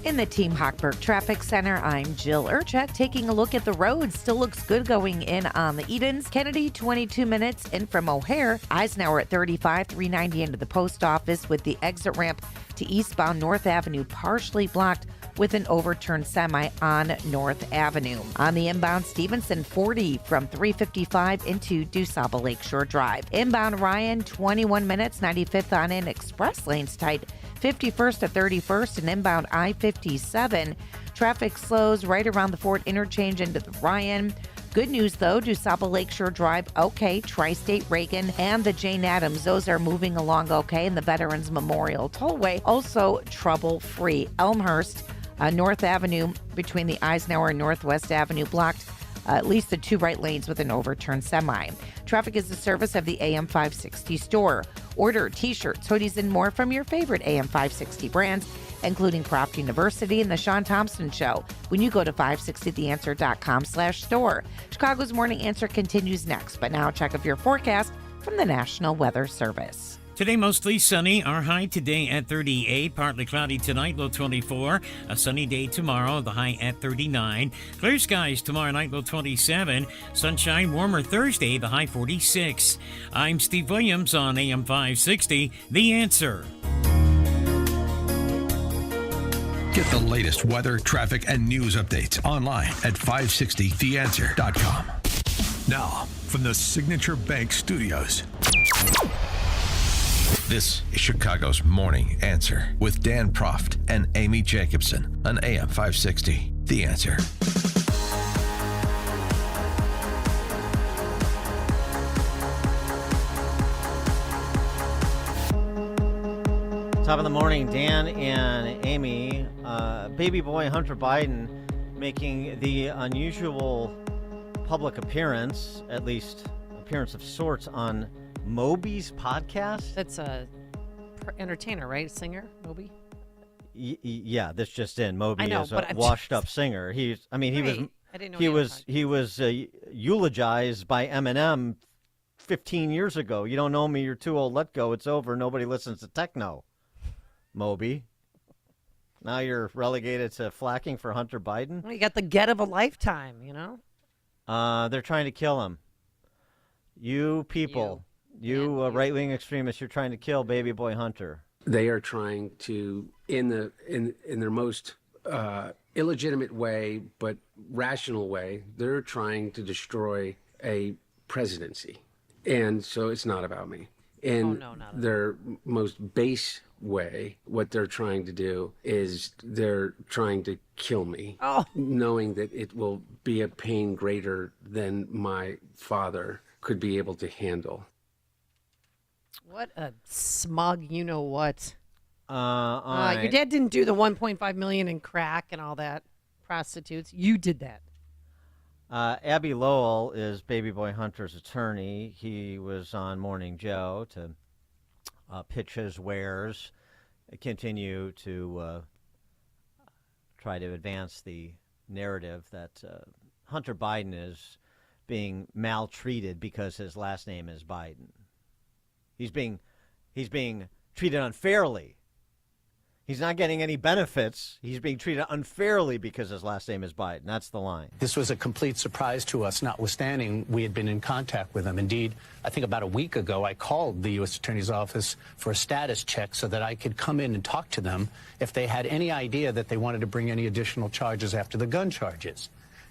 In the Team Hochberg Traffic Center, I'm Jill Urchak taking a look at the road. Still looks good going in on the Edens. Kennedy, 22 minutes in from O'Hare. Eisenhower at 35, 390 into the post office with the exit ramp to eastbound North Avenue partially blocked with an overturned semi on North Avenue. On the inbound Stevenson, 40 from 355 into DuSable Lakeshore Drive. Inbound Ryan, 21 minutes, 95th on in. Express lanes tight. 51st to 31st and inbound I-57. Traffic slows right around the Ford interchange into the Ryan. Good news, though, DuSable Lakeshore Drive, okay. Tri-State Reagan and the Jane Addams, those are moving along okay. And the Veterans Memorial Tollway, also trouble-free. Elmhurst, North Avenue between the Eisenhower and Northwest Avenue blocked. At least the two right lanes with an overturned semi. Traffic is the service of the AM 560 store. Order t-shirts, hoodies, and more from your favorite AM 560 brands, including Croft University and the Sean Thompson Show, when you go to 560theanswer.com/store. Chicago's Morning Answer continues next, but now check of your forecast from the National Weather Service. Today, mostly sunny. Our high today at 38. Partly cloudy tonight, low 24. A sunny day tomorrow, the high at 39. Clear skies tomorrow night, low 27. Sunshine, warmer Thursday, the high 46. I'm Steve Williams on AM 560, The Answer. Get the latest weather, traffic, and news updates online at 560theanswer.com. Now, from the Signature Bank Studios. This is Chicago's Morning Answer with Dan Proft and Amy Jacobson on AM 560. The Answer. Top of the morning, Dan and Amy. Baby boy Hunter Biden making the unusual public appearance, at least appearance of sorts, on Moby's podcast. That's a entertainer, right? Singer, Moby? Yeah, this just in. Moby I know, is but a I'm washed-up just- singer. I Right. I didn't know he was eulogized by Eminem 15 years ago. You don't know me, you're too old, let go, it's over. Nobody listens to techno. Moby. Now you're relegated to flacking for Hunter Biden? Well, you got the get of a lifetime, you know? They're trying to kill him. You people, you right-wing extremists, you're trying to kill baby boy Hunter. They are trying to, in their most illegitimate way, but rational way, they're trying to destroy a presidency. And so it's not about me. In their most base way, what they're trying to do is they're trying to kill me, knowing that it will be a pain greater than my father could be able to handle. What a smug, you know what? Your Your dad didn't do the 1.5 million in crack and all that. Prostitutes. You did that. Abby Lowell is baby boy Hunter's attorney. He was on Morning Joe to pitch his wares, continue to try to advance the narrative that Hunter Biden is being maltreated because his last name is Biden. He's being treated unfairly. He's not getting any benefits. He's being treated unfairly because his last name is Biden. That's the line. This was a complete surprise to us, notwithstanding we had been in contact with him. Indeed, I think about a week ago, I called the U.S. Attorney's Office for a status check so that I could come in and talk to them if they had any idea that they wanted to bring any additional charges after the gun charges.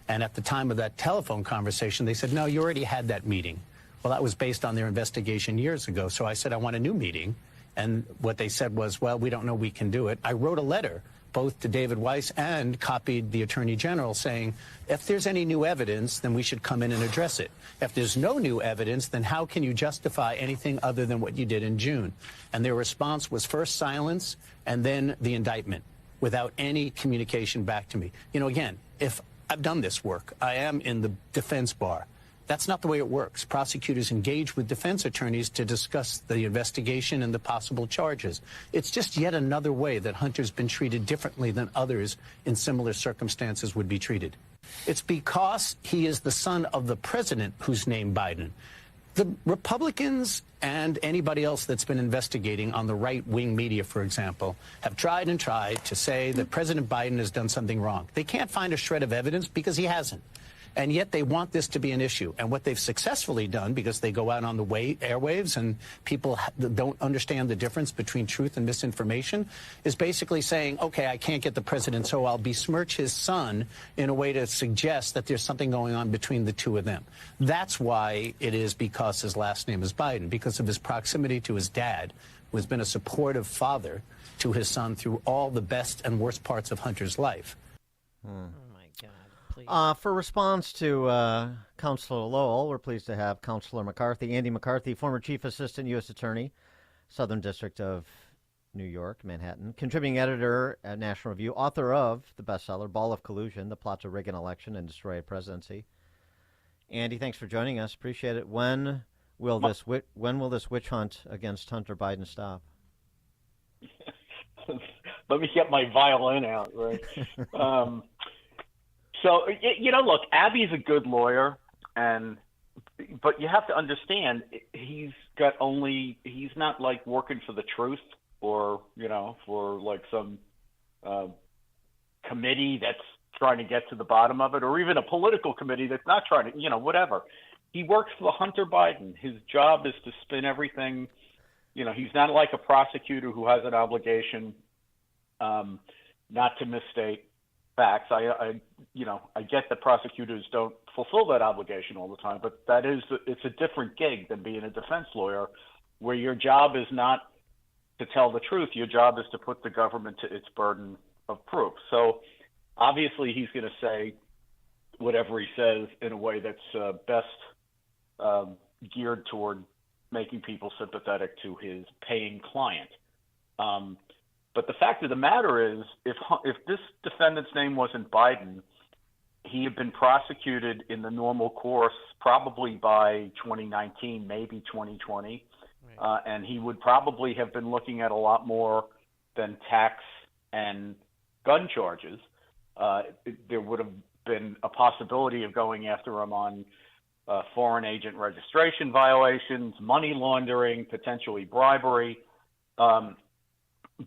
And at the time of that telephone conversation, they said, no, you already had that meeting. Well, that was based on their investigation years ago. So I said, I want a new meeting. And what they said was, well, we don't know we can do it. I wrote a letter both to David Weiss and copied the Attorney General saying, if there's any new evidence, then we should come in and address it. If there's no new evidence, then how can you justify anything other than what you did in June? And their response was first silence and then the indictment without any communication back to me. You know, again, if I've done this work, I am in the defense bar. That's not the way it works. Prosecutors engage with defense attorneys to discuss the investigation and the possible charges. It's just yet another way that Hunter's been treated differently than others in similar circumstances would be treated. It's because he is the son of the president who's named Biden. The Republicans and anybody else that's been investigating on the right-wing media, for example, have tried and tried to say that President Biden has done something wrong. They can't find a shred of evidence because he hasn't. And yet they want this to be an issue. And what they've successfully done, because they go out on the airwaves and people don't understand the difference between truth and misinformation, is basically saying, okay, I can't get the president, so I'll besmirch his son in a way to suggest that there's something going on between the two of them. That's why it is because his last name is Biden, because of his proximity to his dad, who has been a supportive father to his son through all the best and worst parts of Hunter's life. For response to Councilor Lowell, we're pleased to have Councilor McCarthy, Andy McCarthy, former Chief Assistant U.S. Attorney, Southern District of New York, Manhattan, contributing editor at National Review, author of the bestseller Ball of Collusion, The Plot to Rig an Election and Destroy a Presidency. Andy, thanks for joining us. Appreciate it. When will this witch hunt against Hunter Biden stop? Let me get my violin out, right? So, you know, look, Abby's a good lawyer, but you have to understand he's not like working for the truth or, you know, for like some committee that's trying to get to the bottom of it, or even a political committee that's not trying to, you know, whatever. He works for Hunter Biden. His job is to spin everything. You know, he's not like a prosecutor who has an obligation not to misstate. facts. I get that prosecutors don't fulfill that obligation all the time, but it's a different gig than being a defense lawyer, where your job is not to tell the truth. Your job is to put the government to its burden of proof. So obviously he's going to say whatever he says in a way that's best geared toward making people sympathetic to his paying client. But the fact of the matter is, if this defendant's name wasn't Biden, he had been prosecuted in the normal course probably by 2019, maybe 2020. And he would probably have been looking at a lot more than tax and gun charges. There would have been a possibility of going after him on foreign agent registration violations, money laundering, potentially bribery.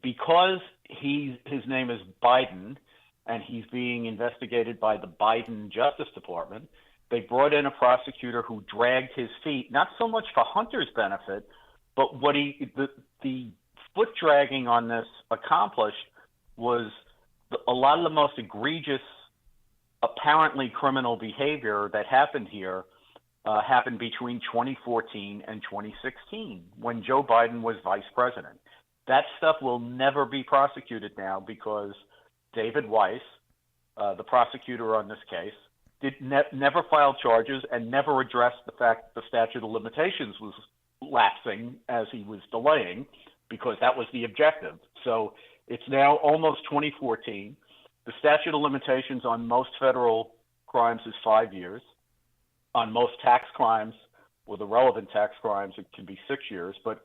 Because his name is Biden and he's being investigated by the Biden Justice Department, they brought in a prosecutor who dragged his feet, not so much for Hunter's benefit, but what the foot dragging on this accomplished was a lot of the most egregious, apparently criminal behavior that happened here happened between 2014 and 2016 when Joe Biden was vice president. That stuff will never be prosecuted now because David Weiss, the prosecutor on this case, never filed charges and never addressed the fact that the statute of limitations was lapsing as he was delaying, because that was the objective. So it's now almost 2014. The statute of limitations on most federal crimes is 5 years. On most tax crimes, or the relevant tax crimes, it can be 6 years. But,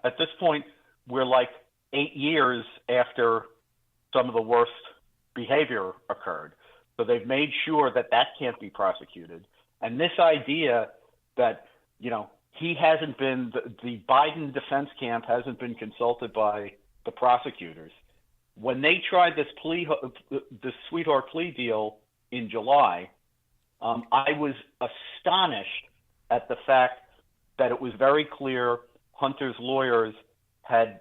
at this point, we're like 8 years after some of the worst behavior occurred. So they've made sure that can't be prosecuted. And this idea that, he hasn't been, the Biden defense camp hasn't been consulted by the prosecutors. When they tried this sweetheart plea deal in July, I was astonished at the fact that it was very clear Hunter's lawyers had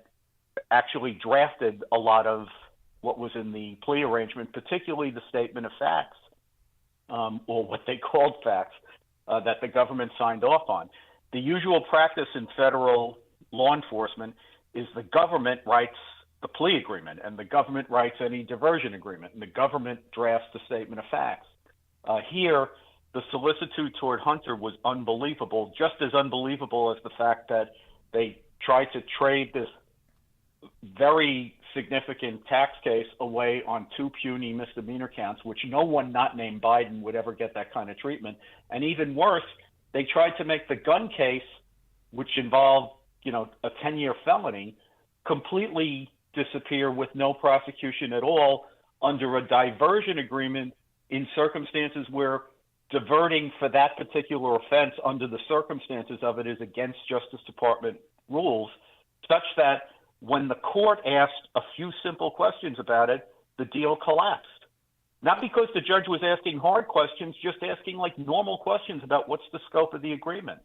actually drafted a lot of what was in the plea arrangement, particularly the statement of facts, or what they called facts, that the government signed off on. The usual practice in federal law enforcement is the government writes the plea agreement, and the government writes any diversion agreement, and the government drafts the statement of facts. Here, the solicitude toward Hunter was unbelievable, just as unbelievable as the fact that they tried to trade this very significant tax case away on 2 puny misdemeanor counts, which no one not named Biden would ever get that kind of treatment. And even worse, they tried to make the gun case, which involved, a 10-year felony, completely disappear with no prosecution at all under a diversion agreement in circumstances where diverting for that particular offense under the circumstances of it is against Justice Department rules, such that when the court asked a few simple questions about it, the deal collapsed. Not because the judge was asking hard questions, just asking like normal questions about what's the scope of the agreement.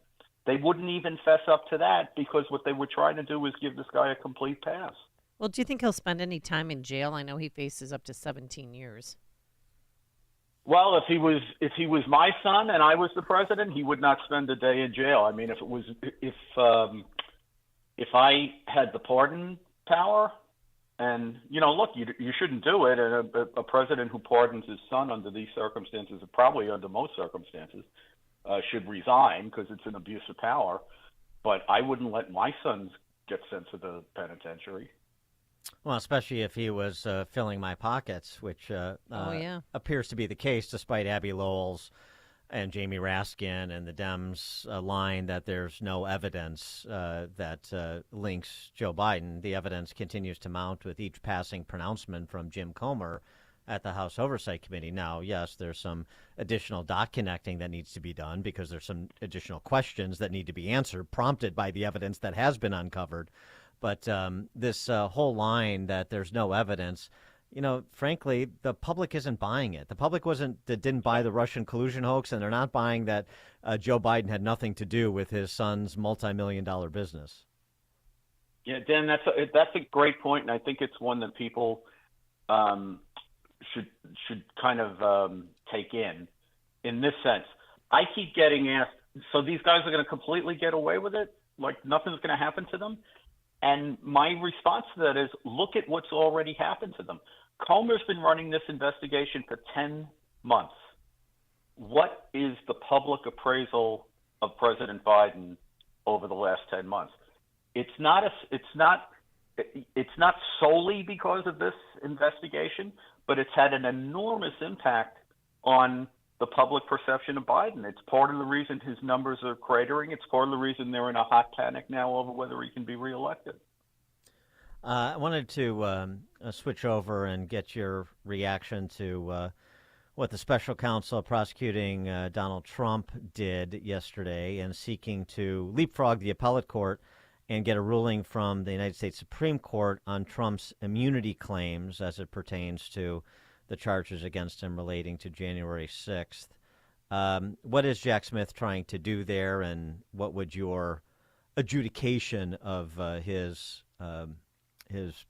They wouldn't even fess up to that because what they were trying to do was give this guy a complete pass. Well, do you think he'll spend any time in jail? I know he faces up to 17 years. Well, if he was my son and I was the president, he would not spend a day in jail. I mean, if I had the pardon power, and look, you shouldn't do it. And a president who pardons his son under these circumstances, or probably under most circumstances, should resign because it's an abuse of power. But I wouldn't let my sons get sent to the penitentiary. Well, especially if he was filling my pockets, which appears to be the case, despite Abby Lowell's and Jamie Raskin and the Dems line that there's no evidence that links Joe Biden. The evidence continues to mount with each passing pronouncement from Jim Comer at the House Oversight Committee. Now, yes, there's some additional dot connecting that needs to be done because there's some additional questions that need to be answered, prompted by the evidence that has been uncovered. But this whole line that there's no evidence, frankly, the public isn't buying it. The public didn't buy the Russian collusion hoax, and they're not buying that Joe Biden had nothing to do with his son's multi-million-dollar business. Yeah, Dan, that's a great point, and I think it's one that people should kind of take in this sense. I keep getting asked, so these guys are going to completely get away with it? Like nothing's going to happen to them? And my response to that is, look at what's already happened to them. Comer's been running this investigation for 10 months. What is the public appraisal of President Biden over the last 10 months? It's not solely because of this investigation, but it's had an enormous impact on the public perception of Biden. It's part of the reason his numbers are cratering. It's part of the reason they're in a hot panic now over whether he can be reelected. I wanted to switch over and get your reaction to what the special counsel prosecuting Donald Trump did yesterday and seeking to leapfrog the appellate court and get a ruling from the United States Supreme Court on Trump's immunity claims as it pertains to the charges against him relating to January 6th. What is Jack Smith trying to do there, and what would your adjudication of his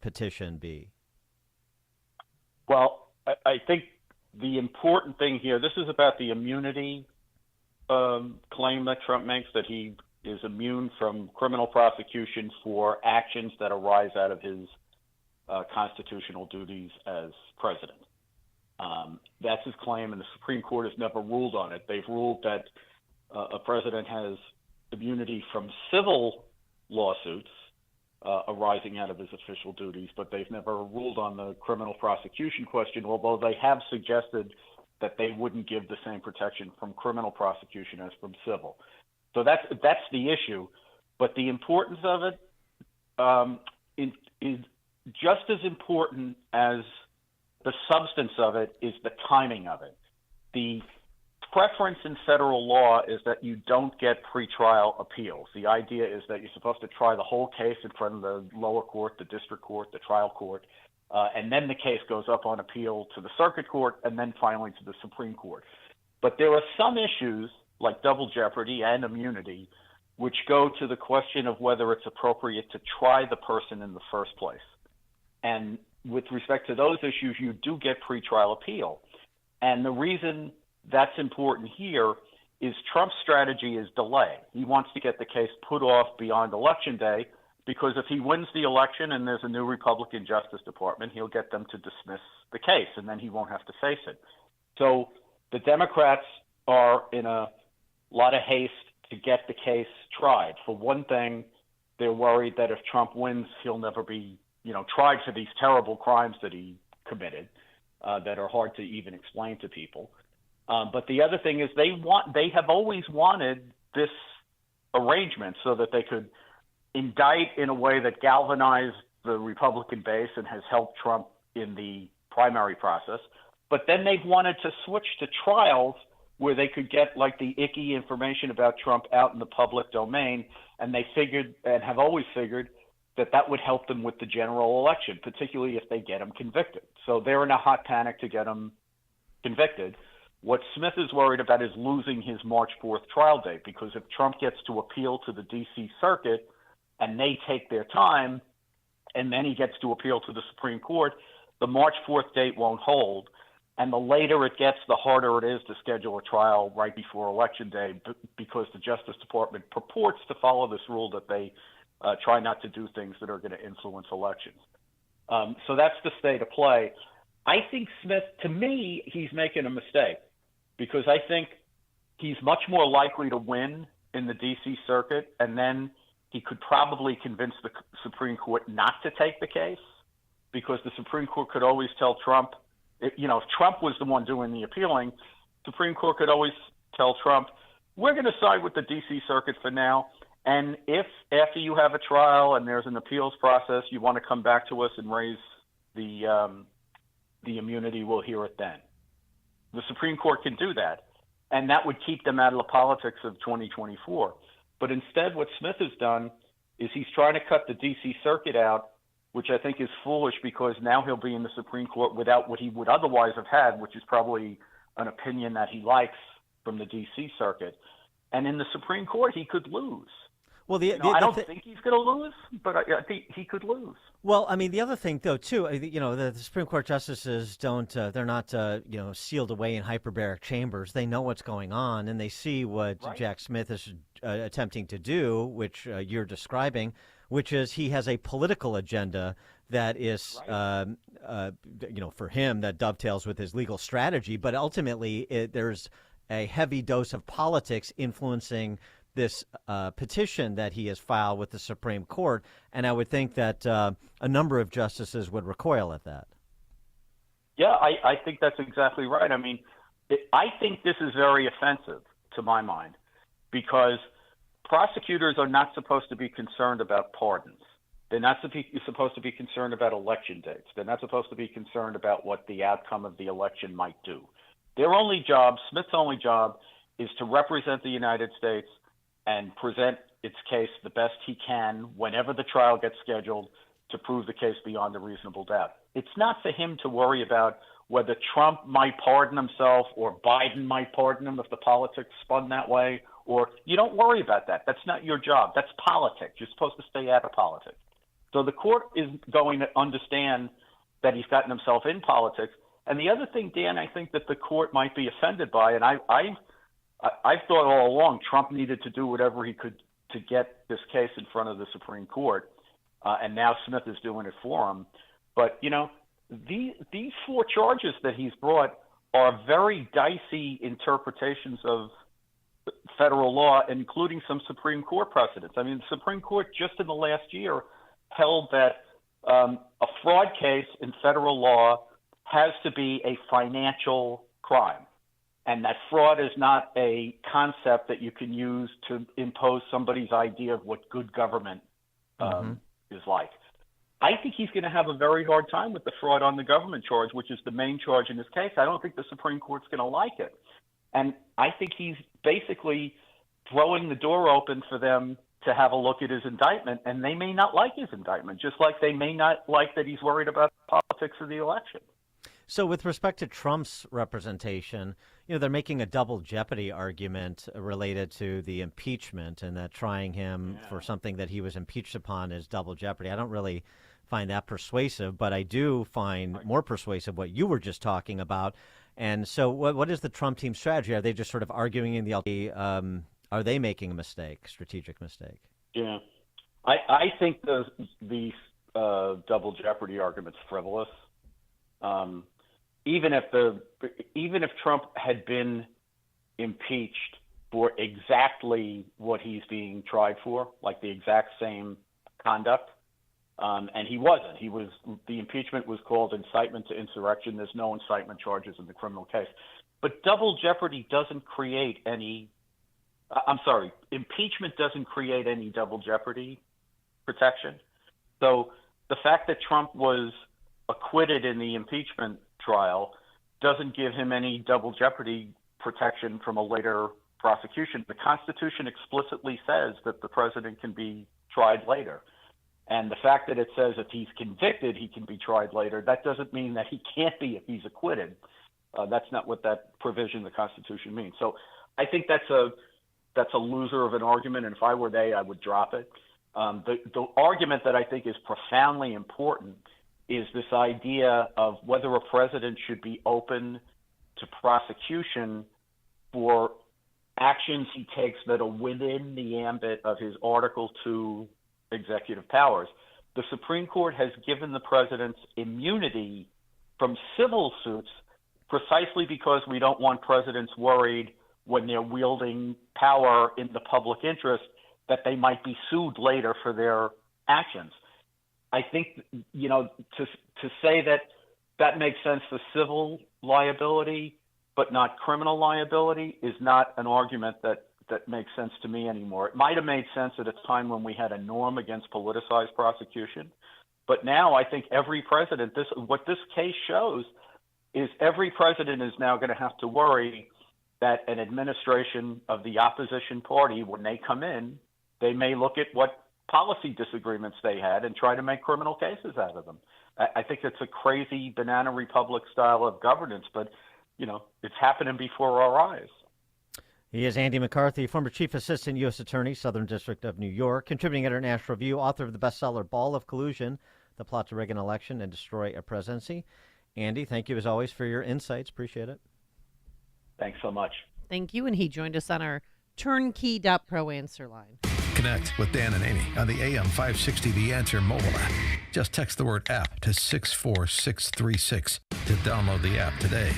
petition be? Well, I think the important thing here, this is about the immunity claim that Trump makes, that he is immune from criminal prosecution for actions that arise out of his constitutional duties as president. That's his claim, and the Supreme Court has never ruled on it. They've ruled that a president has immunity from civil lawsuits arising out of his official duties, but they've never ruled on the criminal prosecution question, although they have suggested that they wouldn't give the same protection from criminal prosecution as from civil. So that's the issue. But the importance of it is just as important as the substance of it is the timing of it. The preference in federal law is that you don't get pretrial appeals. The idea is that you're supposed to try the whole case in front of the lower court, the district court, the trial court, and then the case goes up on appeal to the circuit court and then finally to the Supreme Court. But there are some issues, like double jeopardy and immunity, which go to the question of whether it's appropriate to try the person in the first place. And with respect to those issues, you do get pretrial appeal. And the reason that's important here is Trump's strategy is delay. He wants to get the case put off beyond Election Day, because if he wins the election and there's a new Republican Justice Department, he'll get them to dismiss the case, and then he won't have to face it. So the Democrats are in a lot of haste to get the case tried. For one thing, they're worried that if Trump wins, he'll never be tried for these terrible crimes that he committed that are hard to even explain to people. But the other thing is they have always wanted this arrangement so that they could indict in a way that galvanized the Republican base and has helped Trump in the primary process. But then they've wanted to switch to trials where they could get like the icky information about Trump out in the public domain, and they figured and have always figured that would help them with the general election, particularly if they get him convicted. So they're in a hot panic to get him convicted. What Smith is worried about is losing his March 4th trial date, because if Trump gets to appeal to the D.C. Circuit and they take their time and then he gets to appeal to the Supreme Court, the March 4th date won't hold. And the later it gets, the harder it is to schedule a trial right before Election Day, because the Justice Department purports to follow this rule that they try not to do things that are going to influence elections. So that's the state of play. I think Smith, to me, he's making a mistake, because I think he's much more likely to win in the D.C. Circuit, and then he could probably convince the Supreme Court not to take the case, because the Supreme Court could always tell Trump, if Trump was the one doing the appealing, Supreme Court could always tell Trump, we're going to side with the D.C. Circuit for now, and if after you have a trial and there's an appeals process, you want to come back to us and raise the immunity, we'll hear it then. The Supreme Court can do that, and that would keep them out of the politics of 2024. But instead, what Smith has done is he's trying to cut the D.C. Circuit out, which I think is foolish, because now he'll be in the Supreme Court without what he would otherwise have had, which is probably an opinion that he likes from the D.C. Circuit. And in the Supreme Court, he could lose. Well, I don't think he's going to lose, but I think he could lose. Well, I mean, the other thing, though, too, the Supreme Court justices don't, they're not, sealed away in hyperbaric chambers. They know what's going on, and they see what Jack Smith is attempting to do, which you're describing, which is he has a political agenda that is, for him, that dovetails with his legal strategy. But ultimately, there's a heavy dose of politics influencing this petition that he has filed with the Supreme Court, and I would think that a number of justices would recoil at that. Yeah, I think that's exactly right. I mean, I think this is very offensive to my mind because prosecutors are not supposed to be concerned about pardons. They're not supposed to be concerned about election dates. They're not supposed to be concerned about what the outcome of the election might do. Their only job, Smith's only job, is to represent the United States and present its case the best he can whenever the trial gets scheduled to prove the case beyond a reasonable doubt. It's not for him to worry about whether Trump might pardon himself or Biden might pardon him if the politics spun that way, or you don't worry about that. That's not your job. That's politics. You're supposed to stay out of politics. So the court is going to understand that he's gotten himself in politics. And the other thing, Dan, I think that the court might be offended by, and I've thought all along Trump needed to do whatever he could to get this case in front of the Supreme Court, and now Smith is doing it for him. But, these four charges that he's brought are very dicey interpretations of federal law, including some Supreme Court precedents. I mean, the Supreme Court just in the last year held that a fraud case in federal law has to be a financial crime. And that fraud is not a concept that you can use to impose somebody's idea of what good government is like. I think he's going to have a very hard time with the fraud on the government charge, which is the main charge in this case. I don't think the Supreme Court's going to like it. And I think he's basically throwing the door open for them to have a look at his indictment, and they may not like his indictment, just like they may not like that he's worried about the politics of the election. So with respect to Trump's representation, they're making a double jeopardy argument related to the impeachment and that trying him for something that he was impeached upon is double jeopardy. I don't really find that persuasive, but I do find more persuasive what you were just talking about. And so what is the Trump team's strategy? Are they just sort of arguing in the are they making a mistake, strategic mistake? Yeah. I think the double jeopardy argument's frivolous. Even if Trump had been impeached for exactly what he's being tried for, like the exact same conduct, and he wasn't. The impeachment was called incitement to insurrection. There's no incitement charges in the criminal case. But double jeopardy doesn't create any. Impeachment doesn't create any double jeopardy protection. So the fact that Trump was acquitted in the impeachment trial doesn't give him any double jeopardy protection from a later prosecution. The Constitution explicitly says that the president can be tried later. And the fact that it says if he's convicted, he can be tried later, that doesn't mean that he can't be if he's acquitted. That's not what that provision in the Constitution means. So I think that's a loser of an argument, and if I were they, I would drop it. The argument that I think is profoundly important is this idea of whether a president should be open to prosecution for actions he takes that are within the ambit of his Article 2 executive powers. The Supreme Court has given the presidents immunity from civil suits precisely because we don't want presidents worried when they're wielding power in the public interest that they might be sued later for their actions. I think, to say that makes sense for civil liability, but not criminal liability is not an argument that makes sense to me anymore. It might have made sense at a time when we had a norm against politicized prosecution. But now I think every president, what this case shows is every president is now going to have to worry that an administration of the opposition party, when they come in, they may look at what policy disagreements they had and try to make criminal cases out of them. I think it's a crazy banana republic style of governance, but, it's happening before our eyes. He is Andy McCarthy, former Chief Assistant U.S. Attorney, Southern District of New York, contributing editor at National Review, author of the bestseller Ball of Collusion, The Plot to Rig an Election and Destroy a Presidency. Andy, thank you as always for your insights. Appreciate it. Thanks so much. Thank you. And he joined us on our turnkey.pro answer line. Connect with Dan and Amy on the AM 560 The Answer mobile app. Just text the word app to 64636 to download the app today.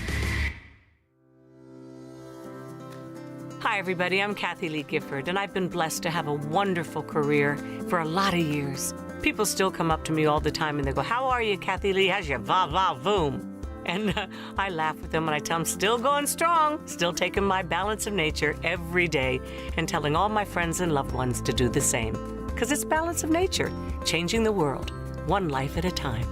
Hi, everybody. I'm Kathy Lee Gifford, and I've been blessed to have a wonderful career for a lot of years. People still come up to me all the time, and they go, "How are you, Kathy Lee? How's your va-va-voom?" And I laugh with them, and I tell them, still going strong, still taking my balance of nature every day, and telling all my friends and loved ones to do the same. Because it's balance of nature, changing the world, one life at a time.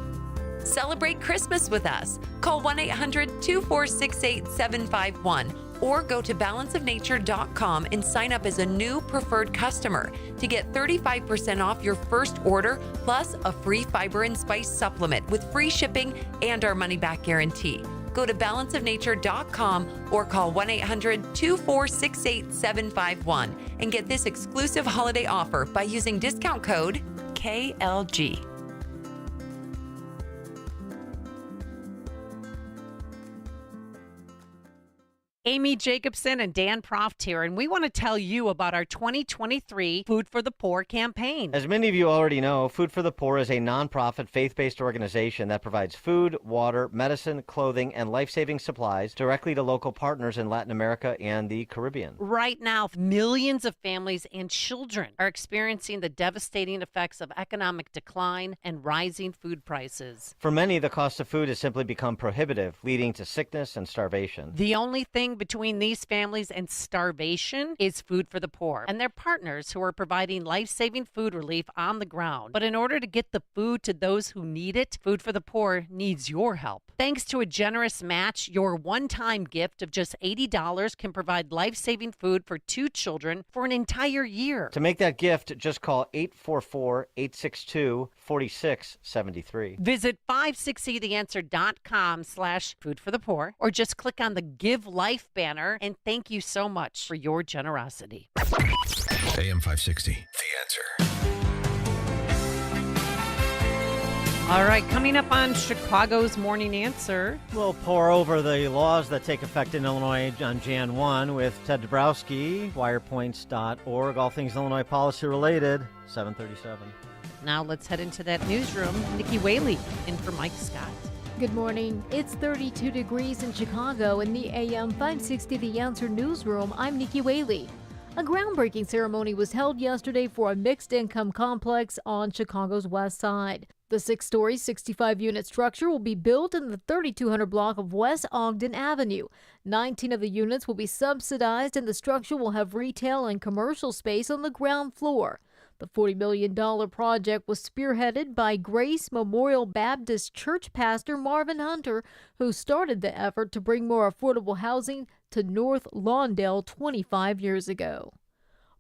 Celebrate Christmas with us. Call 1-800-246-8751 or go to balanceofnature.com and sign up as a new preferred customer to get 35% off your first order plus a free fiber and spice supplement with free shipping and our money-back guarantee. Go to balanceofnature.com or call 1-800-246-8751 and get this exclusive holiday offer by using discount code KLG. Amy Jacobson and Dan Proft here, and we want to tell you about our 2023 Food for the Poor campaign. As many of you already know, Food for the Poor is a nonprofit, faith-based organization that provides food, water, medicine, clothing, and life-saving supplies directly to local partners in Latin America and the Caribbean. Right now, millions of families and children are experiencing the devastating effects of economic decline and rising food prices. For many, the cost of food has simply become prohibitive, leading to sickness and starvation. The only thing between these families and starvation is Food for the Poor and their partners who are providing life-saving food relief on the ground. But in order to get the food to those who need it, Food for the Poor needs your help. Thanks to a generous match, your one-time gift of just $80 can provide life-saving food for 2 children for an entire year. To make that gift, just call 844-862-4673. Visit 560theanswer.com/foodforthepoor or just click on the Give Life banner, and thank you so much for your generosity. AM 560, The Answer. All right, coming up on Chicago's Morning Answer. We'll pour over the laws that take effect in Illinois on Jan 1 with Ted Dabrowski, wirepoints.org, all things Illinois policy related, 737. Now let's head into that newsroom. Nikki Whaley in for Mike Scott. Good morning. It's 32 degrees in Chicago in the AM 560 The Answer newsroom. I'm Nikki Whaley. A groundbreaking ceremony was held yesterday for a mixed-income complex on Chicago's west side. The 6-story, 65-unit structure will be built in the 3200 block of West Ogden Avenue. 19 of the units will be subsidized, and the structure will have retail and commercial space on the ground floor. The $40 million project was spearheaded by Grace Memorial Baptist Church pastor Marvin Hunter, who started the effort to bring more affordable housing to North Lawndale 25 years ago.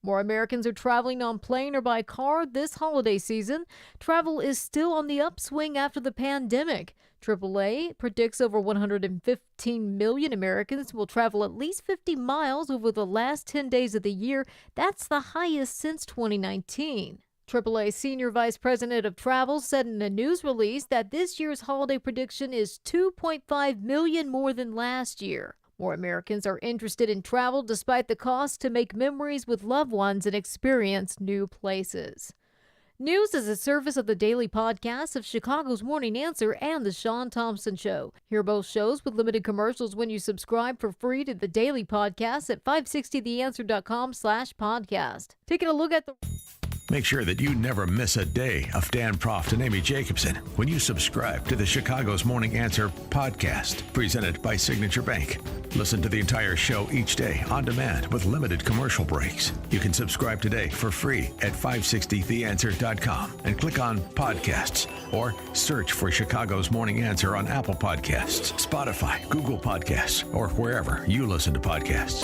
More Americans are traveling on plane or by car this holiday season. Travel is still on the upswing after the pandemic. AAA predicts over 115 million Americans will travel at least 50 miles over the last 10 days of the year. That's the highest since 2019. AAA Senior Vice President of Travel said in a news release that this year's holiday prediction is 2.5 million more than last year. More Americans are interested in travel despite the cost to make memories with loved ones and experience new places. News is a service of the daily podcast of Chicago's Morning Answer and The Sean Thompson Show. Hear both shows with limited commercials when you subscribe for free to the daily podcast at 560theanswer.com/podcast. Taking a look at the... Make sure that you never miss a day of Dan Proft and Amy Jacobson when you subscribe to the Chicago's Morning Answer podcast, presented by Signature Bank. Listen to the entire show each day on demand with limited commercial breaks. You can subscribe today for free at 560theanswer.com and click on podcasts or search for Chicago's Morning Answer on Apple Podcasts, Spotify, Google Podcasts, or wherever you listen to podcasts.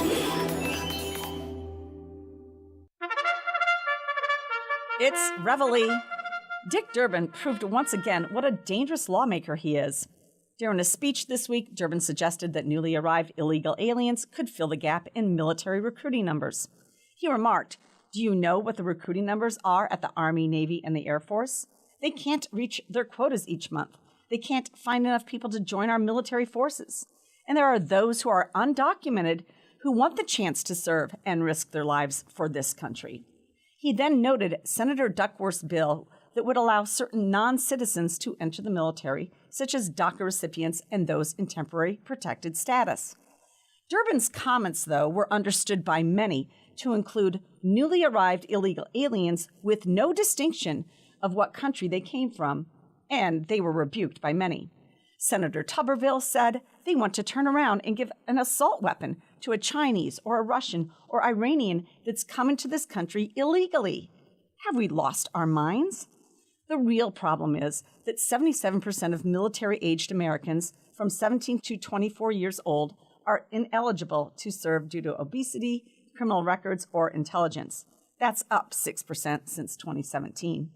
It's Reveille. Dick Durbin proved once again what a dangerous lawmaker he is. During a speech this week, Durbin suggested that newly arrived illegal aliens could fill the gap in military recruiting numbers. He remarked, "Do you know what the recruiting numbers are at the Army, Navy, and the Air Force? They can't reach their quotas each month. They can't find enough people to join our military forces. And there are those who are undocumented who want the chance to serve and risk their lives for this country." He then noted Senator Duckworth's bill that would allow certain non-citizens to enter the military, such as DACA recipients and those in temporary protected status. Durbin's comments, though, were understood by many to include newly arrived illegal aliens with no distinction of what country they came from, and they were rebuked by many. Senator Tuberville said they want to turn around and give an assault weapon to a Chinese or a Russian or Iranian that's come into this country illegally. Have we lost our minds? The real problem is that 77% of military-aged Americans from 17 to 24 years old are ineligible to serve due to obesity, criminal records, or intelligence. That's up 6% since 2017.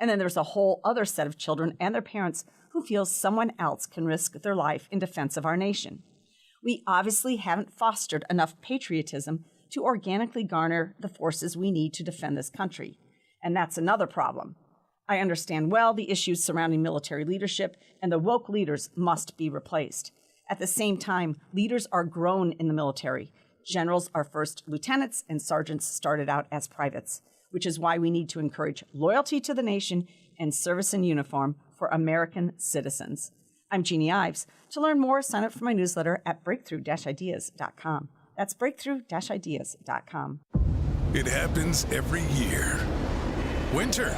And then there's a whole other set of children and their parents who feel someone else can risk their life in defense of our nation. We obviously haven't fostered enough patriotism to organically garner the forces we need to defend this country. And that's another problem. I understand well the issues surrounding military leadership, and the woke leaders must be replaced. At the same time, leaders are grown in the military. Generals are first lieutenants, and sergeants started out as privates, which is why we need to encourage loyalty to the nation and service in uniform for American citizens. I'm Jeannie Ives. To learn more, sign up for my newsletter at breakthrough-ideas.com. That's breakthrough-ideas.com. It happens every year. Winter.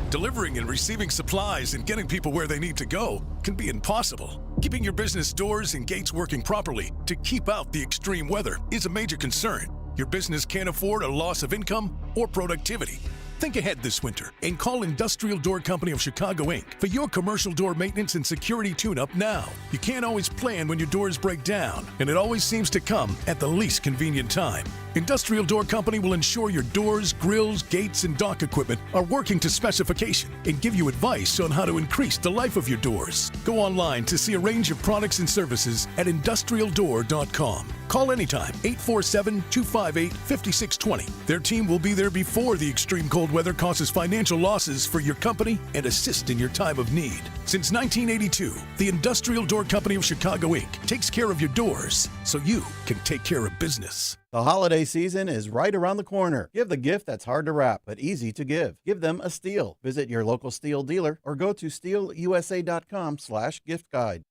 Delivering and receiving supplies and getting people where they need to go can be impossible. Keeping your business doors and gates working properly to keep out the extreme weather is a major concern. Your business can't afford a loss of income or productivity. Think ahead this winter and call Industrial Door Company of Chicago, Inc. for your commercial door maintenance and security tune-up now. You can't always plan when your doors break down, and it always seems to come at the least convenient time. Industrial Door Company will ensure your doors, grills, gates, and dock equipment are working to specification and give you advice on how to increase the life of your doors. Go online to see a range of products and services at industrialdoor.com. Call anytime, 847-258-5620. Their team will be there before the extreme cold weather causes financial losses for your company and assist in your time of need. Since 1982, the Industrial Door Company of Chicago, Inc. takes care of your doors so you can take care of business. The holiday season is right around the corner. Give the gift that's hard to wrap, but easy to give. Give them a Steel. Visit your local Steel dealer or go to steelusa.com/gift guide.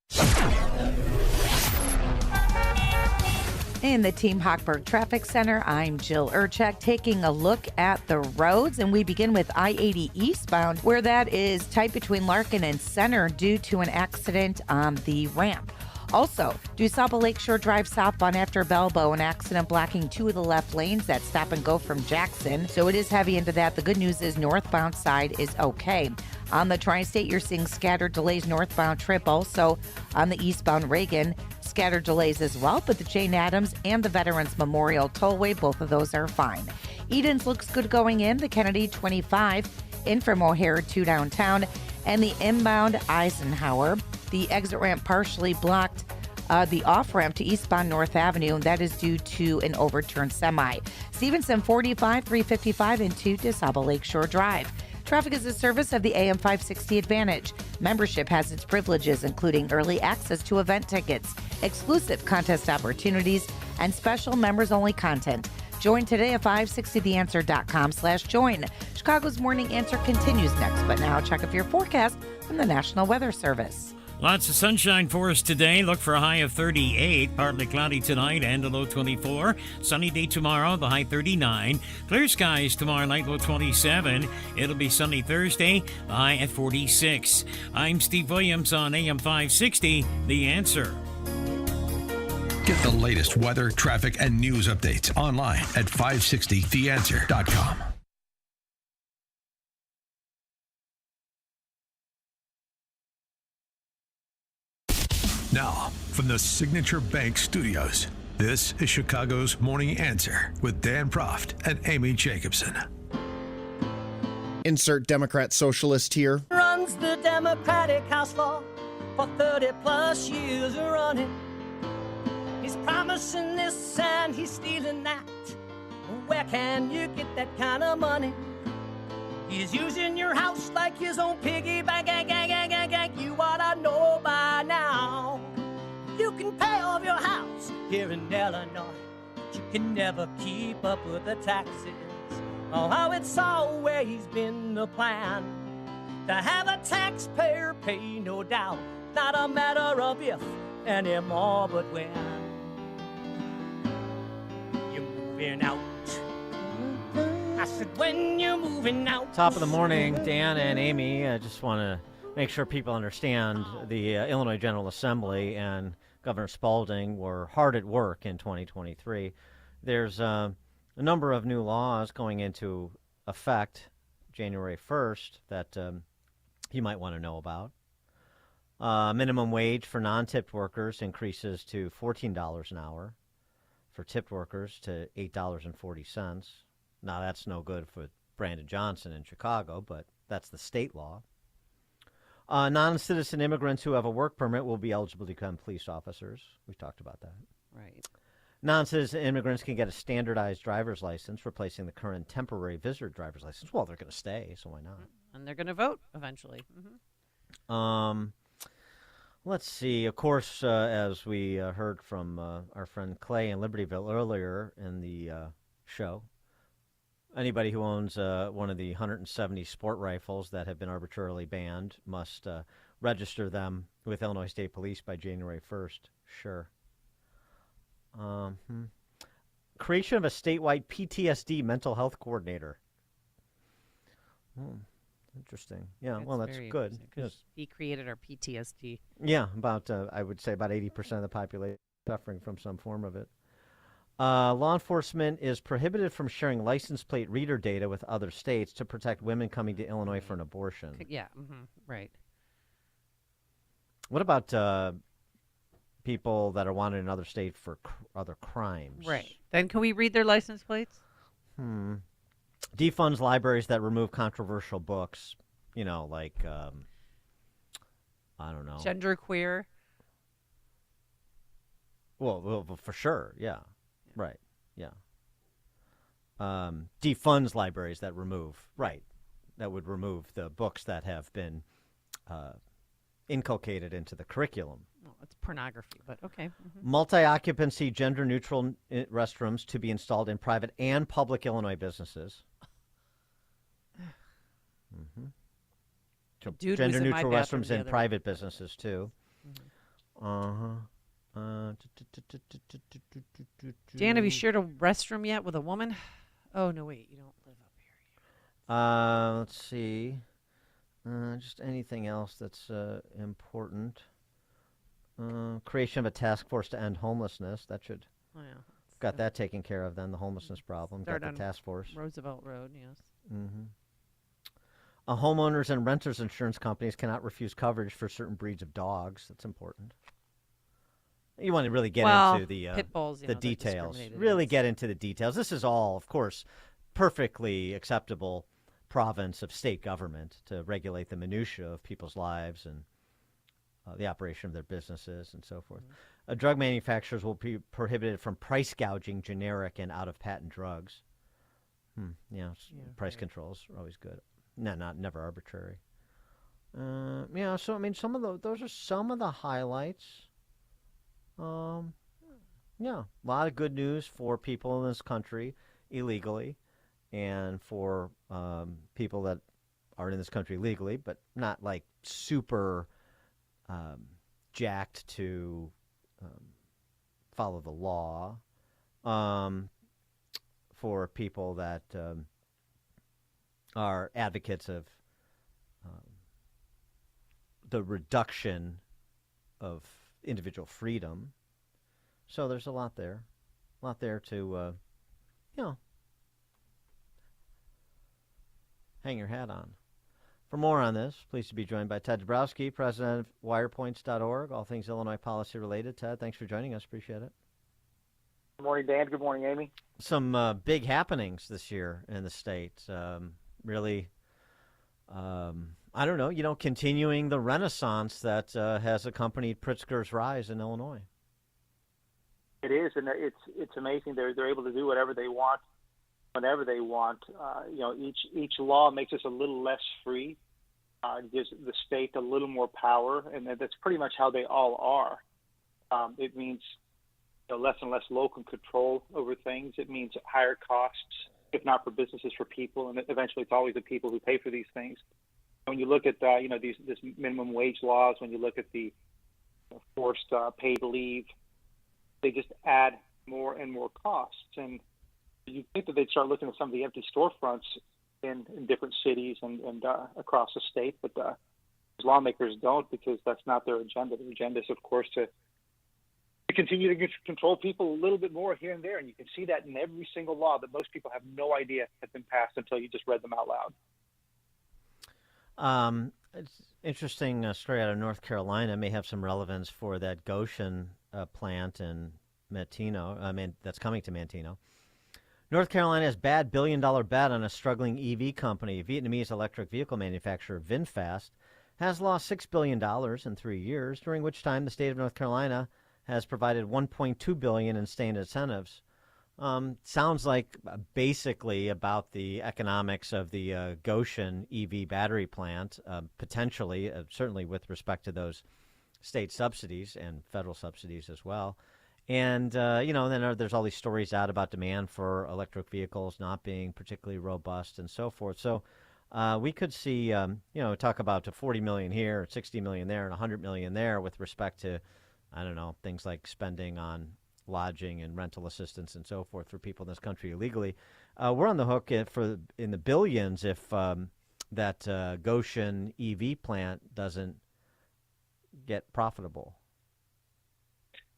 In the Team Hochberg Traffic Center, I'm Jill Urchak taking a look at the roads, and we begin with I-80 eastbound, where that is tight between Larkin and Center due to an accident on the ramp. Also, DuSable Lakeshore Drive southbound after Belbo, an accident blocking two of the left lanes. That stop and go from Jackson. So it is heavy into that. The good news is northbound side is okay. On the Tri-State, you're seeing scattered delays northbound trip. Also on the eastbound Reagan, scattered delays as well. But the Jane Addams and the Veterans Memorial Tollway, both of those are fine. Edens looks good going in. The Kennedy 25 in from O'Hare to downtown. And the inbound Eisenhower. The exit ramp partially blocked the off-ramp to eastbound North Avenue, and that is due to an overturned semi. Stevenson 45, 355, and 2 DuSable Lakeshore Drive. Traffic is a service of the AM 560 Advantage. Membership has its privileges, including early access to event tickets, exclusive contest opportunities, and special members-only content. Join today at 560theanswer.com/join. Chicago's Morning Answer continues next, but now check up your forecast from the National Weather Service. Lots of sunshine for us today. Look for a high of 38. Partly cloudy tonight and a low 24. Sunny day tomorrow, the high 39. Clear skies tomorrow night, low 27. It'll be sunny Thursday, the high at 46. I'm Steve Williams on AM 560, The Answer. Get the latest weather, traffic, and news updates online at 560theanswer.com. Now, from the Signature Bank Studios, this is Chicago's Morning Answer with Dan Proft and Amy Jacobson. Insert Democrat socialist here. Runs the Democratic House floor. for 30 plus years running. He's promising this and he's stealing that. Where can you get that kind of money? He's using your house like his own piggy bank. You ought to know by now. You can pay off your house here in Illinois, but you can never keep up with the taxes. Oh, how it's always been the plan to have a taxpayer pay, no doubt. Not a matter of if anymore, but when. You're moving out. I said, when you're moving out. Top of the morning, Dan and Amy. I just want to make sure people understand the Illinois General Assembly and Governor Spalding were hard at work in 2023. There's a number of new laws going into effect January 1st that you might want to know about. Minimum wage for non-tipped workers increases to $14 an hour. For tipped workers to $8.40. Now, that's no good for Brandon Johnson in Chicago, but that's the state law. Non-citizen immigrants who have a work permit will be eligible to become police officers. We've talked about that. Right. Non-citizen immigrants can get a standardized driver's license, replacing the current temporary visitor driver's license. Well, they're going to stay, so why not? And they're going to vote eventually. Mm-hmm. Let's see. Of course, as we heard from our friend Clay in Libertyville earlier in the show, anybody who owns one of the 170 sport rifles that have been arbitrarily banned must register them with Illinois State Police by January 1st. Sure. Creation of a statewide PTSD mental health coordinator. Interesting. Yeah, well, that's good. Yes. He created our PTSD. Yeah, about, I would say about 80% of the population suffering from some form of it. Law enforcement is prohibited from sharing license plate reader data with other states to protect women coming to Illinois for an abortion. Yeah, right. What about people that are wanted in another state for other crimes? Right. Then can we read their license plates? Defunds libraries that remove controversial books, like, I don't know. Genderqueer. Well, for sure, yeah. Right, yeah. Defunds libraries that remove, right, that would remove the books that have been inculcated into the curriculum. Well, it's pornography, but okay. Multi-occupancy, gender-neutral restrooms to be installed in private and public Illinois businesses. So gender-neutral restrooms in private businesses, too. Dan, have you shared a restroom yet with a woman? Oh, no, wait. You don't live up here. Let's see. Just anything else that's important. Creation of a task force to end homelessness. That should... Oh, yeah. Got that taken care of then, the homelessness problem. Got the task force. Roosevelt Road, yes. Homeowners and renters insurance companies cannot refuse coverage for certain breeds of dogs. That's important. You want to really get into the pit bulls, the details. Really get into the details. This is all, of course, perfectly acceptable province of state government to regulate the minutia of people's lives and the operation of their businesses and so forth. Drug manufacturers will be prohibited from price gouging generic and out-of-patent drugs. Price controls are always good. Never arbitrary. So I mean, those are some of the highlights. A lot of good news for people in this country illegally, and for people that are in this country legally, but not like super jacked to follow the law. For people that are advocates of the reduction of individual freedom. So there's a lot there to, hang your hat on. For more on this, pleased to be joined by Ted Dabrowski, president of wirepoints.org, all things Illinois policy related. Ted, thanks for joining us. Appreciate it. Good morning, Dan. Good morning, Amy. Some big happenings this year in the state. Really I don't know, continuing the renaissance that has accompanied Pritzker's rise in Illinois. It is, and it's amazing. They're able to do whatever they want, whenever they want. Each law makes us a little less free. It gives the state a little more power, and that's pretty much how they all are. It means less and less local control over things. It means higher costs, if not for businesses, for people, and eventually it's always the people who pay for these things. When you look at this minimum wage laws, when you look at the forced paid leave, they just add more and more costs. And you think that they'd start looking at some of the empty storefronts in different cities and across the state, but lawmakers don't, because that's not their agenda. Their agenda is, of course, to continue to control people a little bit more here and there. And you can see that in every single law that most people have no idea has been passed until you just read them out loud. It's interesting story out of North Carolina. May have some relevance for that Goshen plant in Manteno. That's coming to Manteno. North Carolina's bad billion-dollar bet on a struggling EV company, Vietnamese electric vehicle manufacturer VinFast, has lost $6 billion in 3 years, during which time the state of North Carolina has provided $1.2 billion in state incentives. Sounds like basically about the economics of the Goshen EV battery plant, potentially, certainly with respect to those state subsidies and federal subsidies as well. And, then there's all these stories out about demand for electric vehicles not being particularly robust and so forth. So we could see, talk about $40 million here, $60 million there, and $100 million there with respect to, I don't know, things like spending on lodging and rental assistance and so forth for people in this country illegally. We're on the hook in the billions if that Goshen EV plant doesn't get profitable.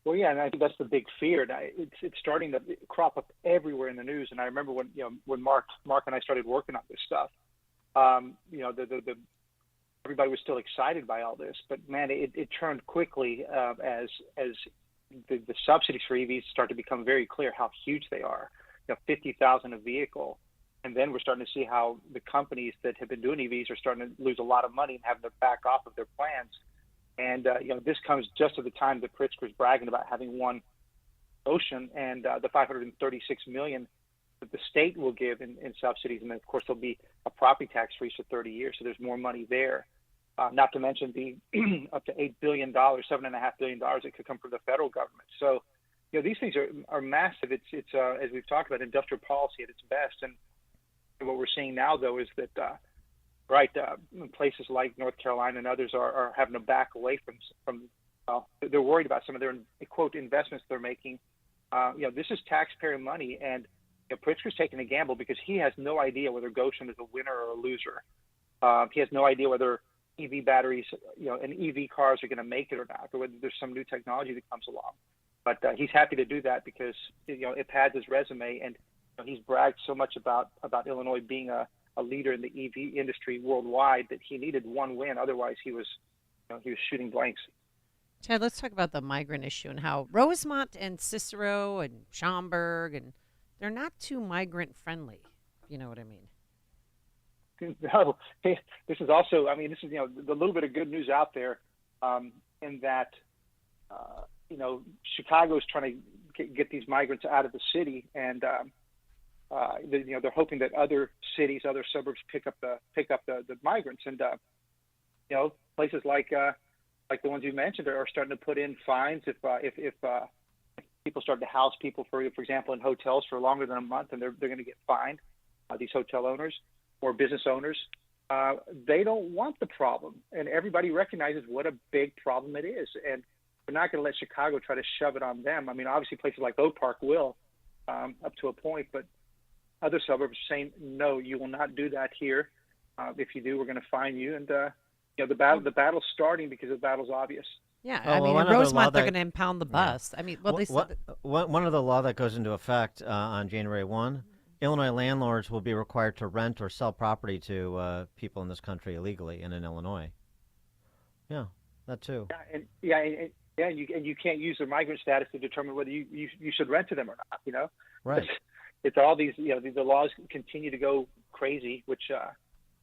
Well, yeah, and I think that's the big fear. It's starting to crop up everywhere in the news. And I remember when Mark and I started working on this stuff, everybody was still excited by all this, but man, it turned quickly as the subsidies for EVs start to become very clear how huge they are. $50,000 a vehicle, and then we're starting to see how the companies that have been doing EVs are starting to lose a lot of money and having to back off of their plans. And this comes just at the time that Pritzker's bragging about having won Ocean and the $536 million that the state will give in subsidies, and then of course there'll be a property tax freeze for 30 years, so there's more money there. Not to mention the up to $8 billion, $7.5 billion that could come from the federal government. So, these things are massive. It's as we've talked about, industrial policy at its best. And what we're seeing now, though, is that places like North Carolina and others are having to back away from they're worried about some of their quote investments they're making. This is taxpayer money, and Pritzker's taking a gamble because he has no idea whether Goshen is a winner or a loser. He has no idea whether EV batteries, and EV cars are going to make it or not, or whether there's some new technology that comes along. But he's happy to do that because it pads his resume, and he's bragged so much about Illinois being a leader in the EV industry worldwide that he needed one win. Otherwise, he was shooting blanks. Chad, let's talk about the migrant issue and how Rosemont and Cicero and Schaumburg, and they're not too migrant friendly. You know what I mean? No, this is also, this is, the little bit of good news out there in that, Chicago's trying to get these migrants out of the city, and, they're hoping that other cities, other suburbs pick up the migrants. And, places like the ones you mentioned are starting to put in fines if people start to house people, for example, in hotels for longer than a month, and they're going to get fined, these hotel owners or business owners. They don't want the problem, and everybody recognizes what a big problem it is. And we're not going to let Chicago try to shove it on them. Obviously places like Oak Park will, up to a point, but other suburbs are saying, no, you will not do that here. If you do, we're going to fine you. And the battle's starting because the battle's obvious. Yeah, in Rosemont, they're going to impound the bus. Yeah. One of the law that goes into effect on January 1, Illinois landlords will be required to rent or sell property to people in this country illegally and in Illinois. Yeah, that too. And you can't use their migrant status to determine whether you should rent to them or not. Right. It's all these. The laws continue to go crazy, which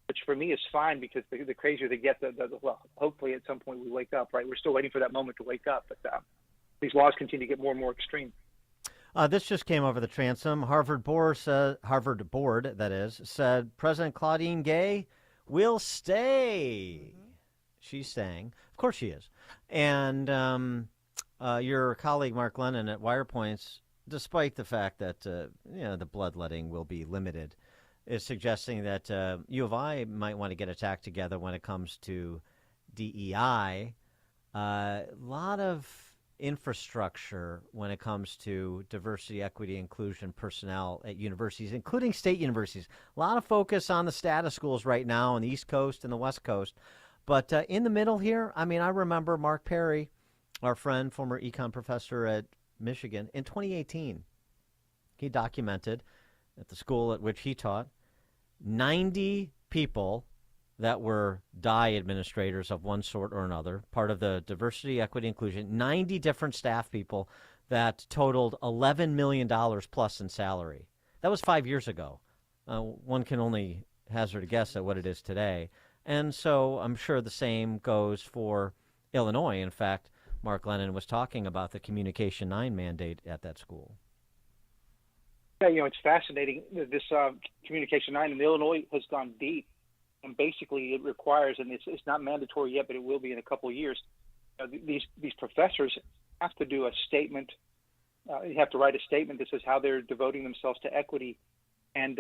which for me is fine because the crazier they get, well, hopefully at some point we wake up, right? We're still waiting for that moment to wake up, but these laws continue to get more and more extreme. This just came over the transom. Harvard board, that is, said President Claudine Gay will stay. She's staying. Of course she is. And your colleague Mark Lennon at WirePoints, despite the fact that the bloodletting will be limited, is suggesting that U of I might want to get its act together when it comes to DEI. A lot of infrastructure when it comes to diversity, equity, inclusion personnel at universities, including state universities. A lot of focus on the status schools right now on the East Coast and the West Coast. But in the middle here, I mean, I remember Mark Perry, our friend, former econ professor at Michigan, in 2018, he documented at the school at which he taught 90 people that were DI administrators of one sort or another, part of the diversity, equity, inclusion, 90 different staff people that totaled $11 million plus in salary. That was 5 years ago. One can only hazard a guess at what it is today. And so I'm sure the same goes for Illinois. In fact, Mark Lennon was talking about the Communication 9 mandate at that school. Yeah, it's fascinating. This Communication 9 in Illinois has gone deep. And basically it requires, and it's not mandatory yet, but it will be in a couple of years, these professors have to do a statement. You have to write a statement that says how they're devoting themselves to equity and,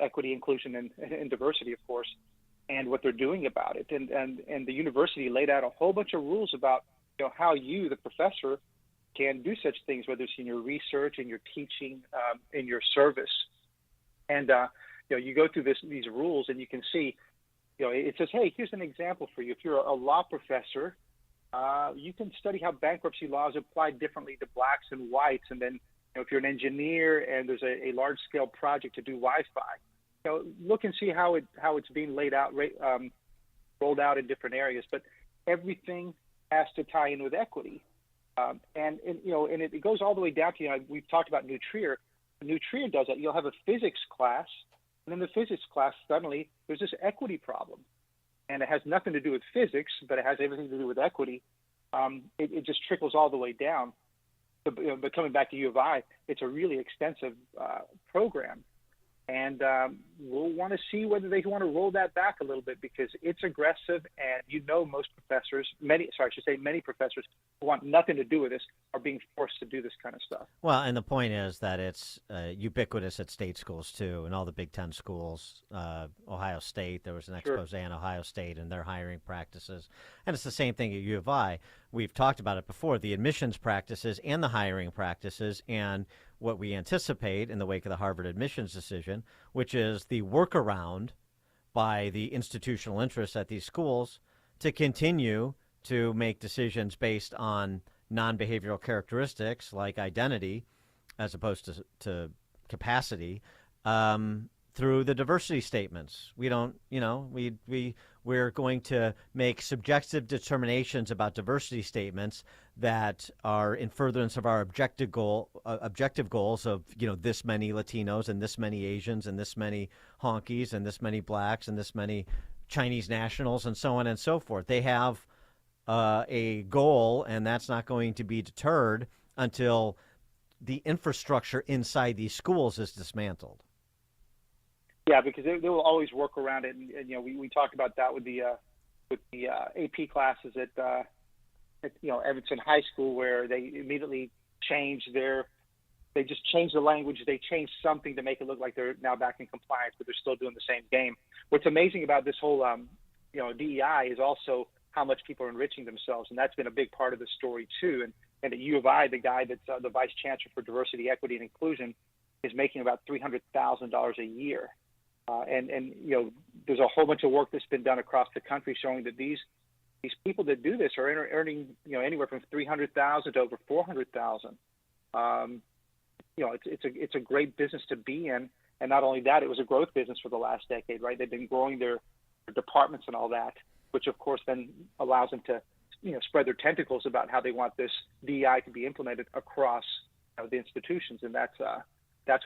equity, inclusion, and diversity, of course, and what they're doing about it. And the university laid out a whole bunch of rules about how you, the professor, can do such things, whether it's in your research, in your teaching, in your service. And, you go through these rules and you can see, it says, hey, here's an example for you. If you're a law professor, you can study how bankruptcy laws apply differently to blacks and whites. And then, if you're an engineer and there's a large-scale project to do Wi-Fi, look and see how it's being laid out, rolled out in different areas. But everything has to tie in with equity, and it goes all the way down to we've talked about New Trier. New Trier does that. You'll have a physics class. And in the physics class, suddenly there's this equity problem. And it has nothing to do with physics, but it has everything to do with equity. It just trickles all the way down. But coming back to U of I, it's a really extensive program. And we'll want to see whether they want to roll that back a little bit because it's aggressive. And most professors, many professors who want nothing to do with this are being forced to do this kind of stuff. Well, and the point is that it's ubiquitous at state schools, too, and all the Big Ten schools. Ohio State, there was an expose on Ohio State and their hiring practices. And it's the same thing at U of I. We've talked about it before, the admissions practices and the hiring practices and what we anticipate in the wake of the Harvard admissions decision, which is the workaround by the institutional interests at these schools to continue to make decisions based on non-behavioral characteristics like identity as opposed to capacity through the diversity statements. We don't, we're going to make subjective determinations about diversity statements that are in furtherance of our objective goals of, this many Latinos and this many Asians and this many honkies and this many blacks and this many Chinese nationals and so on and so forth. They have a goal, and that's not going to be deterred until the infrastructure inside these schools is dismantled. Yeah, because they will always work around it, and we talked about that with the AP classes at Evanston High School, where they immediately they just changed the language. They changed something to make it look like they're now back in compliance, but they're still doing the same game. What's amazing about this whole DEI is also how much people are enriching themselves, and that's been a big part of the story too. And at U of I, the guy that's the vice chancellor for diversity, equity, and inclusion is making about $300,000 a year. And there's a whole bunch of work that's been done across the country showing that these people that do this are earning anywhere from $300,000 to over $400,000. It's a great business to be in, and not only that, it was a growth business for the last decade, right? They've been growing their departments and all that, which of course then allows them to spread their tentacles about how they want this DEI to be implemented across the institutions, and that's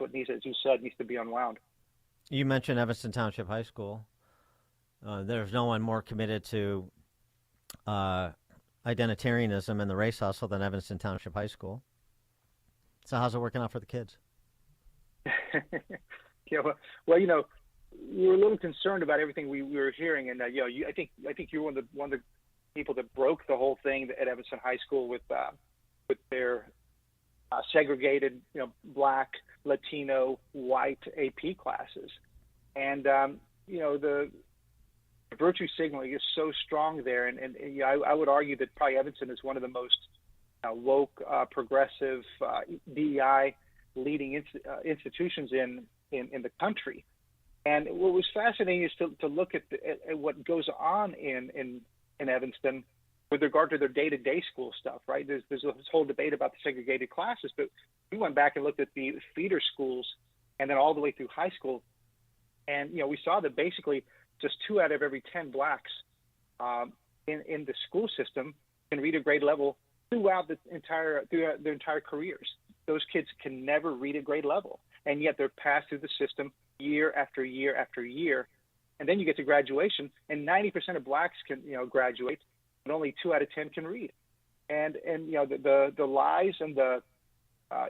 what needs, as you said, needs to be unwound. You mentioned Evanston Township High School. There's no one more committed to identitarianism and the race hustle than Evanston Township High School. So how's it working out for the kids? Yeah, well, you know, we were a little concerned about everything we were hearing, and you know, I think you were one of the people that broke the whole thing at Evanston High School with their segregated, you know, Black, Latino, white AP classes, and you know, the virtue signaling is so strong there, and you know, I would argue that probably Evanston is one of the most woke, progressive, DEI leading institutions in the country. And what was fascinating is to look at what goes on in Evanston with regard to their day-to-day school stuff, right? There's this whole debate about the segregated classes, but we went back and looked at the feeder schools and then all the way through high school. And, you know, we saw that basically just 2 out of every 10 blacks in the school system can read a grade level throughout their entire careers. Those kids can never read a grade level, and yet they're passed through the system year after year after year. And then you get to graduation, and 90% of blacks can, you know, graduate, but only 2 out of 10 can read. And you know, the lies and the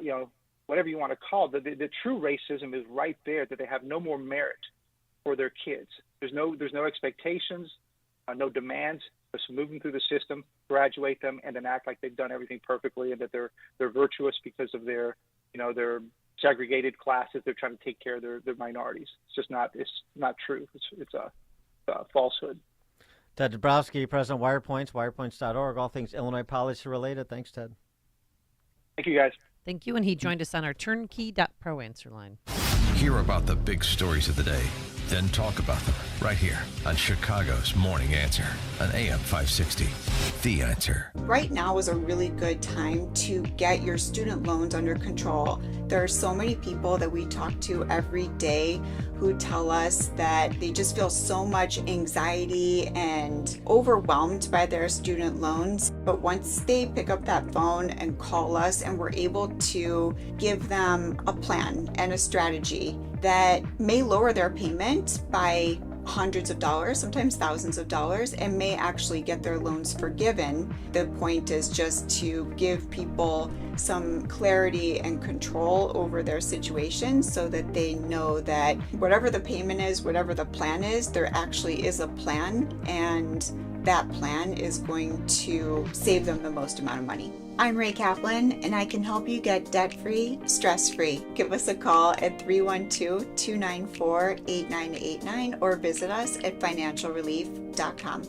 you know, whatever you want to call it, the true racism is right there, that they have no more merit for their kids. There's no expectations, no demands. Just move them through the system, graduate them, and then act like they've done everything perfectly and that they're virtuous because of their, you know, their segregated classes. They're trying to take care of their minorities. It's not true. It's a falsehood. Ted Dabrowski, President WirePoints, wirepoints.org, all things Illinois policy related. Thanks, Ted. Thank you, guys. Thank you. And he joined us on our turnkey.pro answer line. Hear about the big stories of the day, then talk about them right here on Chicago's Morning Answer on AM 560. The Answer. Right now is a really good time to get your student loans under control. There are so many people that we talk to every day who tell us that they just feel so much anxiety and overwhelmed by their student loans. But once they pick up that phone and call us, and we're able to give them a plan and a strategy that may lower their payment by hundreds of dollars, sometimes thousands of dollars, and may actually get their loans forgiven. The point is just to give people some clarity and control over their situation so that they know that whatever the payment is, whatever the plan is, there actually is a plan, and that plan is going to save them the most amount of money. I'm Ray Kaplan, and I can help you get debt-free, stress-free. Give us a call at 312-294-8989 or visit us at financialrelief.com.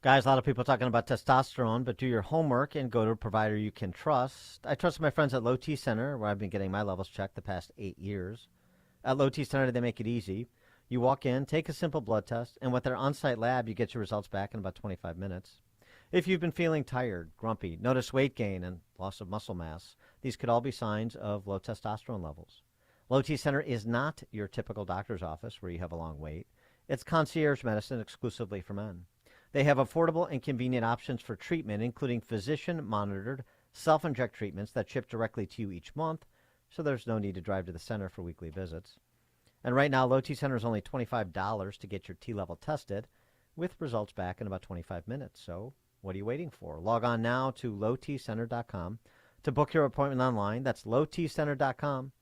Guys, a lot of people talking about testosterone, but do your homework and go to a provider you can trust. I trust my friends at Low T Center, where I've been getting my levels checked the past 8 years. At Low T Center, they make it easy. You walk in, take a simple blood test, and with their on-site lab, you get your results back in about 25 minutes. If you've been feeling tired, grumpy, notice weight gain, and loss of muscle mass, these could all be signs of low testosterone levels. Low T Center is not your typical doctor's office where you have a long wait. It's concierge medicine exclusively for men. They have affordable and convenient options for treatment, including physician-monitored, self-inject treatments that ship directly to you each month, so there's no need to drive to the center for weekly visits. And right now, Low T Center is only $25 to get your T-level tested, with results back in about 25 minutes. So what are you waiting for? Log on now to lowtcenter.com to book your appointment online. That's lowtcenter.com.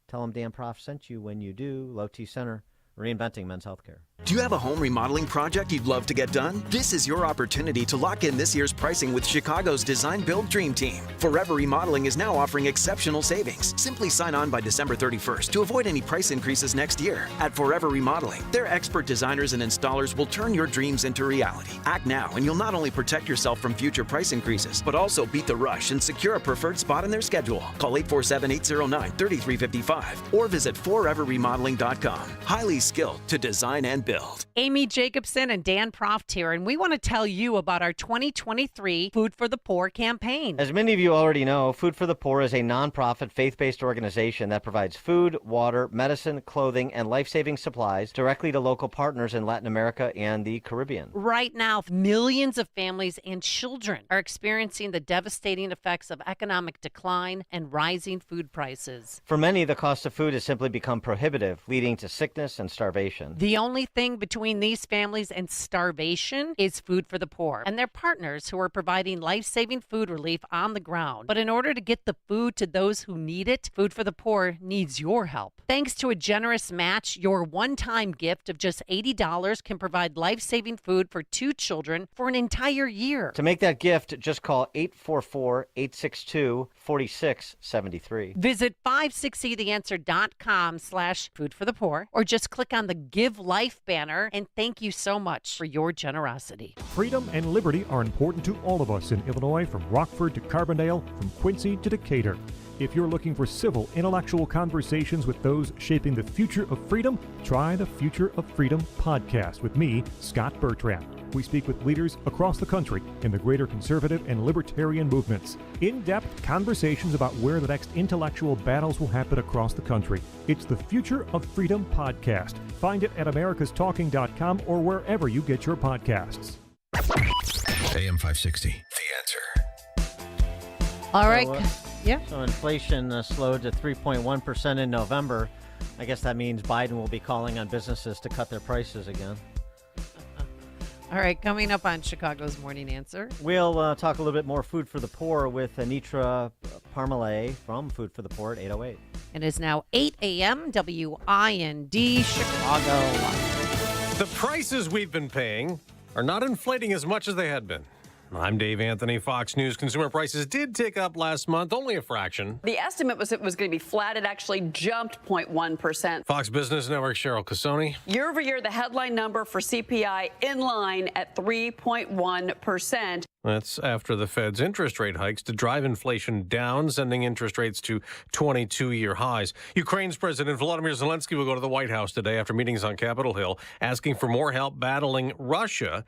Tell them Dan Prof sent you when you do. Low T Center, reinventing men's healthcare. Do you have a home remodeling project you'd love to get done? This is your opportunity to lock in this year's pricing with Chicago's Design Build Dream Team. Forever Remodeling is now offering exceptional savings. Simply sign on by December 31st to avoid any price increases next year. At Forever Remodeling, their expert designers and installers will turn your dreams into reality. Act now and you'll not only protect yourself from future price increases, but also beat the rush and secure a preferred spot in their schedule. Call 847-809-3355 or visit foreverremodeling.com. Highly skilled to design and build. filled. Amy Jacobson and Dan Proft here, and we want to tell you about our 2023 Food for the Poor campaign. As many of you already know, Food for the Poor is a nonprofit, faith-based organization that provides food, water, medicine, clothing, and life-saving supplies directly to local partners in Latin America and the Caribbean. Right now, millions of families and children are experiencing the devastating effects of economic decline and rising food prices. For many, the cost of food has simply become prohibitive, leading to sickness and starvation. The only thing between these families and starvation is Food for the Poor and their partners who are providing life-saving food relief on the ground. But in order to get the food to those who need it, Food for the Poor needs your help. Thanks to a generous match, your one-time gift of just $80 can provide life-saving food for 2 children for an entire year. To make that gift, just call 844-862-4673. Visit 560theanswer.com/foodforthepoor or just click on the Give Life banner, and thank you so much for your generosity. Freedom and liberty are important to all of us in Illinois, from Rockford to Carbondale, from Quincy to Decatur. If you're looking for civil, intellectual conversations with those shaping the future of freedom, try the Future of Freedom podcast with me, Scott Bertrand. We speak with leaders across the country in the greater conservative and libertarian movements. In-depth conversations about where the next intellectual battles will happen across the country. It's the Future of Freedom podcast. Find it at americastalking.com or wherever you get your podcasts. AM 560, The Answer. All right. So inflation slowed to 3.1% in November. I guess that means Biden will be calling on businesses to cut their prices again. All right, coming up on Chicago's Morning Answer. We'll talk a little bit more Food for the Poor with Anitra Parmalee from Food for the Poor at 8:08. It is now 8 a.m. WIND Chicago. The prices we've been paying are not inflating as much as they had been. I'm Dave Anthony, Fox News. Consumer prices did tick up last month, only a fraction. The estimate was it was going to be flat. It actually jumped 0.1%. Fox Business Network, Cheryl Casoni. Year over year, the headline number for CPI in line at 3.1%. That's after the Fed's interest rate hikes to drive inflation down, sending interest rates to 22-year highs. Ukraine's President Volodymyr Zelensky will go to the White House today after meetings on Capitol Hill, asking for more help battling Russia.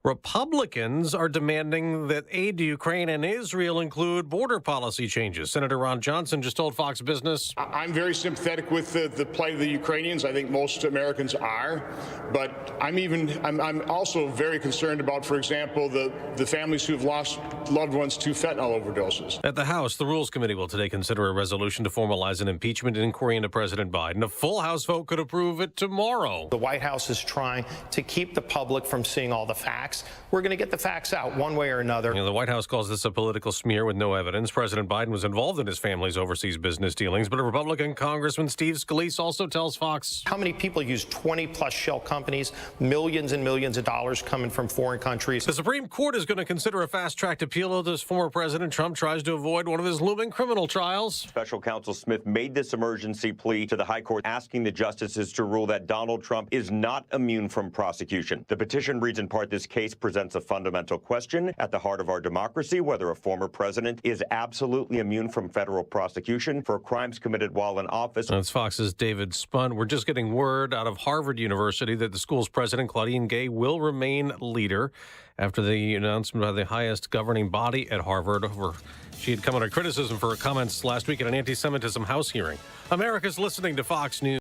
Republicans are demanding that aid to Ukraine and Israel include border policy changes. Senator Ron Johnson just told Fox Business, I'm very sympathetic with the plight of the Ukrainians. I think most Americans are. But I'm also very concerned about, for example, the families who have lost loved ones to fentanyl overdoses. At the House, the Rules Committee will today consider a resolution to formalize an impeachment inquiry into President Biden. A full House vote could approve it tomorrow. The White House is trying to keep the public from seeing all the facts. We're going to get the facts out one way or another. The White House calls this a political smear with no evidence. President Biden was involved in his family's overseas business dealings, but a Republican Congressman Steve Scalise also tells Fox. How many people use 20-plus shell companies, millions and millions of dollars coming from foreign countries? The Supreme Court is going to consider a fast-track appeal as former President Trump tries to avoid one of his looming criminal trials. Special Counsel Smith made this emergency plea to the High Court, asking the justices to rule that Donald Trump is not immune from prosecution. The petition reads in part, this case presents a fundamental question at the heart of our democracy, whether a former president is absolutely immune from federal prosecution for crimes committed while in office. That's Fox's David Spun. We're just getting word out of Harvard University that the school's president, Claudine Gay, will remain leader after the announcement by the highest governing body at Harvard over she had come under criticism for her comments last week at an anti-Semitism House hearing. America's listening to Fox News.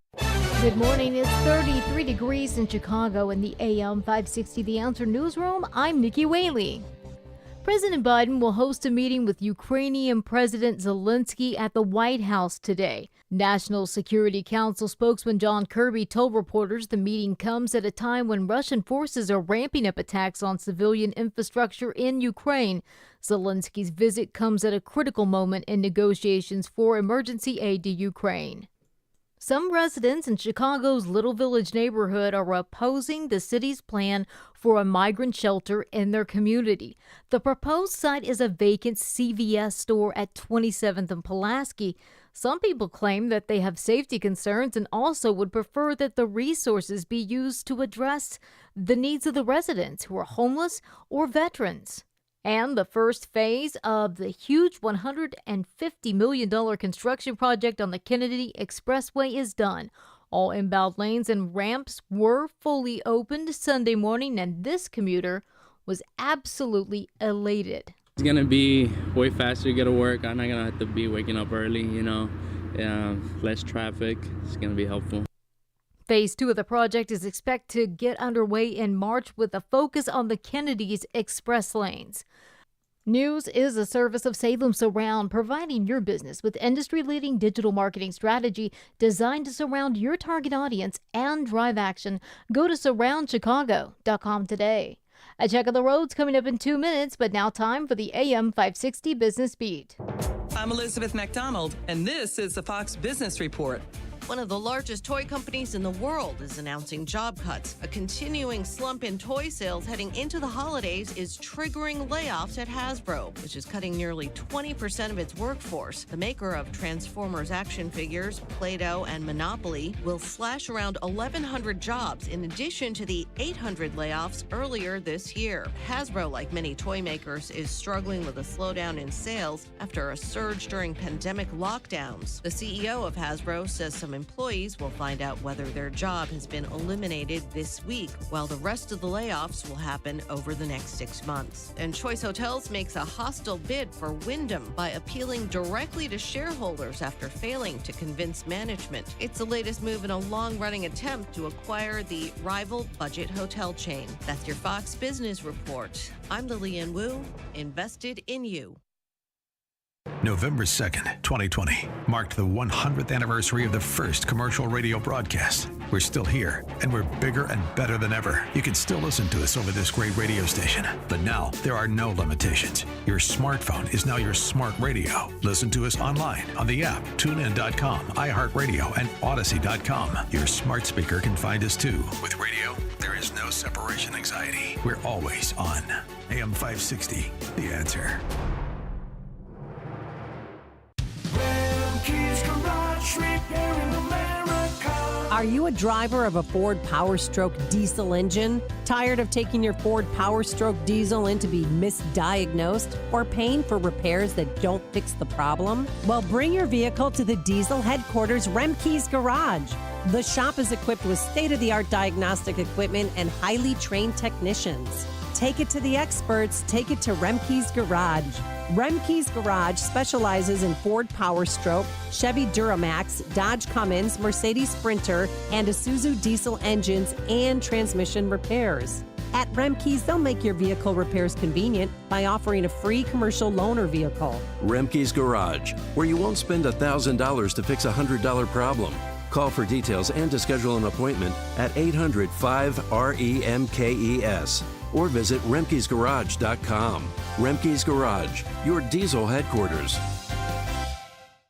Good morning. It's 33 degrees in Chicago in the AM 560 The Answer newsroom. I'm Nikki Whaley. President Biden will host a meeting with Ukrainian President Zelensky at the White House today. National Security Council spokesman John Kirby told reporters the meeting comes at a time when Russian forces are ramping up attacks on civilian infrastructure in Ukraine. Zelensky's visit comes at a critical moment in negotiations for emergency aid to Ukraine. Some residents in Chicago's Little Village neighborhood are opposing the city's plan for a migrant shelter in their community. The proposed site is a vacant CVS store at 27th and Pulaski. Some people claim that they have safety concerns and also would prefer that the resources be used to address the needs of the residents who are homeless or veterans. And the first phase of the huge $150 million construction project on the Kennedy Expressway is done. All inbound lanes and ramps were fully opened Sunday morning, and this commuter was absolutely elated. It's going to be way faster to get to work. I'm not going to have to be waking up early, less traffic. It's going to be helpful. Phase 2 of the project is expected to get underway in March with a focus on the Kennedy's express lanes. News is a service of Salem Surround, providing your business with industry-leading digital marketing strategy designed to surround your target audience and drive action. Go to surroundchicago.com today. A check of the roads coming up in 2 minutes, but now time for the AM 560 Business Beat. I'm Elizabeth McDonald, and this is the Fox Business Report. One of the largest toy companies in the world is announcing job cuts. A continuing slump in toy sales heading into the holidays is triggering layoffs at Hasbro, which is cutting nearly 20% of its workforce. The maker of Transformers action figures, Play-Doh, and Monopoly will slash around 1,100 jobs in addition to the 800 layoffs earlier this year. Hasbro, like many toy makers, is struggling with a slowdown in sales after a surge during pandemic lockdowns. The CEO of Hasbro says some employees will find out whether their job has been eliminated this week, while the rest of the layoffs will happen over the next 6 months. And Choice Hotels makes a hostile bid for Wyndham by appealing directly to shareholders after failing to convince management. It's the latest move in a long-running attempt to acquire the rival budget hotel chain. That's your Fox Business Report. I'm Lillian Wu, invested in you. November 2nd, 2020, marked the 100th anniversary of the first commercial radio broadcast. We're still here, and we're bigger and better than ever. You can still listen to us over this great radio station, but now there are no limitations. Your smartphone is now your smart radio. Listen to us online on the app, TuneIn.com, iHeartRadio, and Odyssey.com. Your smart speaker can find us too. With radio, there is no separation anxiety. We're always on. AM 560, The Answer. Are you a driver of a Ford PowerStroke diesel engine? Tired of taking your Ford PowerStroke diesel in to be misdiagnosed or paying for repairs that don't fix the problem? Well, bring your vehicle to the diesel headquarters, Remke's Garage. The shop is equipped with state-of-the-art diagnostic equipment and highly trained technicians. Take it to the experts. Take it to Remke's Garage. Remke's Garage specializes in Ford PowerStroke, Chevy Duramax, Dodge Cummins, Mercedes Sprinter, and Isuzu diesel engines and transmission repairs. At Remke's, they'll make your vehicle repairs convenient by offering a free commercial loaner vehicle. Remke's Garage, where you won't spend $1,000 to fix a $100 problem. Call for details and to schedule an appointment at 800-5-REMKES or visit Remke'sGarage.com. Remke's Garage, your diesel headquarters.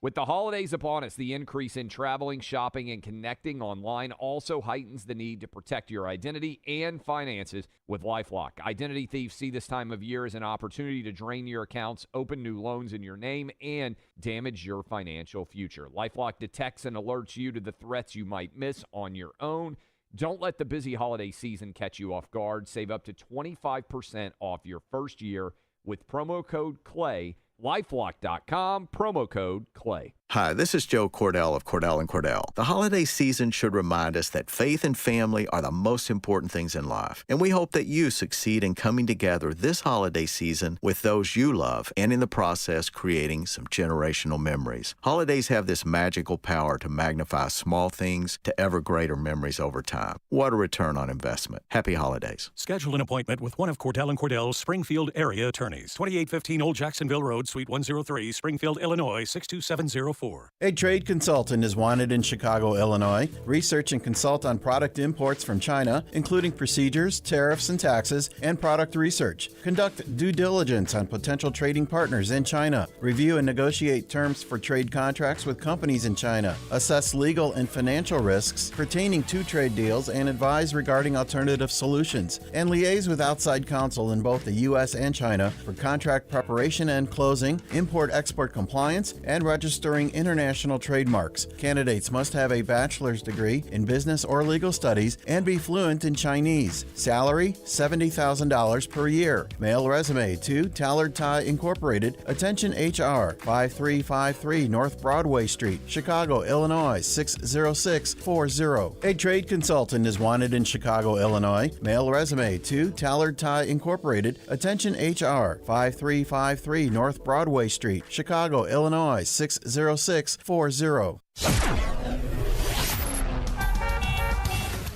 With the holidays upon us, the increase in traveling, shopping, and connecting online also heightens the need to protect your identity and finances with LifeLock. Identity thieves see this time of year as an opportunity to drain your accounts, open new loans in your name, and damage your financial future. LifeLock detects and alerts you to the threats you might miss on your own. Don't let the busy holiday season catch you off guard. Save up to 25% off your first year with promo code CLAY. LifeLock.com, promo code CLAY. Hi, this is Joe Cordell of Cordell & Cordell. The holiday season should remind us that faith and family are the most important things in life. And we hope that you succeed in coming together this holiday season with those you love and in the process creating some generational memories. Holidays have this magical power to magnify small things to ever greater memories over time. What a return on investment. Happy holidays. Schedule an appointment with one of Cordell & Cordell's Springfield area attorneys. 2815 Old Jacksonville Road, Suite 103, Springfield, Illinois, 62704. A trade consultant is wanted in Chicago, Illinois. Research and consult on product imports from China, including procedures, tariffs and taxes, and product research. Conduct due diligence on potential trading partners in China. Review and negotiate terms for trade contracts with companies in China. Assess legal and financial risks pertaining to trade deals and advise regarding alternative solutions. And liaise with outside counsel in both the U.S. and China for contract preparation and closing. disclosing import-export compliance, and registering international trademarks. Candidates must have a bachelor's degree in business or legal studies and be fluent in Chinese. Salary, $70,000 per year. Mail resume to Tallard Tie Incorporated, Attention HR, 5353 North Broadway Street, Chicago, Illinois, 60640. A trade consultant is wanted in Chicago, Illinois. Mail resume to Tallard Tie Incorporated, Attention HR, 5353 North Broadway Street, Chicago, Illinois, 60640.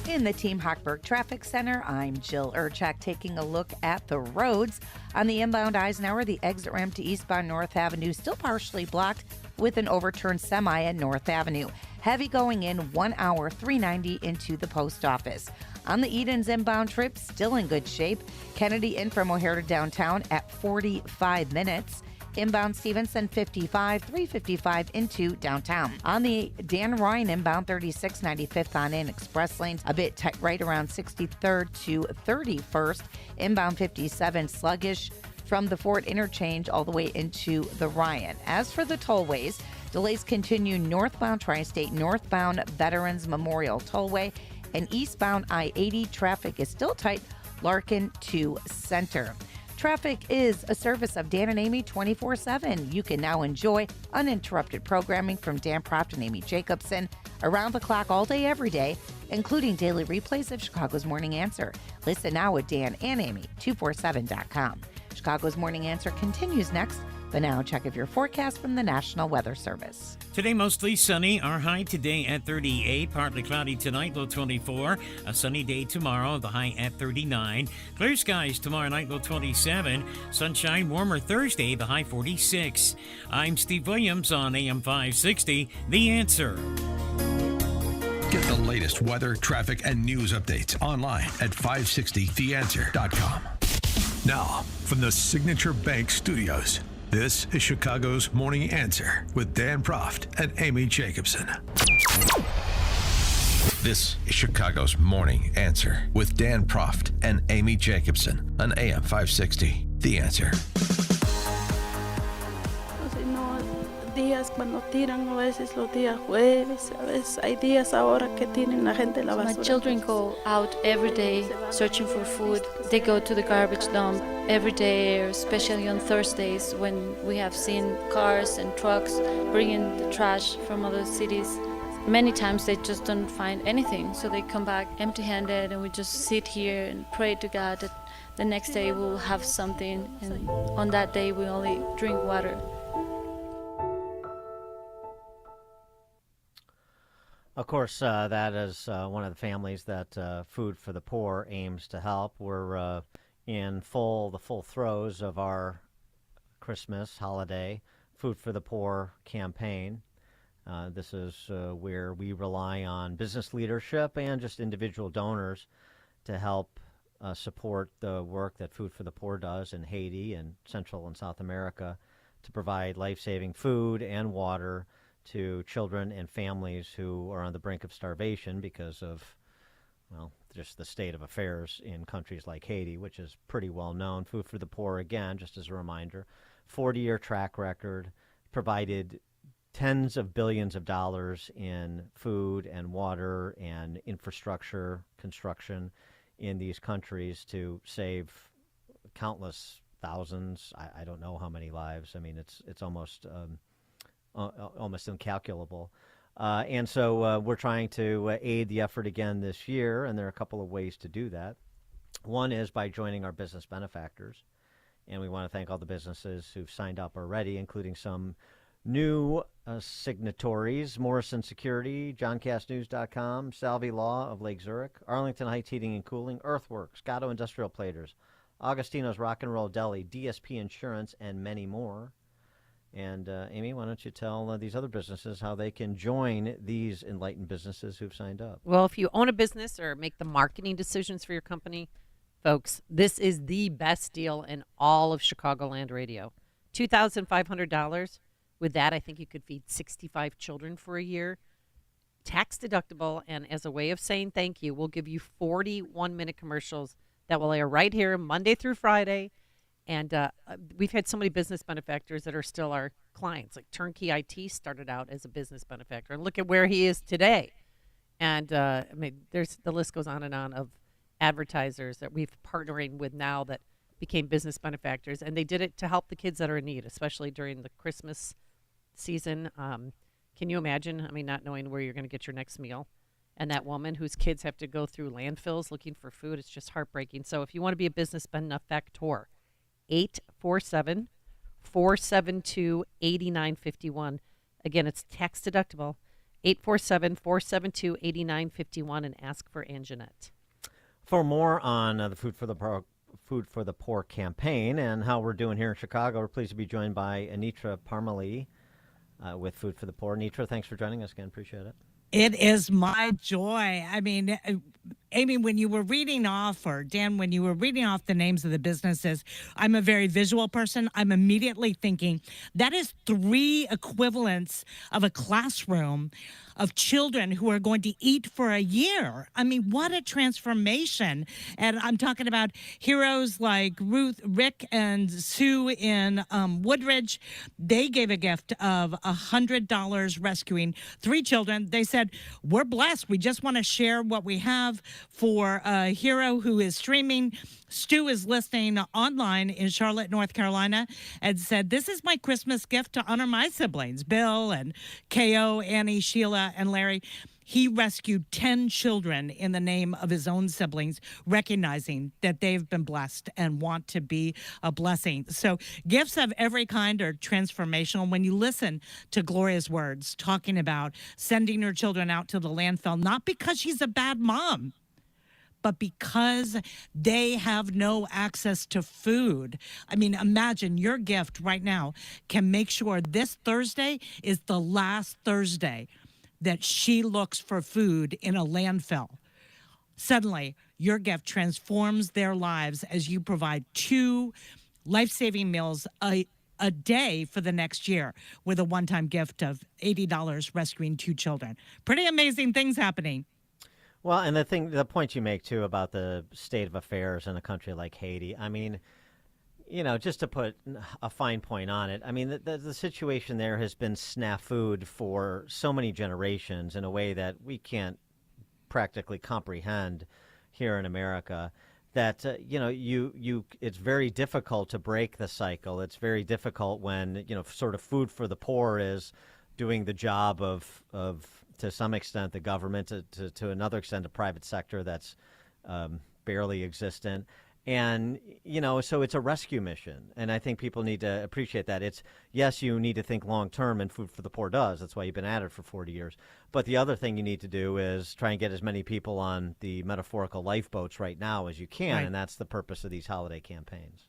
In the Team Hochberg Traffic Center, I'm Jill Urchak taking a look at the roads. On the inbound Eisenhower, the exit ramp to eastbound North Avenue still partially blocked with an overturned semi at North Avenue. Heavy going in 1 hour, 390 into the post office. On the Edens inbound trip, still in good shape. Kennedy in from O'Hare to downtown at 45 minutes. Inbound Stevenson 55, 355 into downtown. On the Dan Ryan inbound 36, 95th on in express lanes, a bit tight right around 63rd to 31st. Inbound 57 sluggish from the Ford interchange all the way into the Ryan. As for the tollways, delays continue northbound Tri-State, northbound Veterans Memorial Tollway, and eastbound I-80 traffic is still tight, Larkin to Center. Traffic is a service of Dan and Amy 24/7. You can now enjoy uninterrupted programming from Dan Proft and Amy Jacobson around the clock all day, every day, including daily replays of Chicago's Morning Answer. Listen now at Dan and Amy 247.com. Chicago's Morning Answer continues next, but now check your forecast from the National Weather Service. Today, mostly sunny. Our high today at 38. Partly cloudy tonight, low 24. A sunny day tomorrow, the high at 39. Clear skies tomorrow night, low 27. Sunshine, warmer Thursday, the high 46. I'm Steve Williams on AM 560, The Answer. Get the latest weather, traffic, and news updates online at 560theanswer.com. Now, from the Signature Bank Studios, this is Chicago's Morning Answer with Dan Proft and Amy Jacobson. This is Chicago's Morning Answer with Dan Proft and Amy Jacobson on AM 560. The Answer. Días cuando tiran, a veces los días jueves, a veces hay días ahora que tienen la gente la basura. My children go out every day searching for food. They go to the garbage dump every day, especially on Thursdays when we have seen cars and trucks bringing the trash from other cities. Many times they just don't find anything, so they come back empty-handed, and we just sit here and pray to God that the next day we'll have something, and on that day we only drink water. Of course, that is one of the families that Food for the Poor aims to help. We're in the full throes of our Christmas holiday Food for the Poor campaign. This is where we rely on business leadership and just individual donors to help support the work that Food for the Poor does in Haiti and Central and South America to provide life-saving food and water to children and families who are on the brink of starvation because of, well, just the state of affairs in countries like Haiti, which is pretty well known. Food for the Poor, again, just as a reminder, 40-year track record, provided tens of billions of dollars in food and water and infrastructure construction in these countries to save countless thousands. I don't know how many lives. I mean, it's almost incalculable. And so we're trying to aid the effort again this year, and there are a couple of ways to do that. One is by joining our business benefactors, and we want to thank all the businesses who've signed up already, including some new signatories: Morrison Security, JohnCastNews.com, Salvi Law of Lake Zurich, Arlington Heights Heating and Cooling, Earthworks, Gatto Industrial Platers, Augustino's Rock and Roll Deli, DSP Insurance, and many more. And Amy, why don't you tell these other businesses how they can join these enlightened businesses who've signed up? Well, if you own a business or make the marketing decisions for your company, folks, this is the best deal in all of Chicagoland radio. $2,500. With that, I think you could feed 65 children for a year. Tax deductible, and as a way of saying thank you, we'll give you 41-minute commercials that will air right here Monday through Friday. And we've had so many business benefactors that are still our clients. Like Turnkey IT started out as a business benefactor, and look at where he is today. And I mean, the list goes on and on of advertisers that we've partnering with now that became business benefactors, and they did it to help the kids that are in need, especially during the Christmas season. Can you imagine? I mean, not knowing where you're going to get your next meal, and that woman whose kids have to go through landfills looking for food, it's just heartbreaking. So if you want to be a business benefactor, 847-472-8951. Again, it's tax deductible. 847-472-8951, and ask for Anjanette. For more on the Food for the Poor campaign and how we're doing here in Chicago, we're pleased to be joined by Anitra Parmalee with Food for the Poor. Anitra, thanks for joining us again. Appreciate it. It is my joy. I mean, Amy, when you were reading off, or Dan, when you were reading off the names of the businesses, I'm a very visual person. I'm immediately thinking that is 3 equivalents of a classroom of children who are going to eat for a year. I mean, what a transformation. And I'm talking about heroes like Rick and Sue in Woodridge. They gave a gift of $100 rescuing 3 children. They said, we're blessed. We just want to share what we have for a hero who is streaming. Stu is listening online in Charlotte, North Carolina, and said, this is my Christmas gift to honor my siblings, Bill and Ko, Annie, Sheila, and Larry. He rescued 10 children in the name of his own siblings, recognizing that they've been blessed and want to be a blessing. So gifts of every kind are transformational. When you listen to Gloria's words, talking about sending her children out to the landfill, not because she's a bad mom, but because they have no access to food. I mean, imagine your gift right now can make sure this Thursday is the last Thursday that she looks for food in a landfill. Suddenly, your gift transforms their lives as you provide 2 life-saving meals a day for the next year with a one-time gift of $80 rescuing 2 children. Pretty amazing things happening. Well, and the point you make, too, about the state of affairs in a country like Haiti, I mean, you know, just to put a fine point on it, I mean, the situation there has been snafu'd for so many generations in a way that we can't practically comprehend here in America, that, you know, it's very difficult to break the cycle. It's very difficult when, you know, sort of Food for the Poor is doing the job of to some extent, the government, to another extent, the private sector that's barely existent. And, you know, so it's a rescue mission. And I think people need to appreciate that. It's, yes, you need to think long term, and Food for the Poor does. That's why you've been at it for 40 years. But the other thing you need to do is try and get as many people on the metaphorical lifeboats right now as you can. Right. And that's the purpose of these holiday campaigns.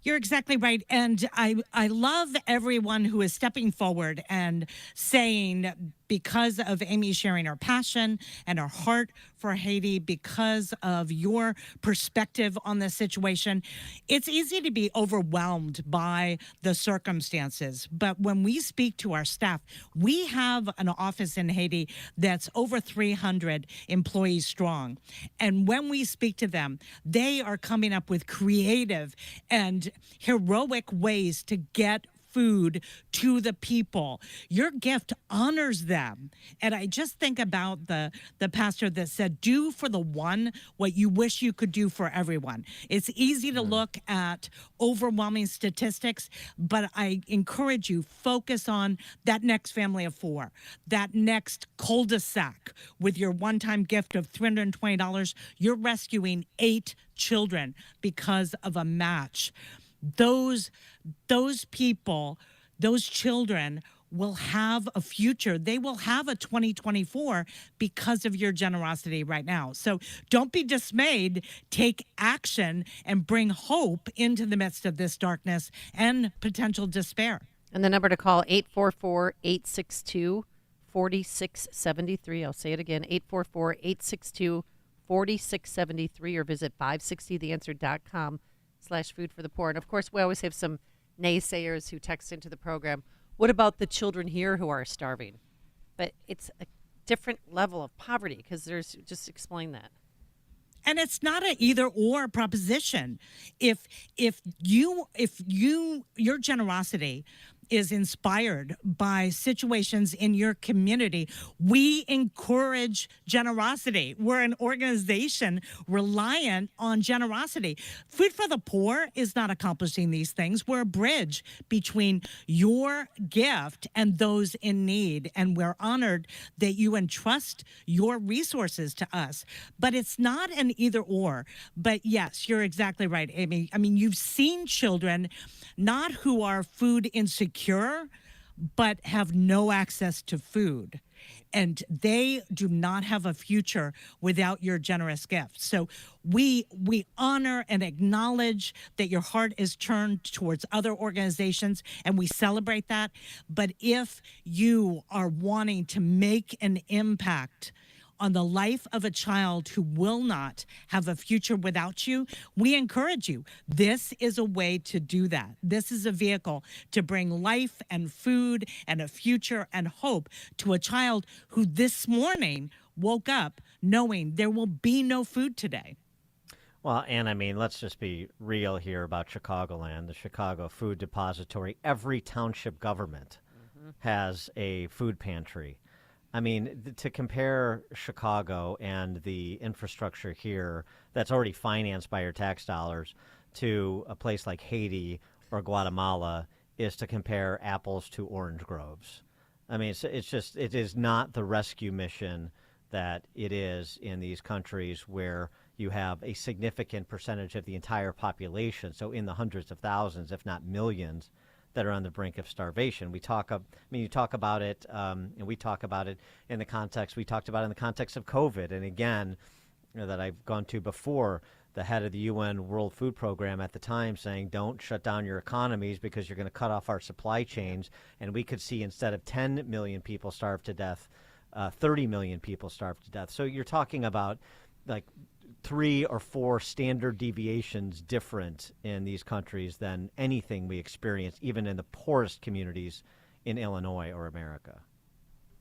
You're exactly right. And I love everyone who is stepping forward and saying, because of Amy sharing her passion and her heart for Haiti, because of your perspective on the situation, it's easy to be overwhelmed by the circumstances. But when we speak to our staff, we have an office in Haiti that's over 300 employees strong. And when we speak to them, they are coming up with creative and heroic ways to get food to the people. Your gift honors them. And I just think about the pastor that said, do for the one what you wish you could do for everyone. It's easy to look at overwhelming statistics, but I encourage you, focus on that next family of 4, that next cul-de-sac with your one-time gift of $320. You're rescuing 8 children because of a match. Those people, those children will have a future. They will have a 2024 because of your generosity right now. So don't be dismayed. Take action and bring hope into the midst of this darkness and potential despair. And the number to call, 844-862-4673. I'll say it again, 844-862-4673, or visit 560theanswer.com/food for the poor. And of course, we always have some naysayers who text into the program. What about the children here who are starving? But it's a different level of poverty, because just explain that. And it's not an either or proposition. If your generosity is inspired by situations in your community, we encourage generosity. We're an organization reliant on generosity. Food for the Poor is not accomplishing these things. We're a bridge between your gift and those in need. And we're honored that you entrust your resources to us. But it's not an either or. But yes, you're exactly right, Amy. I mean, you've seen children not who are food insecure, but have no access to food. And they do not have a future without your generous gifts. So we honor and acknowledge that your heart is turned towards other organizations, and we celebrate that. But if you are wanting to make an impact on the life of a child who will not have a future without you, we encourage you. This is a way to do that. This is a vehicle to bring life and food and a future and hope to a child who this morning woke up knowing there will be no food today. Well, and I mean, let's just be real here about Chicagoland, the Chicago Food Depository. Every township government has a food pantry. I mean, to compare Chicago and the infrastructure here that's already financed by your tax dollars to a place like Haiti or Guatemala is to compare apples to orange groves. I mean, it is not the rescue mission that it is in these countries where you have a significant percentage of the entire population, so in the hundreds of thousands, if not millions, that are on the brink of starvation. You talk about it, and we talk about it in the context, we talked about it in the context of COVID. And again, that I've gone to before, the head of the UN World Food Program at the time saying, don't shut down your economies because you're going to cut off our supply chains. And we could see, instead of 10 million people starve to death, 30 million people starve to death. So you're talking about like 3 or 4 standard deviations different in these countries than anything we experience, even in the poorest communities in Illinois or America.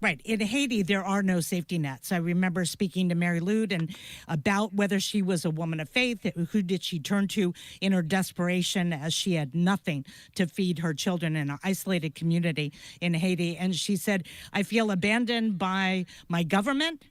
Right. In Haiti, there are no safety nets. I remember speaking to Mary Lude and about whether she was a woman of faith, who did she turn to in her desperation as she had nothing to feed her children in an isolated community in Haiti. And she said, I feel abandoned by my government.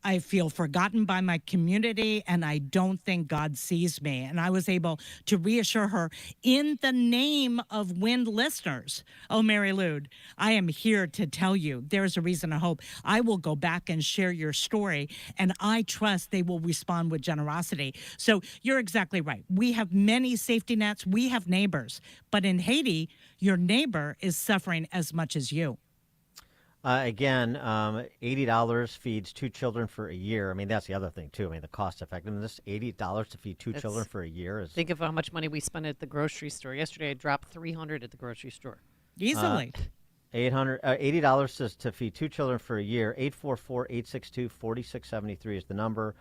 I feel forgotten by my community, and I don't think God sees me. And I was able to reassure her in the name of WIND listeners. Oh, Mary Lude, I am here to tell you there's a reason to hope. I will go back and share your story, and I trust they will respond with generosity. So you're exactly right. We have many safety nets. We have neighbors. But in Haiti, your neighbor is suffering as much as you. Again, $80 feeds 2 children for a year. I mean, that's the other thing, too. I mean, the cost effectiveness, $80 to feed 2 children for a year is... Think of how much money we spend at the grocery store. Yesterday, I dropped $300 at the grocery store. Easily. $80 to feed 2 children for a year. 844-862-4673 is the number.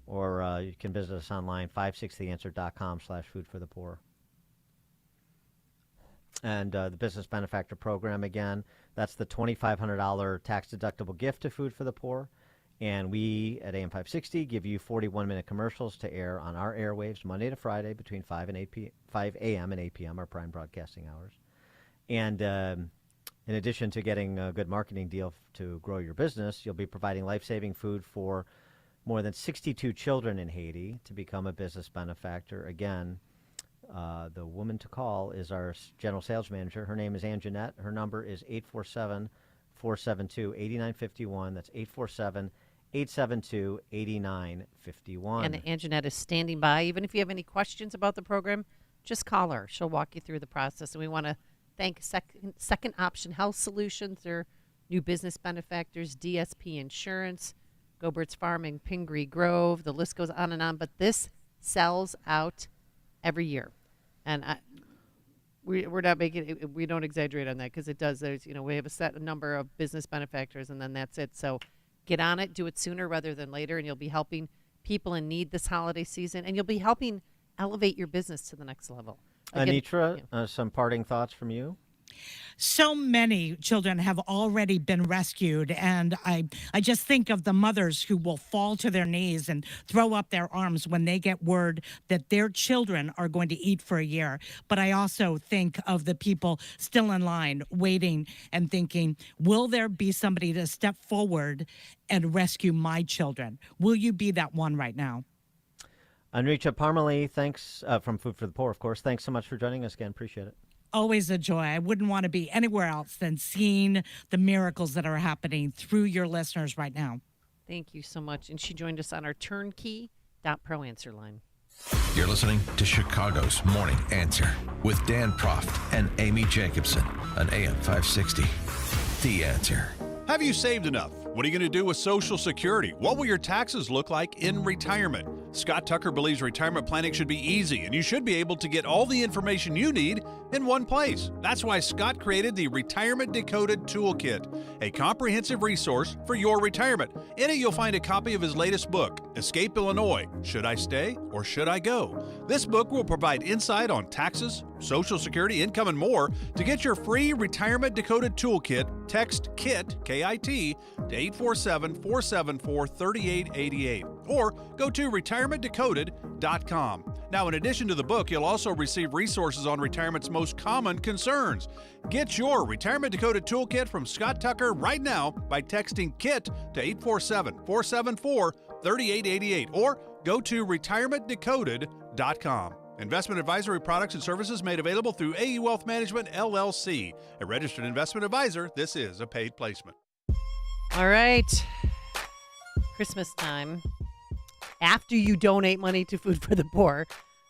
Or you can visit us online, 560theanswer.com/foodforthepoor. And the Business Benefactor Program, again, that's the $2,500 tax-deductible gift to Food for the Poor. And we, at AM 560, give you 41-minute commercials to air on our airwaves Monday to Friday between 5 a.m. and 8 p.m., our prime broadcasting hours. And in addition to getting a good marketing deal to grow your business, you'll be providing life-saving food for more than 62 children in Haiti to become a business benefactor. Again, the woman to call is our general sales manager. Her name is Ann Jeanette. Her number is 847-472-8951. That's 847-872-8951. And Ann Jeanette is standing by. Even if you have any questions about the program, just call her. She'll walk you through the process. And we want to thank Second Option Health Solutions, their new business benefactors, DSP Insurance, Gobert's Farming, Pingree Grove. The list goes on and on. But this sells out every year. And we're not making it, we don't exaggerate on that, because it does. There's, we have a set number of business benefactors, and then that's it. So get on it, do it sooner rather than later, and you'll be helping people in need this holiday season, and you'll be helping elevate your business to the next level. Again, Anitra, some parting thoughts from you? So many children have already been rescued, and I just think of the mothers who will fall to their knees and throw up their arms when they get word that their children are going to eat for a year. But I also think of the people still in line waiting and thinking, will there be somebody to step forward and rescue my children? Will you be that one right now? Anricha Parmalee, thanks from Food for the Poor, of course. Thanks so much for joining us again. Appreciate it. Always a joy. I wouldn't want to be anywhere else than seeing the miracles that are happening through your listeners right now. Thank you so much. And she joined us on our turnkey.pro answer line. You're listening to Chicago's Morning Answer with Dan Proft and Amy Jacobson on AM 560. The Answer. Have you saved enough? What are you going to do with Social Security? What will your taxes look like in retirement? Scott Tucker believes retirement planning should be easy, and you should be able to get all the information you need in one place. That's why Scott created the Retirement Decoded Toolkit, a comprehensive resource for your retirement. In it, you'll find a copy of his latest book, Escape Illinois: Should I Stay or Should I Go? This book will provide insight on taxes, Social Security, income, and more. To get your free Retirement Decoded Toolkit, text KIT, K-I-T, to 847-474-3888, or go to retirementdecoded.com. Now, in addition to the book, you'll also receive resources on retirement's most common concerns. Get your Retirement Decoded Toolkit from Scott Tucker right now by texting KIT to 847-474-3888, or go to retirementdecoded.com. Investment advisory products and services made available through AE Wealth Management, LLC. A registered investment advisor, this is a paid placement. All right. Christmas time. After you donate money to Food for the Poor,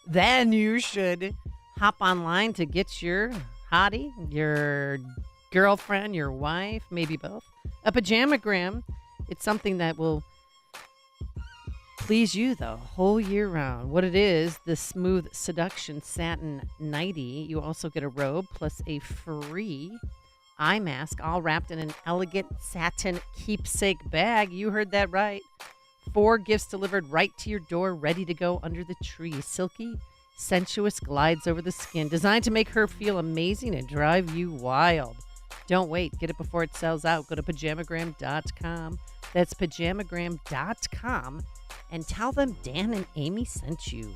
then you should hop online to get your hottie, your girlfriend, your wife, maybe both, a pajamagram. It's something that will please you the whole year round. What it is, the Smooth Seduction Satin Nightie. You also get a robe plus a free eye mask, all wrapped in an elegant satin keepsake bag. You heard that right. 4 gifts delivered right to your door, ready to go under the tree. Silky, sensuous glides over the skin, designed to make her feel amazing and drive you wild. Don't wait. Get it before it sells out. Go to pajamagram.com. That's pajamagram.com. And tell them Dan and Amy sent you.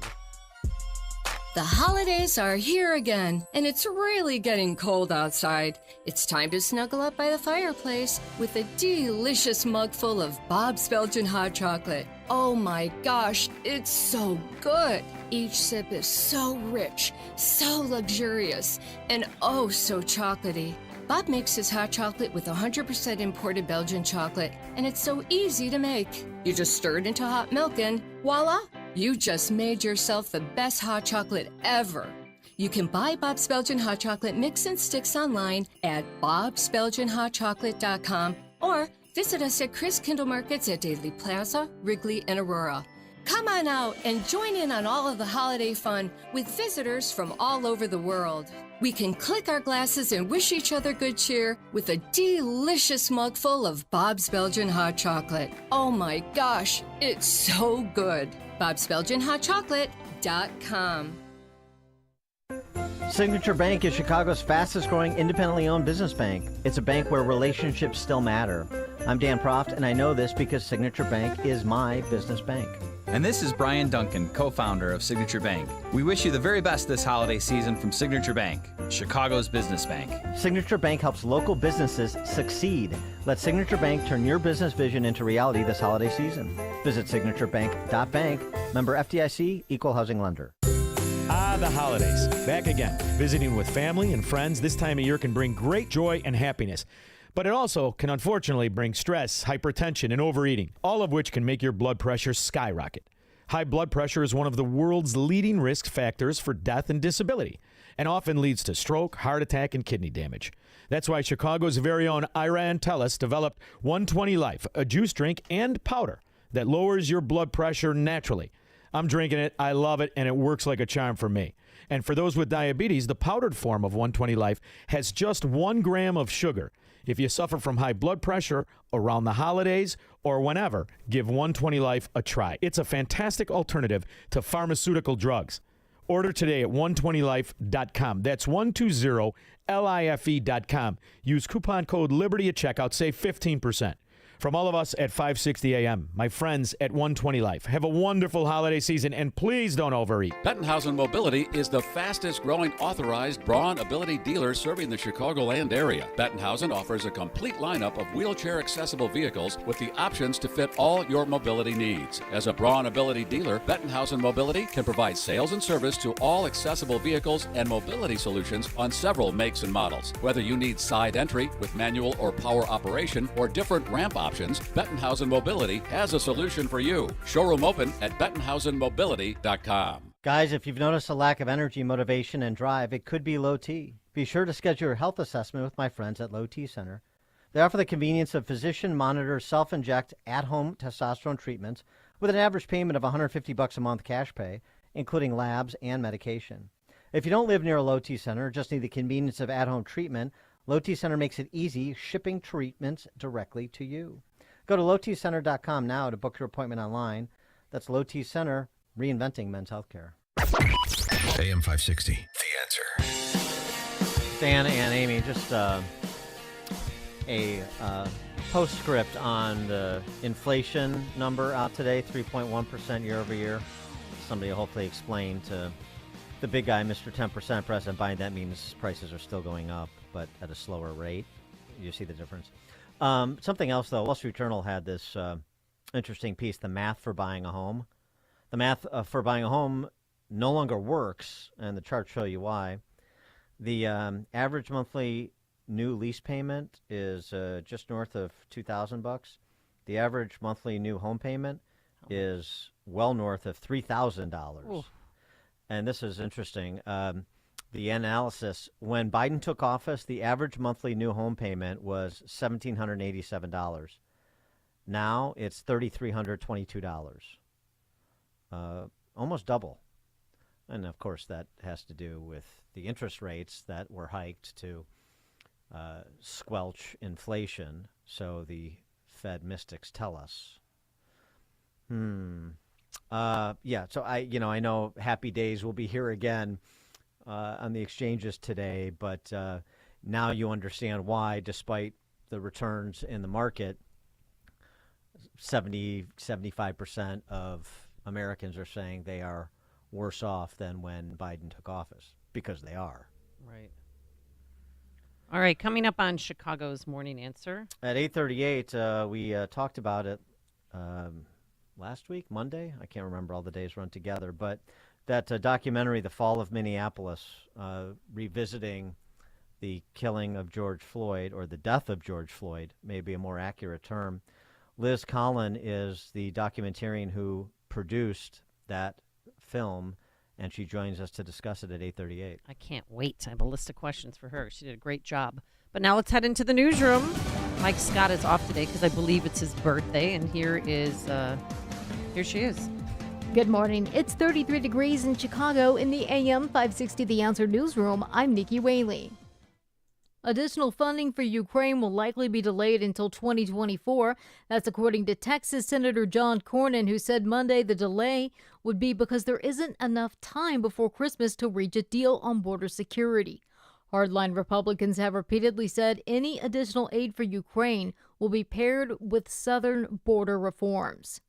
The holidays are here again, and it's really getting cold outside. It's time to snuggle up by the fireplace with a delicious mug full of Bob's Belgian hot chocolate. Oh my gosh, it's so good. Each sip is so rich, so luxurious, and oh so chocolatey. Bob makes his hot chocolate with 100% imported Belgian chocolate, and it's so easy to make. You just stir it into hot milk and voila! You just made yourself the best hot chocolate ever. You can buy Bob's Belgian hot chocolate mix and sticks online at bobsbelgianhotchocolate.com or visit us at Chris Kindle Markets at Daily Plaza, Wrigley, and Aurora. Come on out and join in on all of the holiday fun with visitors from all over the world. We can click our glasses and wish each other good cheer with a delicious mug full of Bob's Belgian hot chocolate. Oh my gosh, it's so good. bobsbelgianhotchocolate.com. Signature Bank is Chicago's fastest growing independently owned business bank. It's a bank where relationships still matter. I'm Dan Proft, and I know this because Signature Bank is my business bank. And this is Brian Duncan, co-founder of Signature Bank. We wish you the very best this holiday season from Signature Bank, Chicago's business bank. Signature Bank helps local businesses succeed. Let Signature Bank turn your business vision into reality this holiday season. Visit signaturebank.bank. Member FDIC, Equal Housing Lender. The holidays. Back again. Visiting with family and friends this time of year can bring great joy and happiness. But it also can unfortunately bring stress, hypertension, and overeating, all of which can make your blood pressure skyrocket. High blood pressure is one of the world's leading risk factors for death and disability, and often leads to stroke, heart attack, and kidney damage. That's why Chicago's very own Ira Antelis developed 120 Life, a juice drink and powder that lowers your blood pressure naturally. I'm drinking it, I love it, and it works like a charm for me. And for those with diabetes, the powdered form of 120 Life has just 1 gram of sugar. If you suffer from high blood pressure around the holidays or whenever, give 120 Life a try. It's a fantastic alternative to pharmaceutical drugs. Order today at 120life.com. That's 120life.com. Use coupon code Liberty at checkout. Save 15%. From all of us at 560 AM, my friends at 120 Life, have a wonderful holiday season, and please don't overeat. Bettenhausen Mobility is the fastest growing authorized Braun Ability dealer serving the Chicagoland area. Bettenhausen offers a complete lineup of wheelchair accessible vehicles with the options to fit all your mobility needs. As a Braun Ability dealer, Bettenhausen Mobility can provide sales and service to all accessible vehicles and mobility solutions on several makes and models. Whether you need side entry with manual or power operation or different ramp options, Bettenhausen Mobility has a solution for you. Showroom open at BettenhausenMobility.com. Guys, if you've noticed a lack of energy, motivation, and drive, it could be low T. Be sure to schedule your health assessment with my friends at Low T Center. They offer the convenience of physician-monitored, self-inject, at-home testosterone treatments with an average payment of $150 a month cash pay, including labs and medication. If you don't live near a Low T Center or just need the convenience of at-home treatment, Low T Center makes it easy shipping treatments directly to you. Go to lowtcenter.com now to book your appointment online. That's Low T Center, reinventing men's healthcare. AM 560, The Answer. Dan and Amy, just a postscript on the inflation number out today, 3.1% year over year. Somebody will hopefully explain to the big guy, Mr. 10%, President Biden, that means prices are still going up, but at a slower rate. You see the difference. Something else, though. Wall Street Journal had this interesting piece, the math for buying a home. The math for buying a home no longer works, and the charts show you why. The average monthly new lease payment is just north of $2,000. The average monthly new home payment is well north of $3,000. And this is interesting. The analysis, when Biden took office, the average monthly new home payment was $1,787. Now it's $3,322. Almost double. And, of course, that has to do with the interest rates that were hiked to squelch inflation, so the Fed mystics tell us. Yeah, so I know happy days will be here again on the exchanges today, but now you understand why, despite the returns in the market, 75% of Americans are saying they are worse off than when Biden took office, because they are. Right. All right, coming up on Chicago's Morning Answer. At 8:38, we talked about it last week, Monday. I can't remember, all the days run together. But that documentary, The Fall of Minneapolis, revisiting the killing of George Floyd, or the death of George Floyd, may be a more accurate term. Liz Collin is the documentarian who produced that film, and she joins us to discuss it at 8:38. I can't wait. I have a list of questions for her. She did a great job. But now let's head into the newsroom. Mike Scott is off today because I believe it's his birthday, and here she is. Good morning. It's 33 degrees in Chicago. In the AM 560 The Answer newsroom, I'm Nikki Whaley. Additional funding for Ukraine will likely be delayed until 2024. That's according to Texas Senator John Cornyn, who said Monday the delay would be because there isn't enough time before Christmas to reach a deal on border security. Hardline Republicans have repeatedly said any additional aid for Ukraine will be paired with southern border reforms.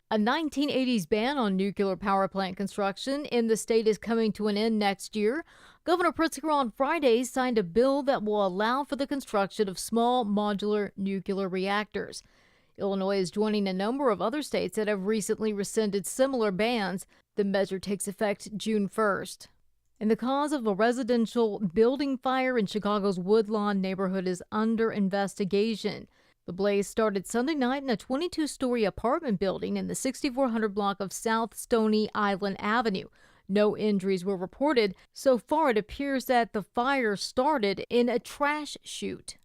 A 1980s ban on nuclear power plant construction in the state is coming to an end next year. Governor Pritzker on Friday signed a bill that will allow for the construction of small modular nuclear reactors. Illinois is joining a number of other states that have recently rescinded similar bans. The measure takes effect June 1st. And the cause of a residential building fire in Chicago's Woodlawn neighborhood is under investigation. The blaze started Sunday night in a 22-story apartment building in the 6400 block of South Stony Island Avenue. No injuries were reported. So far, it appears that the fire started in a trash chute.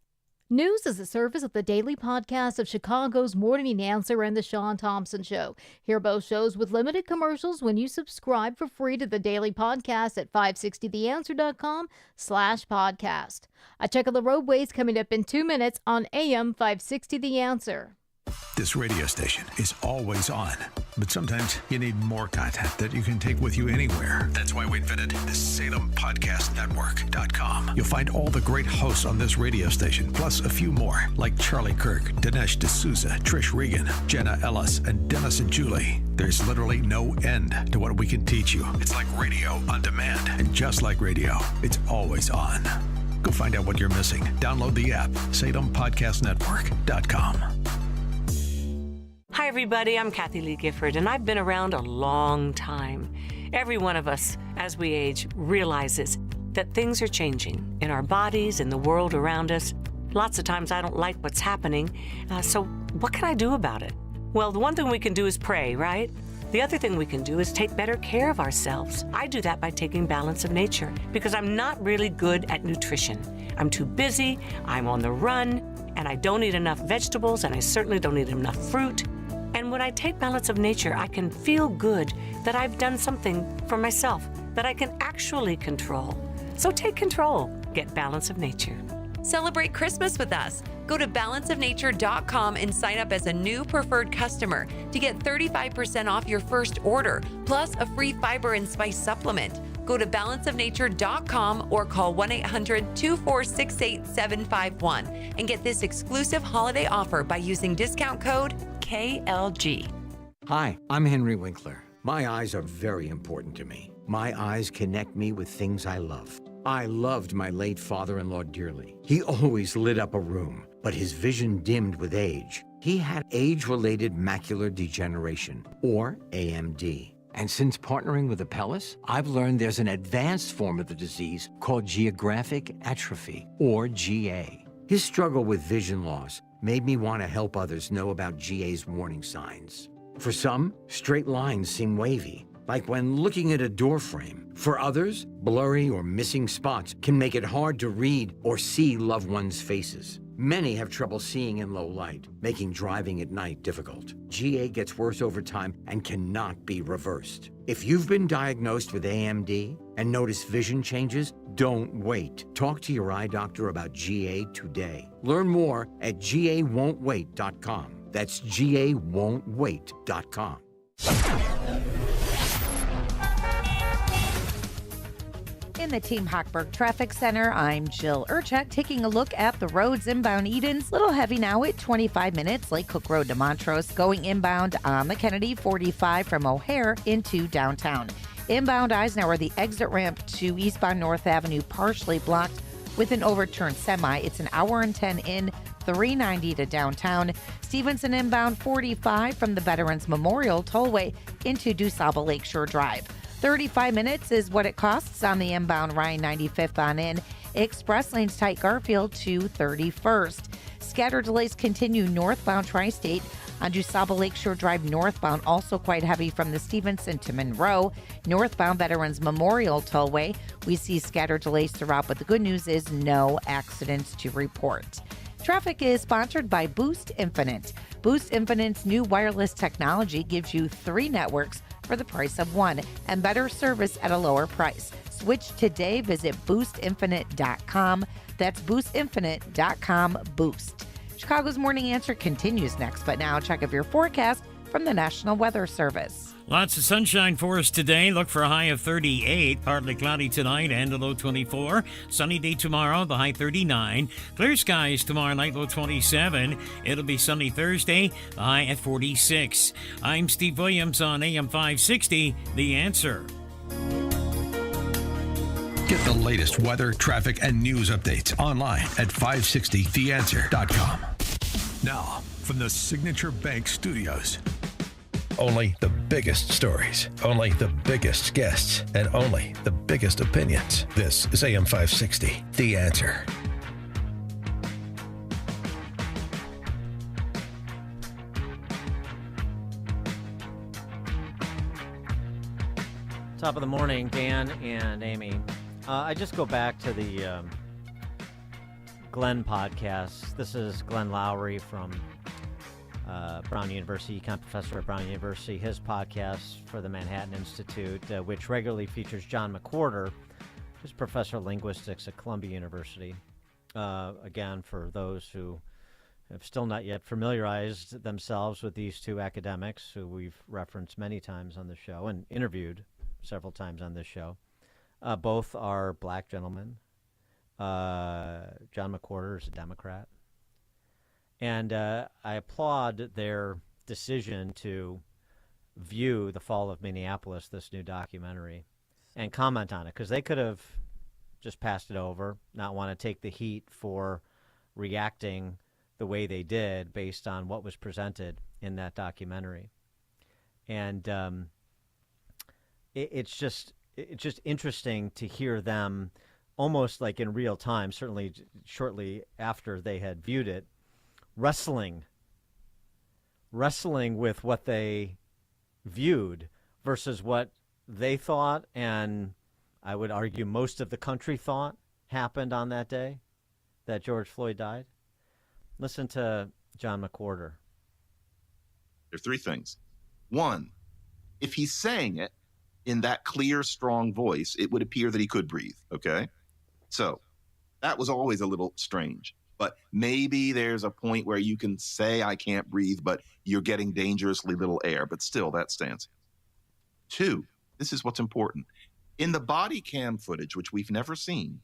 News is the service of the daily podcast of Chicago's Morning Answer and The Sean Thompson Show. Hear both shows with limited commercials when you subscribe for free to the daily podcast at 560theanswer.com/podcast. A check of the roadways coming up in 2 minutes on AM 560 The Answer. This radio station is always on, but sometimes you need more content that you can take with you anywhere. That's why we invented the SalemPodcastNetwork.com. You'll find all the great hosts on this radio station, plus a few more, like Charlie Kirk, Dinesh D'Souza, Trish Regan, Jenna Ellis, and Dennis and Julie. There's literally no end to what we can teach you. It's like radio on demand, and just like radio, it's always on. Go find out what you're missing. Download the app, SalemPodcastNetwork.com. Hi, everybody. I'm Kathy Lee Gifford, and I've been around a long time. Every one of us, as we age, realizes that things are changing in our bodies, in the world around us. Lots of times I don't like what's happening, so what can I do about it? Well, the one thing we can do is pray, right? The other thing we can do is take better care of ourselves. I do that by taking Balance of Nature because I'm not really good at nutrition. I'm too busy, I'm on the run, and I don't eat enough vegetables, and I certainly don't eat enough fruit. And when I take Balance of Nature, I can feel good that I've done something for myself that I can actually control. So take control. Get Balance of Nature. Celebrate Christmas with us. Go to balanceofnature.com and sign up as a new preferred customer to get 35% off your first order, plus a free fiber and spice supplement. Go to balanceofnature.com or call 1-800-246-8751 and get this exclusive holiday offer by using discount code KLG. Hi, I'm Henry Winkler. My eyes are very important to me. My eyes connect me with things I love. I loved my late father-in-law dearly. He always lit up a room, but his vision dimmed with age. He had age-related macular degeneration, or AMD. And since partnering with Apellis, I've learned there's an advanced form of the disease called geographic atrophy, or GA. His struggle with vision loss made me want to help others know about GA's warning signs. For some, straight lines seem wavy, like when looking at a door frame. For others, blurry or missing spots can make it hard to read or see loved ones' faces. Many have trouble seeing in low light, making driving at night difficult. GA gets worse over time and cannot be reversed. If you've been diagnosed with AMD and notice vision changes, don't wait. Talk to your eye doctor about GA today. Learn more at GAWon'tWait.com. That's GAWon'tWait.com. In the Team Hochberg Traffic Center, I'm Jill Urchak taking a look at the roads inbound Edens. Little heavy now at 25 minutes, Lake Cook Road to Montrose. Going inbound on the Kennedy, 45 from O'Hare into downtown. Inbound Eisenhower, the exit ramp to eastbound North Avenue partially blocked with an overturned semi. It's an hour and 10 in, 390 to downtown. Stevenson inbound 45 from the Veterans Memorial Tollway into DuSable Lakeshore Drive. 35 minutes is what it costs on the inbound Ryan 95th on in. Express lanes tight Garfield to 31st. Scattered delays continue northbound Tri-State on DuSable Lakeshore Drive northbound, also quite heavy from the Stevenson to Monroe. Northbound Veterans Memorial Tollway, we see scattered delays throughout, but the good news is no accidents to report. Traffic is sponsored by Boost Infinite. Boost Infinite's new wireless technology gives you 3 networks for the price of 1 and better service at a lower price. Switch today. Visit boostinfinite.com. That's boostinfinite.com. Boost. Chicago's Morning Answer continues next, but now check out your forecast from the National Weather Service. Lots of sunshine for us today. Look for a high of 38. Partly cloudy tonight and a low 24. Sunny day tomorrow, the high 39. Clear skies tomorrow night, low 27. It'll be sunny Thursday, the high at 46. I'm Steve Williams on AM 560, The Answer. Get the latest weather, traffic, and news updates online at 560theanswer.com. Now, from the Signature Bank Studios. Only the biggest stories, only the biggest guests, and only the biggest opinions. This is AM 560, The Answer. Top of the morning, Dan and Amy. I just go back to the Glenn podcast. This is Glenn Lowry from Brown University, econ professor at Brown University. His podcast for the Manhattan Institute, which regularly features John McWhorter, who's professor of linguistics at Columbia University. Again, for those who have still not yet familiarized themselves with these two academics who we've referenced many times on the show and interviewed several times on this show. Both are black gentlemen. John McWhorter is a Democrat. And I applaud their decision to view The Fall of Minneapolis, this new documentary, and comment on it, because they could have just passed it over, not want to take the heat for reacting the way they did based on what was presented in that documentary. And it's just interesting to hear them almost like in real time, certainly shortly after they had viewed it, wrestling with what they viewed versus what they thought, and I would argue most of the country thought happened on that day that George Floyd died. Listen to John McWhorter. There are three things. One, if he's saying it in that clear, strong voice, it would appear that he could breathe, okay? So that was always a little strange. But maybe there's a point where you can say, I can't breathe, but you're getting dangerously little air. But still, that stands. Two, this is what's important. In the body cam footage, which we've never seen,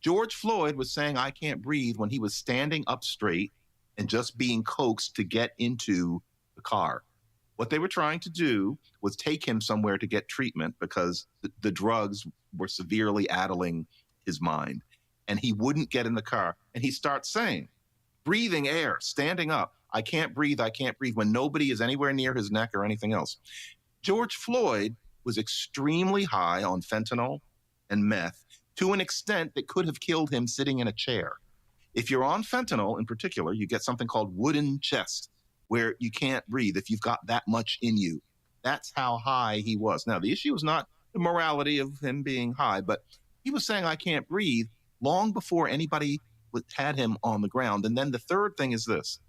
George Floyd was saying, I can't breathe when he was standing up straight and just being coaxed to get into the car. What they were trying to do was take him somewhere to get treatment because the drugs were severely addling his mind. And he wouldn't get in the car. And he starts saying, breathing air, standing up, I can't breathe, when nobody is anywhere near his neck or anything else. George Floyd was extremely high on fentanyl and meth to an extent that could have killed him sitting in a chair. If you're on fentanyl in particular, you get something called wooden chest, where you can't breathe if you've got that much in you. That's how high he was. Now, the issue is not the morality of him being high, but he was saying, I can't breathe, long before anybody had him on the ground. And then the third thing is this.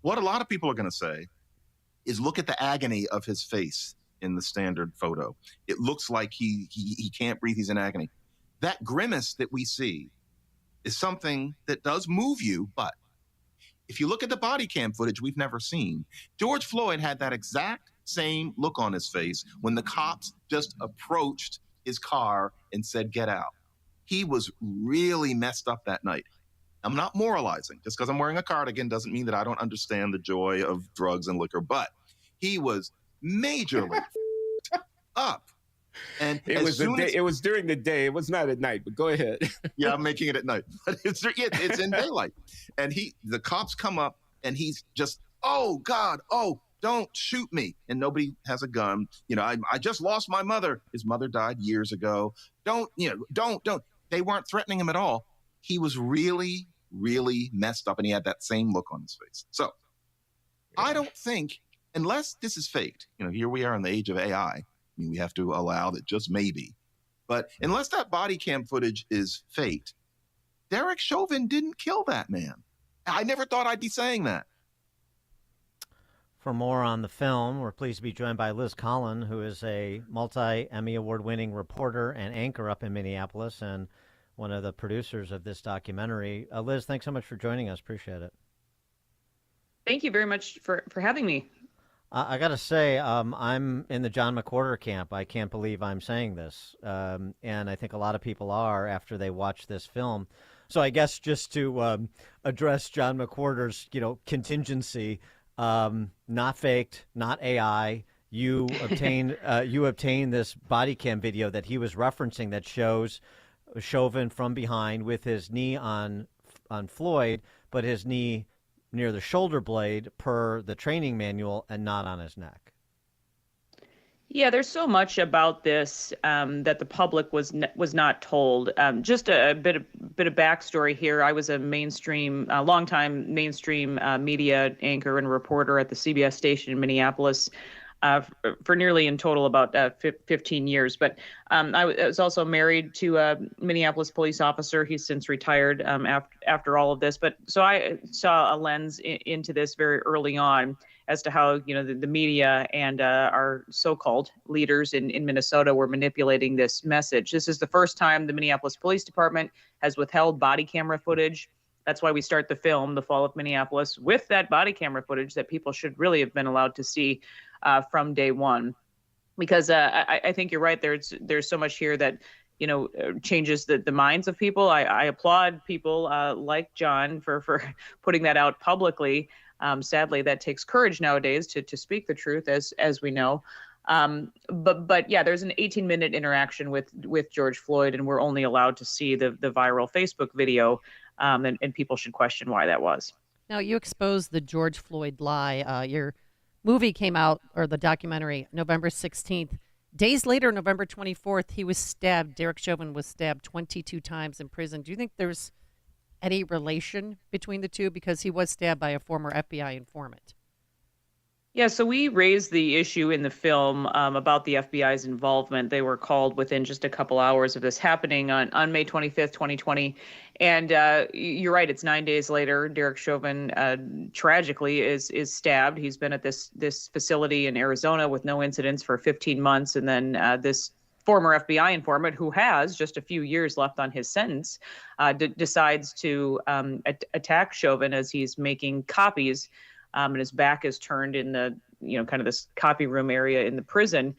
What a lot of people are going to say is look at the agony of his face in the standard photo. It looks like he can't breathe, he's in agony. That grimace that we see is something that does move you, but if you look at the body cam footage we've never seen, George Floyd had that exact same look on his face when the cops just approached his car and said, get out. He was really messed up that night. I'm not moralizing. Just because I'm wearing a cardigan doesn't mean that I don't understand the joy of drugs and liquor, but he was majorly up. And it was during the day. It was not at night, but go ahead. Yeah, I'm making it at night. But it's in daylight. And the cops come up and he's just, oh God, oh, don't shoot me. And nobody has a gun. You know, I just lost my mother. His mother died years ago. Don't. They weren't threatening him at all. He was really, really messed up, and he had that same look on his face. So I don't think, unless this is faked, here we are in the age of AI. I mean, we have to allow that just maybe. But unless that body cam footage is faked, Derek Chauvin didn't kill that man. I never thought I'd be saying that. For more on the film, we're pleased to be joined by Liz Collin, who is a multi-Emmy award-winning reporter and anchor up in Minneapolis and one of the producers of this documentary. Liz, thanks so much for joining us. Appreciate it. Thank you very much for having me. I got to say, I'm in the John McWhorter camp. I can't believe I'm saying this. And I think a lot of people are after they watch this film. So I guess just to address John McWhorter's, contingency, not faked, not AI. You obtain this body cam video that he was referencing that shows Chauvin from behind with his knee on Floyd, but his knee near the shoulder blade per the training manual and not on his neck. Yeah, there's so much about this that the public was not told. Just a bit of backstory here. I was a longtime mainstream media anchor and reporter at the CBS station in Minneapolis for nearly in total about 15 years. But I was also married to a Minneapolis police officer. He's since retired after all of this. But so I saw a lens into this very early on as to how, the media and our so-called leaders in Minnesota were manipulating this message. This is the first time the Minneapolis Police Department has withheld body camera footage That's why we start the film, The Fall of Minneapolis, with that body camera footage that people should really have been allowed to see from day one. Because I think you're right. There's so much here that changes the minds of people. I applaud people like John for putting that out publicly. Sadly, that takes courage nowadays to speak the truth, as we know. But yeah, there's an 18-minute interaction with George Floyd, and we're only allowed to see the viral Facebook video, and people should question why that was. Now, you exposed the George Floyd lie. Your movie came out, or the documentary, November 16th. Days later, November 24th, he was stabbed. Derek Chauvin was stabbed 22 times in prison. Do you think there's any relation between the two? Because he was stabbed by a former FBI informant. Yeah, so we raised the issue in the film about the FBI's involvement. They were called within just a couple hours of this happening on May 25th, 2020. And you're right, it's 9 days later. Derek Chauvin tragically is stabbed. He's been at this facility in Arizona with no incidents for 15 months. And then this former FBI informant, who has just a few years left on his sentence, decides to attack Chauvin as he's making copies. And his back is turned in the, kind of this copy room area in the prison.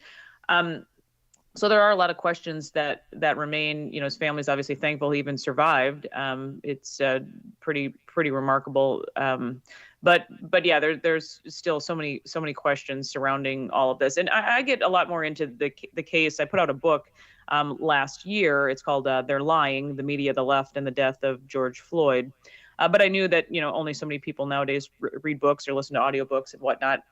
So there are a lot of questions that remain. His family's obviously thankful he even survived. It's pretty remarkable. But yeah, there's still so many questions surrounding all of this. And I get a lot more into the case. I put out a book last year. It's called "They're Lying: The Media, the Left, and the Death of George Floyd." But I knew that, only so many people nowadays read books or listen to audiobooks and whatnot.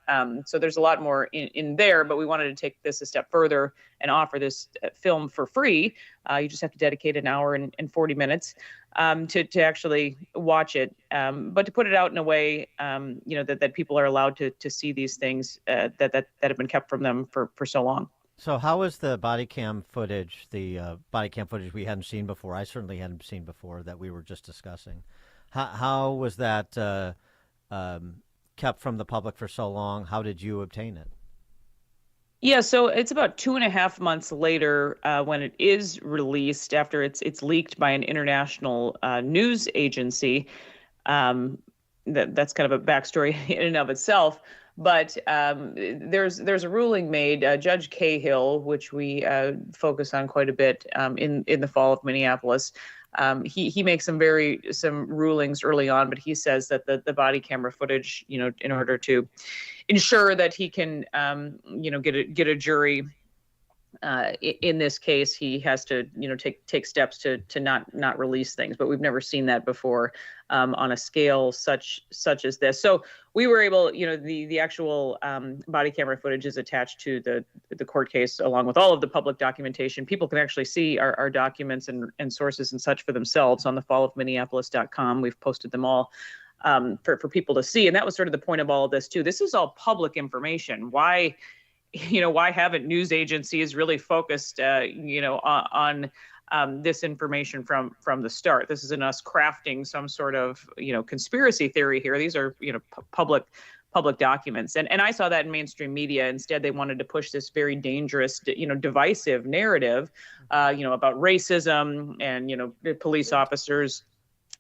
So there's a lot more in there, but we wanted to take this a step further and offer this film for free. You just have to dedicate an hour and 40 minutes to actually watch it, but to put it out in a way, that people are allowed to see these things that have been kept from them for so long. So how was the body cam footage, we hadn't seen before? I certainly hadn't seen before, that we were just discussing. How was that kept from the public for so long? How did you obtain it? Yeah, so it's about 2.5 months later when it is released, after it's leaked by an international news agency. That's kind of a backstory in and of itself. But there's a ruling made. Judge Cahill, which we focus on quite a bit in the Fall of Minneapolis. He makes some rulings early on, but he says that the body camera footage, in order to ensure that he can, get a jury. In this case, he has to, take steps to not release things. But we've never seen that before on a scale such as this. So we were able, the actual body camera footage is attached to the court case, along with all of the public documentation. People can actually see our documents and sources and such for themselves on thefallofminneapolis.com. We've posted them all for people to see. And that was sort of the point of all of this too. This is all public information. Why haven't news agencies really focused, on this information from the start? This isn't us crafting some sort of, conspiracy theory here. These are, public documents. And I saw that in mainstream media. Instead, they wanted to push this very dangerous, divisive narrative, about racism and, police officers,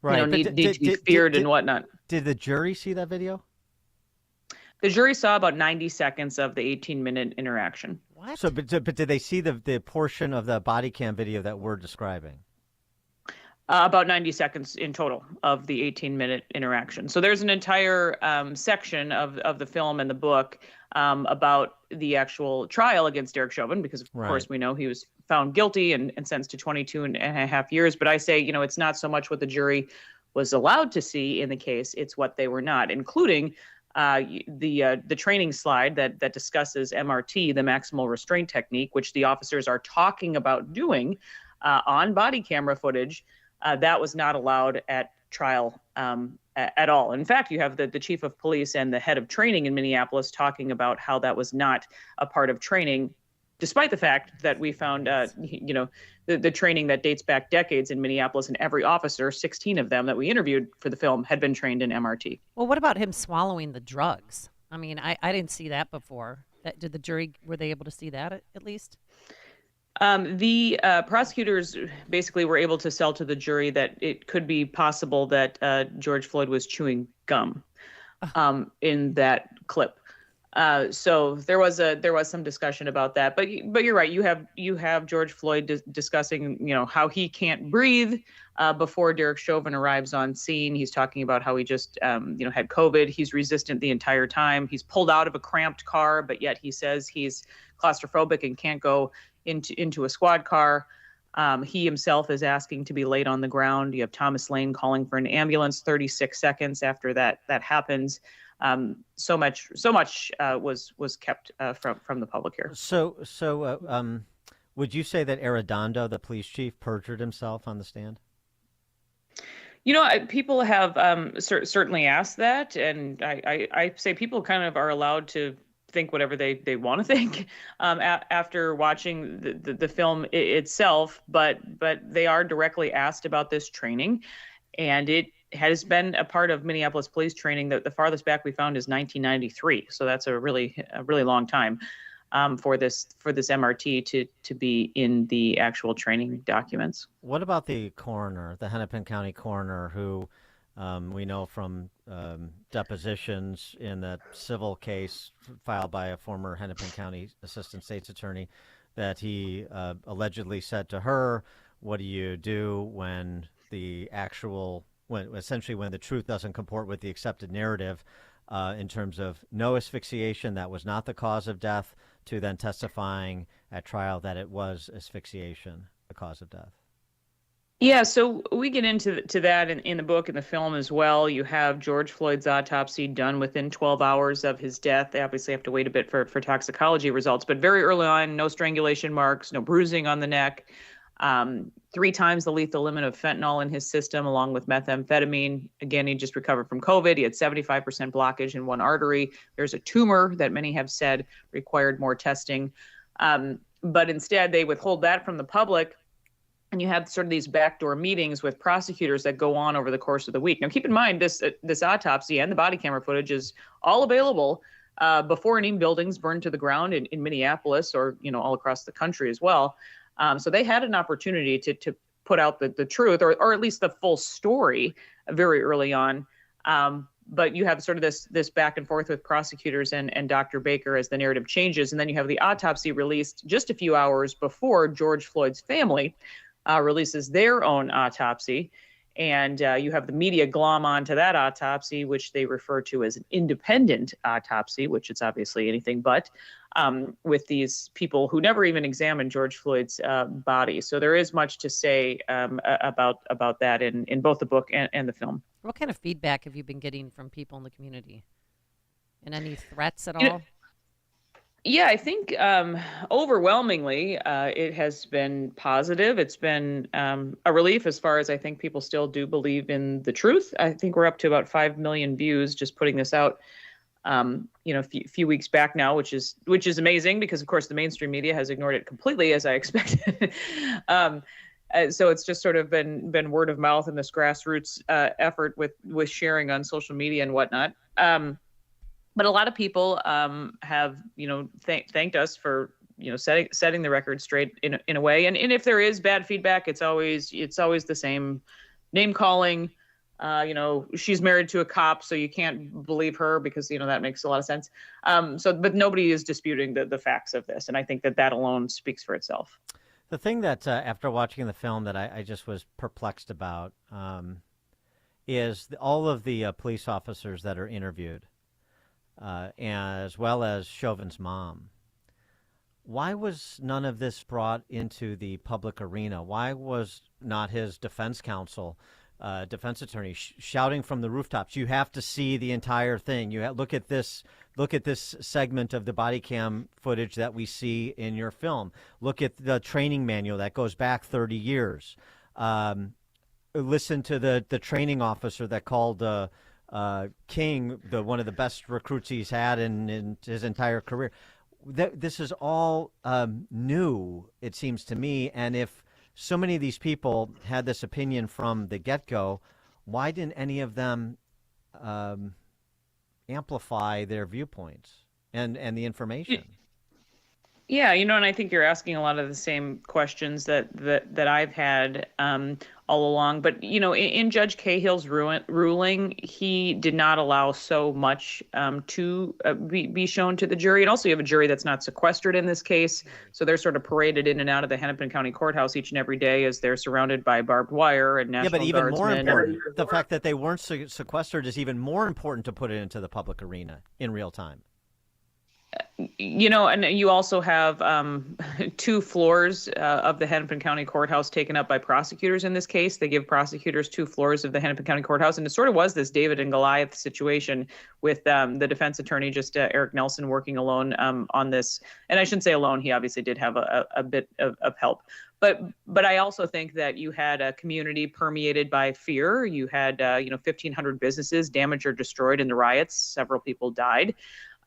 need to be feared and whatnot. Did the jury see that video? The jury saw about 90 seconds of the 18-minute interaction. What? So, but did they see the portion of the body cam video that we're describing? About 90 seconds in total of the 18-minute interaction. So there's an entire section of the film and the book about the actual trial against Derek Chauvin, because of course we know he was found guilty and sentenced to 22.5 years. But I say, it's not so much what the jury was allowed to see in the case, it's what they were not, including the training slide that discusses MRT, the maximal restraint technique, which the officers are talking about doing on body camera footage. That was not allowed at trial at all. In fact, you have the chief of police and the head of training in Minneapolis talking about how that was not a part of training, despite the fact that we found, the training that dates back decades in Minneapolis, and every officer, 16 of them that we interviewed for the film, had been trained in MRT. Well, what about him swallowing the drugs? I mean, I didn't see that before. Did the jury, were they able to see that at least? The prosecutors basically were able to sell to the jury that it could be possible that George Floyd was chewing gum in that clip. So there was some discussion about that. But you're right. You have George Floyd discussing how he can't breathe before Derek Chauvin arrives on scene. He's talking about how he just had COVID. He's resistant the entire time. He's pulled out of a cramped car, but yet he says he's claustrophobic and can't go into a squad car. He himself is asking to be laid on the ground. You have Thomas Lane calling for an ambulance 36 seconds after that happens. So much was kept from the public here. So would you say that Arredondo, the police chief, perjured himself on the stand? People have certainly asked that, and I say people kind of are allowed to think whatever they want to think after watching the film itself, but they are directly asked about this training, and it has been a part of Minneapolis police training. The farthest back we found is 1993, so that's a really long time for this MRT to be in the actual training documents. What about the coroner, the Hennepin County coroner, who we know from depositions in that civil case filed by a former Hennepin County assistant state's attorney that he allegedly said to her, "What do you do when essentially when the truth doesn't comport with the accepted narrative in terms of no asphyxiation, that was not the cause of death," to then testifying at trial that it was asphyxiation, the cause of death? Yeah, so we get into that in the book and the film as well. You have George Floyd's autopsy done within 12 hours of his death. They obviously have to wait a bit for toxicology results, but very early on, no strangulation marks, no bruising on the neck, 3 times the lethal limit of fentanyl in his system, along with methamphetamine. Again, he just recovered from COVID. He had 75% blockage in one artery. There's a tumor that many have said required more testing. But instead, they withhold that from the public. And you have sort of these backdoor meetings with prosecutors that go on over the course of the week. Now, keep in mind, this autopsy and the body camera footage is all available before any buildings burned to the ground in Minneapolis or all across the country as well. So they had an opportunity to put out the truth or at least the full story very early on. But you have sort of this back and forth with prosecutors and Dr. Baker as the narrative changes. And then you have the autopsy released just a few hours before George Floyd's family releases their own autopsy. And you have the media glom onto that autopsy, which they refer to as an independent autopsy, which is obviously anything but, with these people who never even examined George Floyd's body. So there is much to say about that in both the book and the film. What kind of feedback have you been getting from people in the community? And any threats at all? Yeah, I think overwhelmingly it has been positive. It's been a relief as far as I think people still do believe in the truth. I think we're up to about 5 million views just putting this out, a few weeks back now, which is amazing because, of course, the mainstream media has ignored it completely, as I expected. So it's just sort of been word of mouth and this grassroots effort with sharing on social media and whatnot. But a lot of people have, thanked us for, setting the record straight in a way. And if there is bad feedback, it's always the same name calling. She's married to a cop, so you can't believe her because, that makes a lot of sense. But nobody is disputing the facts of this. And I think that alone speaks for itself. The thing that after watching the film that I just was perplexed about is all of the police officers that are interviewed. As well as Chauvin's mom. Why was none of this brought into the public arena? Why was not his defense counsel, defense attorney, shouting from the rooftops, "You have to see the entire thing. Look at this segment of the body cam footage that we see in your film. Look at the training manual that goes back 30 years. Listen to the training officer that called King, one of the best recruits he's had in his entire career." This is all new, it seems to me. And if so many of these people had this opinion from the get-go, why didn't any of them amplify their viewpoints and the information? Yeah, and I think you're asking a lot of the same questions that I've had all along. But in Judge Cahill's ruling, he did not allow so much to be shown to the jury. And also, you have a jury that's not sequestered in this case, so they're sort of paraded in and out of the Hennepin County Courthouse each and every day as they're surrounded by barbed wire and National Yeah, but even more Guardsmen. important, the fact that they weren't sequestered is even more important to put it into the public arena in real time. And you also have 2 floors of the Hennepin County Courthouse taken up by prosecutors in this case. They give prosecutors 2 floors of the Hennepin County Courthouse. And it sort of was this David and Goliath situation with the defense attorney, just Eric Nelson, working alone on this. And I shouldn't say alone. He obviously did have a bit of help. But I also think that you had a community permeated by fear. You had 1,500 businesses damaged or destroyed in the riots. Several people died.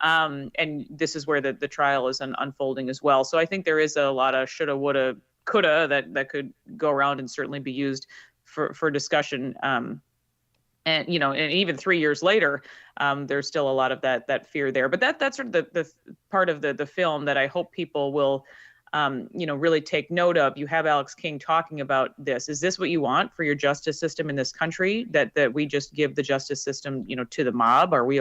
And this is where the trial is unfolding as well. So I think there is a lot of shoulda, woulda, coulda that could go around and certainly be used for discussion. And even 3 years later, there's still a lot of that fear there. But that's sort of the part of the film that I hope people will really take note of. You have Alex King talking about this. Is this what you want for your justice system in this country? That we just give the justice system, to the mob? Are we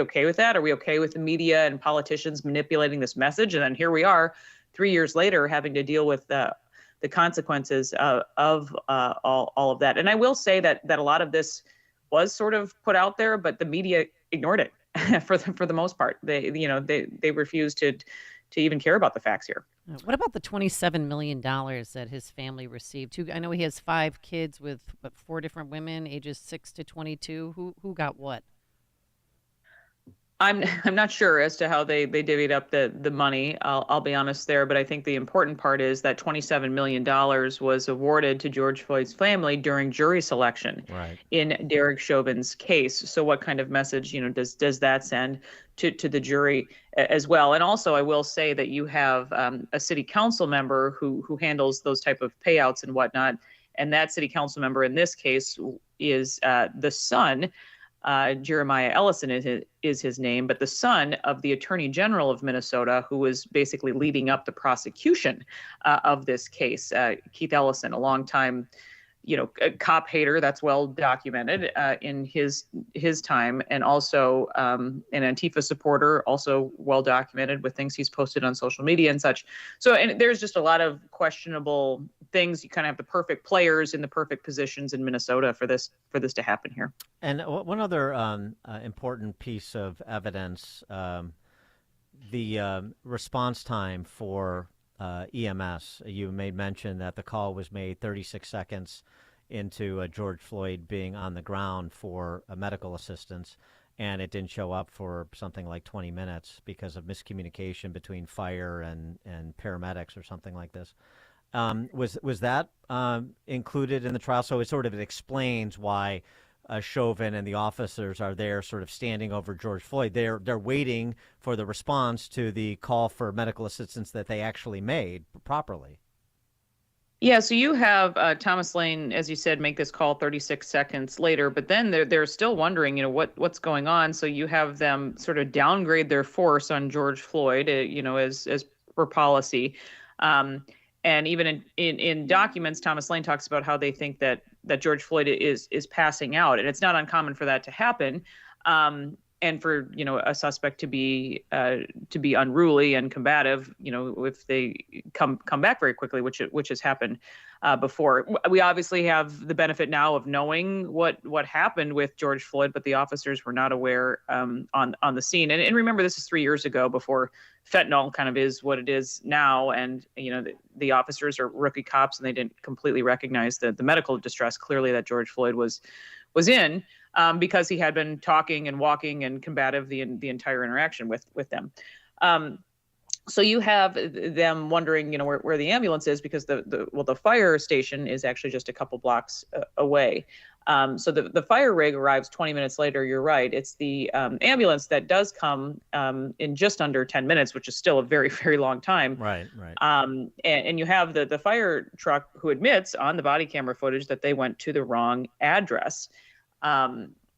okay with that? Are we okay with the media and politicians manipulating this message? And then here we are 3 years later having to deal with the consequences of all of that. And I will say that a lot of this was sort of put out there, but the media ignored it for the most part. They refused to even care about the facts here. What about the $27 million that his family received? I know he has 5 kids with 4 different women, ages 6 to 22. Who got what? I'm not sure as to how they divvied up the money. I'll be honest there, but I think the important part is that $27 million was awarded to George Floyd's family during jury selection in Derek Chauvin's case. So what kind of message does that send to the jury as well? And also, I will say that you have a city council member who handles those type of payouts and whatnot, and that city council member in this case is the son. Jeremiah Ellison is his name, but the son of the Attorney General of Minnesota, who was basically leading up the prosecution of this case. Keith Ellison, a longtime, cop hater, that's well documented in his time, and also an Antifa supporter, also well documented with things he's posted on social media and such. So, and there's just a lot of questionable things. You kind of have the perfect players in the perfect positions in Minnesota for this to happen here. And one other important piece of evidence, the response time for EMS. You made mention that the call was made 36 seconds into George Floyd being on the ground for medical assistance, and it didn't show up for something like 20 minutes because of miscommunication between fire and paramedics or something like this. Was that included in the trial? So it explains why Chauvin and the officers are there sort of standing over George Floyd. They're waiting for the response to the call for medical assistance that they actually made properly. Yeah, so you have Thomas Lane, as you said, make this call 36 seconds later, but then they're still wondering, what's going on. So you have them sort of downgrade their force on George Floyd, as per policy. And even in documents, Thomas Lane talks about how they think that George Floyd is passing out, and it's not uncommon for that to happen, and for a suspect to be unruly and combative, if they come back very quickly, which has happened before. We obviously have the benefit now of knowing what happened with George Floyd, but the officers were not aware on the scene. And remember, this is 3 years ago, before fentanyl kind of is what it is now, and the officers are rookie cops, and they didn't completely recognize the medical distress clearly that George Floyd was in, because he had been talking and walking and combative the entire interaction with them. So you have them wondering, where the ambulance is, because the fire station is actually just a couple blocks away. So the fire rig arrives 20 minutes later. You're right. It's the ambulance that does come in just under 10 minutes, which is still a very, very long time. Right. And you have the fire truck who admits on the body camera footage that they went to the wrong address.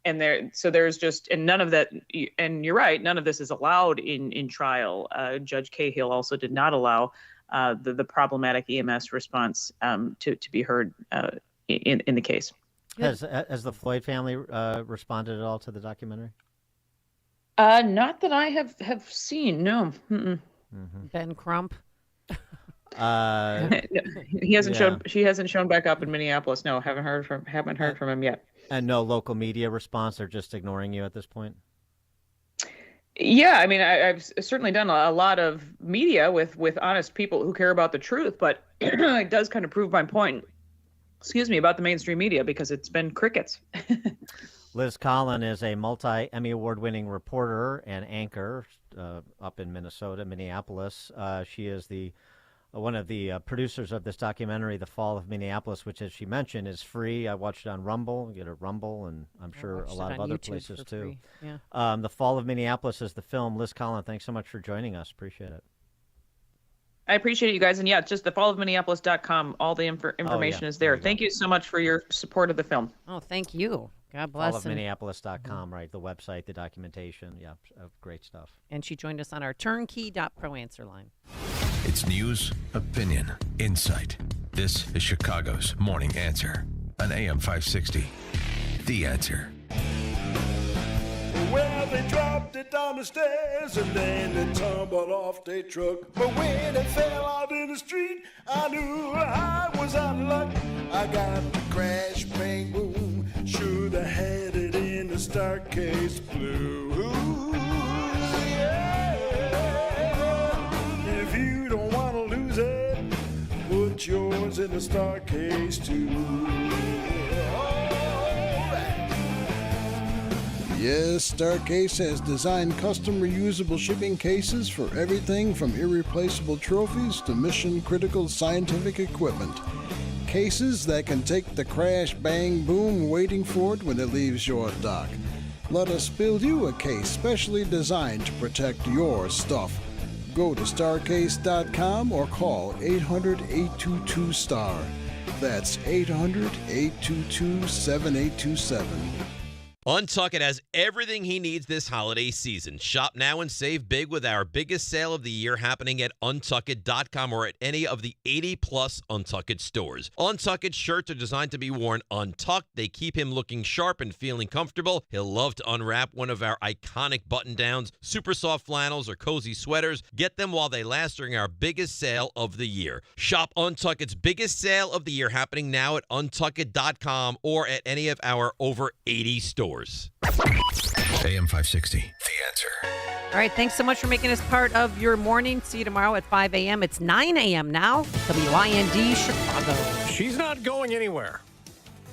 And there's just, and none of that, and you're right, none of this is allowed in trial. Judge Cahill also did not allow the problematic EMS response to be heard in the case. Has the Floyd family responded at all to the documentary? Not that I have seen, no. Ben Crump. He hasn't shown. She hasn't shown back up in Minneapolis. No, haven't heard from him yet. And no local media response. They're just ignoring you at this point. Yeah, I mean, I've certainly done a lot of media with honest people who care about the truth, but it does kind of prove my point. Excuse me, about the mainstream media, because it's been crickets. Liz Collin is a multi-Emmy Award-winning reporter and anchor up in Minneapolis. She is one of the producers of this documentary, The Fall of Minneapolis, which, as she mentioned, is free. I watched it on Rumble. You get a Rumble, and I'm sure a lot of other YouTube places for too. free. Yeah. The Fall of Minneapolis is the film. Liz Collin, thanks so much for joining us. Appreciate it. I appreciate it, you guys. And yeah, just thefallofminneapolis.com. All the information is there. Thank you so much for your support of the film. Oh, thank you. God bless. Fallofminneapolis.com, right? The website, the documentation. Yeah, great stuff. And she joined us on our turnkey.pro answer line. It's news, opinion, insight. This is Chicago's Morning Answer on AM 560. The Answer. Well, they dropped it down the stairs and then they tumbled off their truck. But when it fell out in the street, I knew I was out of luck. I got the crash, bang, boom. Should have had it in the Starcase Blue. Yeah. If you don't want to lose it, put yours in the Starcase too. Yes, Starcase has designed custom reusable shipping cases for everything from irreplaceable trophies to mission-critical scientific equipment. Cases that can take the crash, bang, boom waiting for it when it leaves your dock. Let us build you a case specially designed to protect your stuff. Go to starcase.com or call 800-822-STAR. That's 800-822-7827. Untuckit has everything he needs this holiday season. Shop now and save big with our biggest sale of the year happening at Untuckit.com or at any of the 80-plus Untuckit stores. Untuckit shirts are designed to be worn untucked. They keep him looking sharp and feeling comfortable. He'll love to unwrap one of our iconic button-downs, super soft flannels, or cozy sweaters. Get them while they last during our biggest sale of the year. Shop Untuckit's biggest sale of the year happening now at Untuckit.com or at any of our over 80 stores. AM 560, The Answer. All right, thanks so much for making us part of your morning. See you tomorrow at 5 a.m. It's 9 a.m. now. WIND Chicago. She's not going anywhere.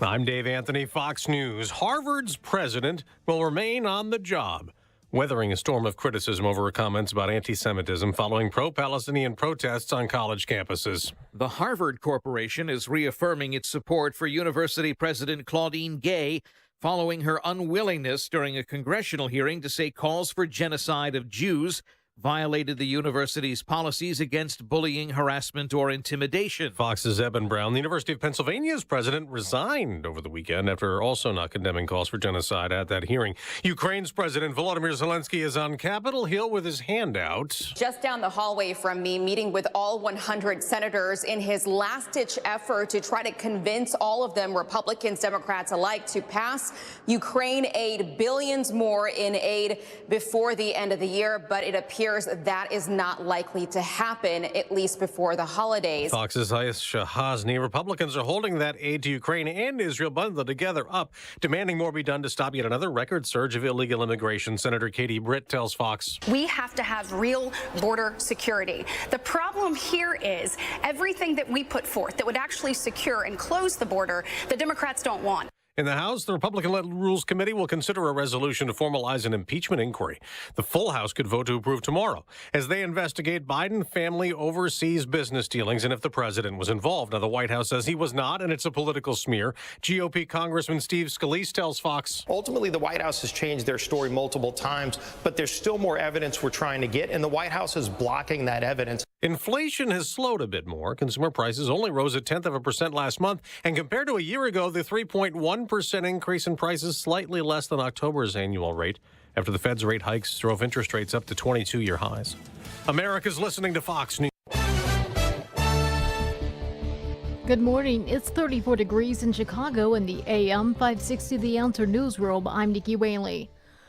I'm Dave Anthony, Fox News. Harvard's president will remain on the job, weathering a storm of criticism over her comments about anti-Semitism following pro-Palestinian protests on college campuses. The Harvard Corporation is reaffirming its support for University President Claudine Gay following her unwillingness during a congressional hearing to say calls for genocide of Jews violated the university's policies against bullying, harassment, or intimidation. Fox's Eben Brown, the University of Pennsylvania's president, resigned over the weekend after also not condemning calls for genocide at that hearing. Ukraine's President Volodymyr Zelensky is on Capitol Hill with his hand out. Just down the hallway from me, meeting with all 100 senators in his last-ditch effort to try to convince all of them, Republicans, Democrats alike, to pass Ukraine aid, billions more in aid before the end of the year, but it appears that is not likely to happen, at least before the holidays. Fox's Ayesha Hasni. Republicans are holding that aid to Ukraine and Israel bundled together up, demanding more be done to stop yet another record surge of illegal immigration. Senator Katie Britt tells Fox. We have to have real border security. The problem here is everything that we put forth that would actually secure and close the border, the Democrats don't want. In the House, the Republican-led Rules Committee will consider a resolution to formalize an impeachment inquiry. The full House could vote to approve tomorrow as they investigate Biden family overseas business dealings and if the president was involved. Now, the White House says he was not, and it's a political smear. GOP Congressman Steve Scalise tells Fox. Ultimately, the White House has changed their story multiple times, but there's still more evidence we're trying to get, and the White House is blocking that evidence. Inflation has slowed a bit more. Consumer prices only rose 0.1% last month, and compared to a year ago, the 3.1% increase in prices slightly less than October's annual rate, after the Fed's rate hikes drove interest rates up to 22-year highs. America's listening to Fox News. Good morning. It's 34 degrees in Chicago in the AM 560 The Answer newsroom. I'm Nikki Whaley.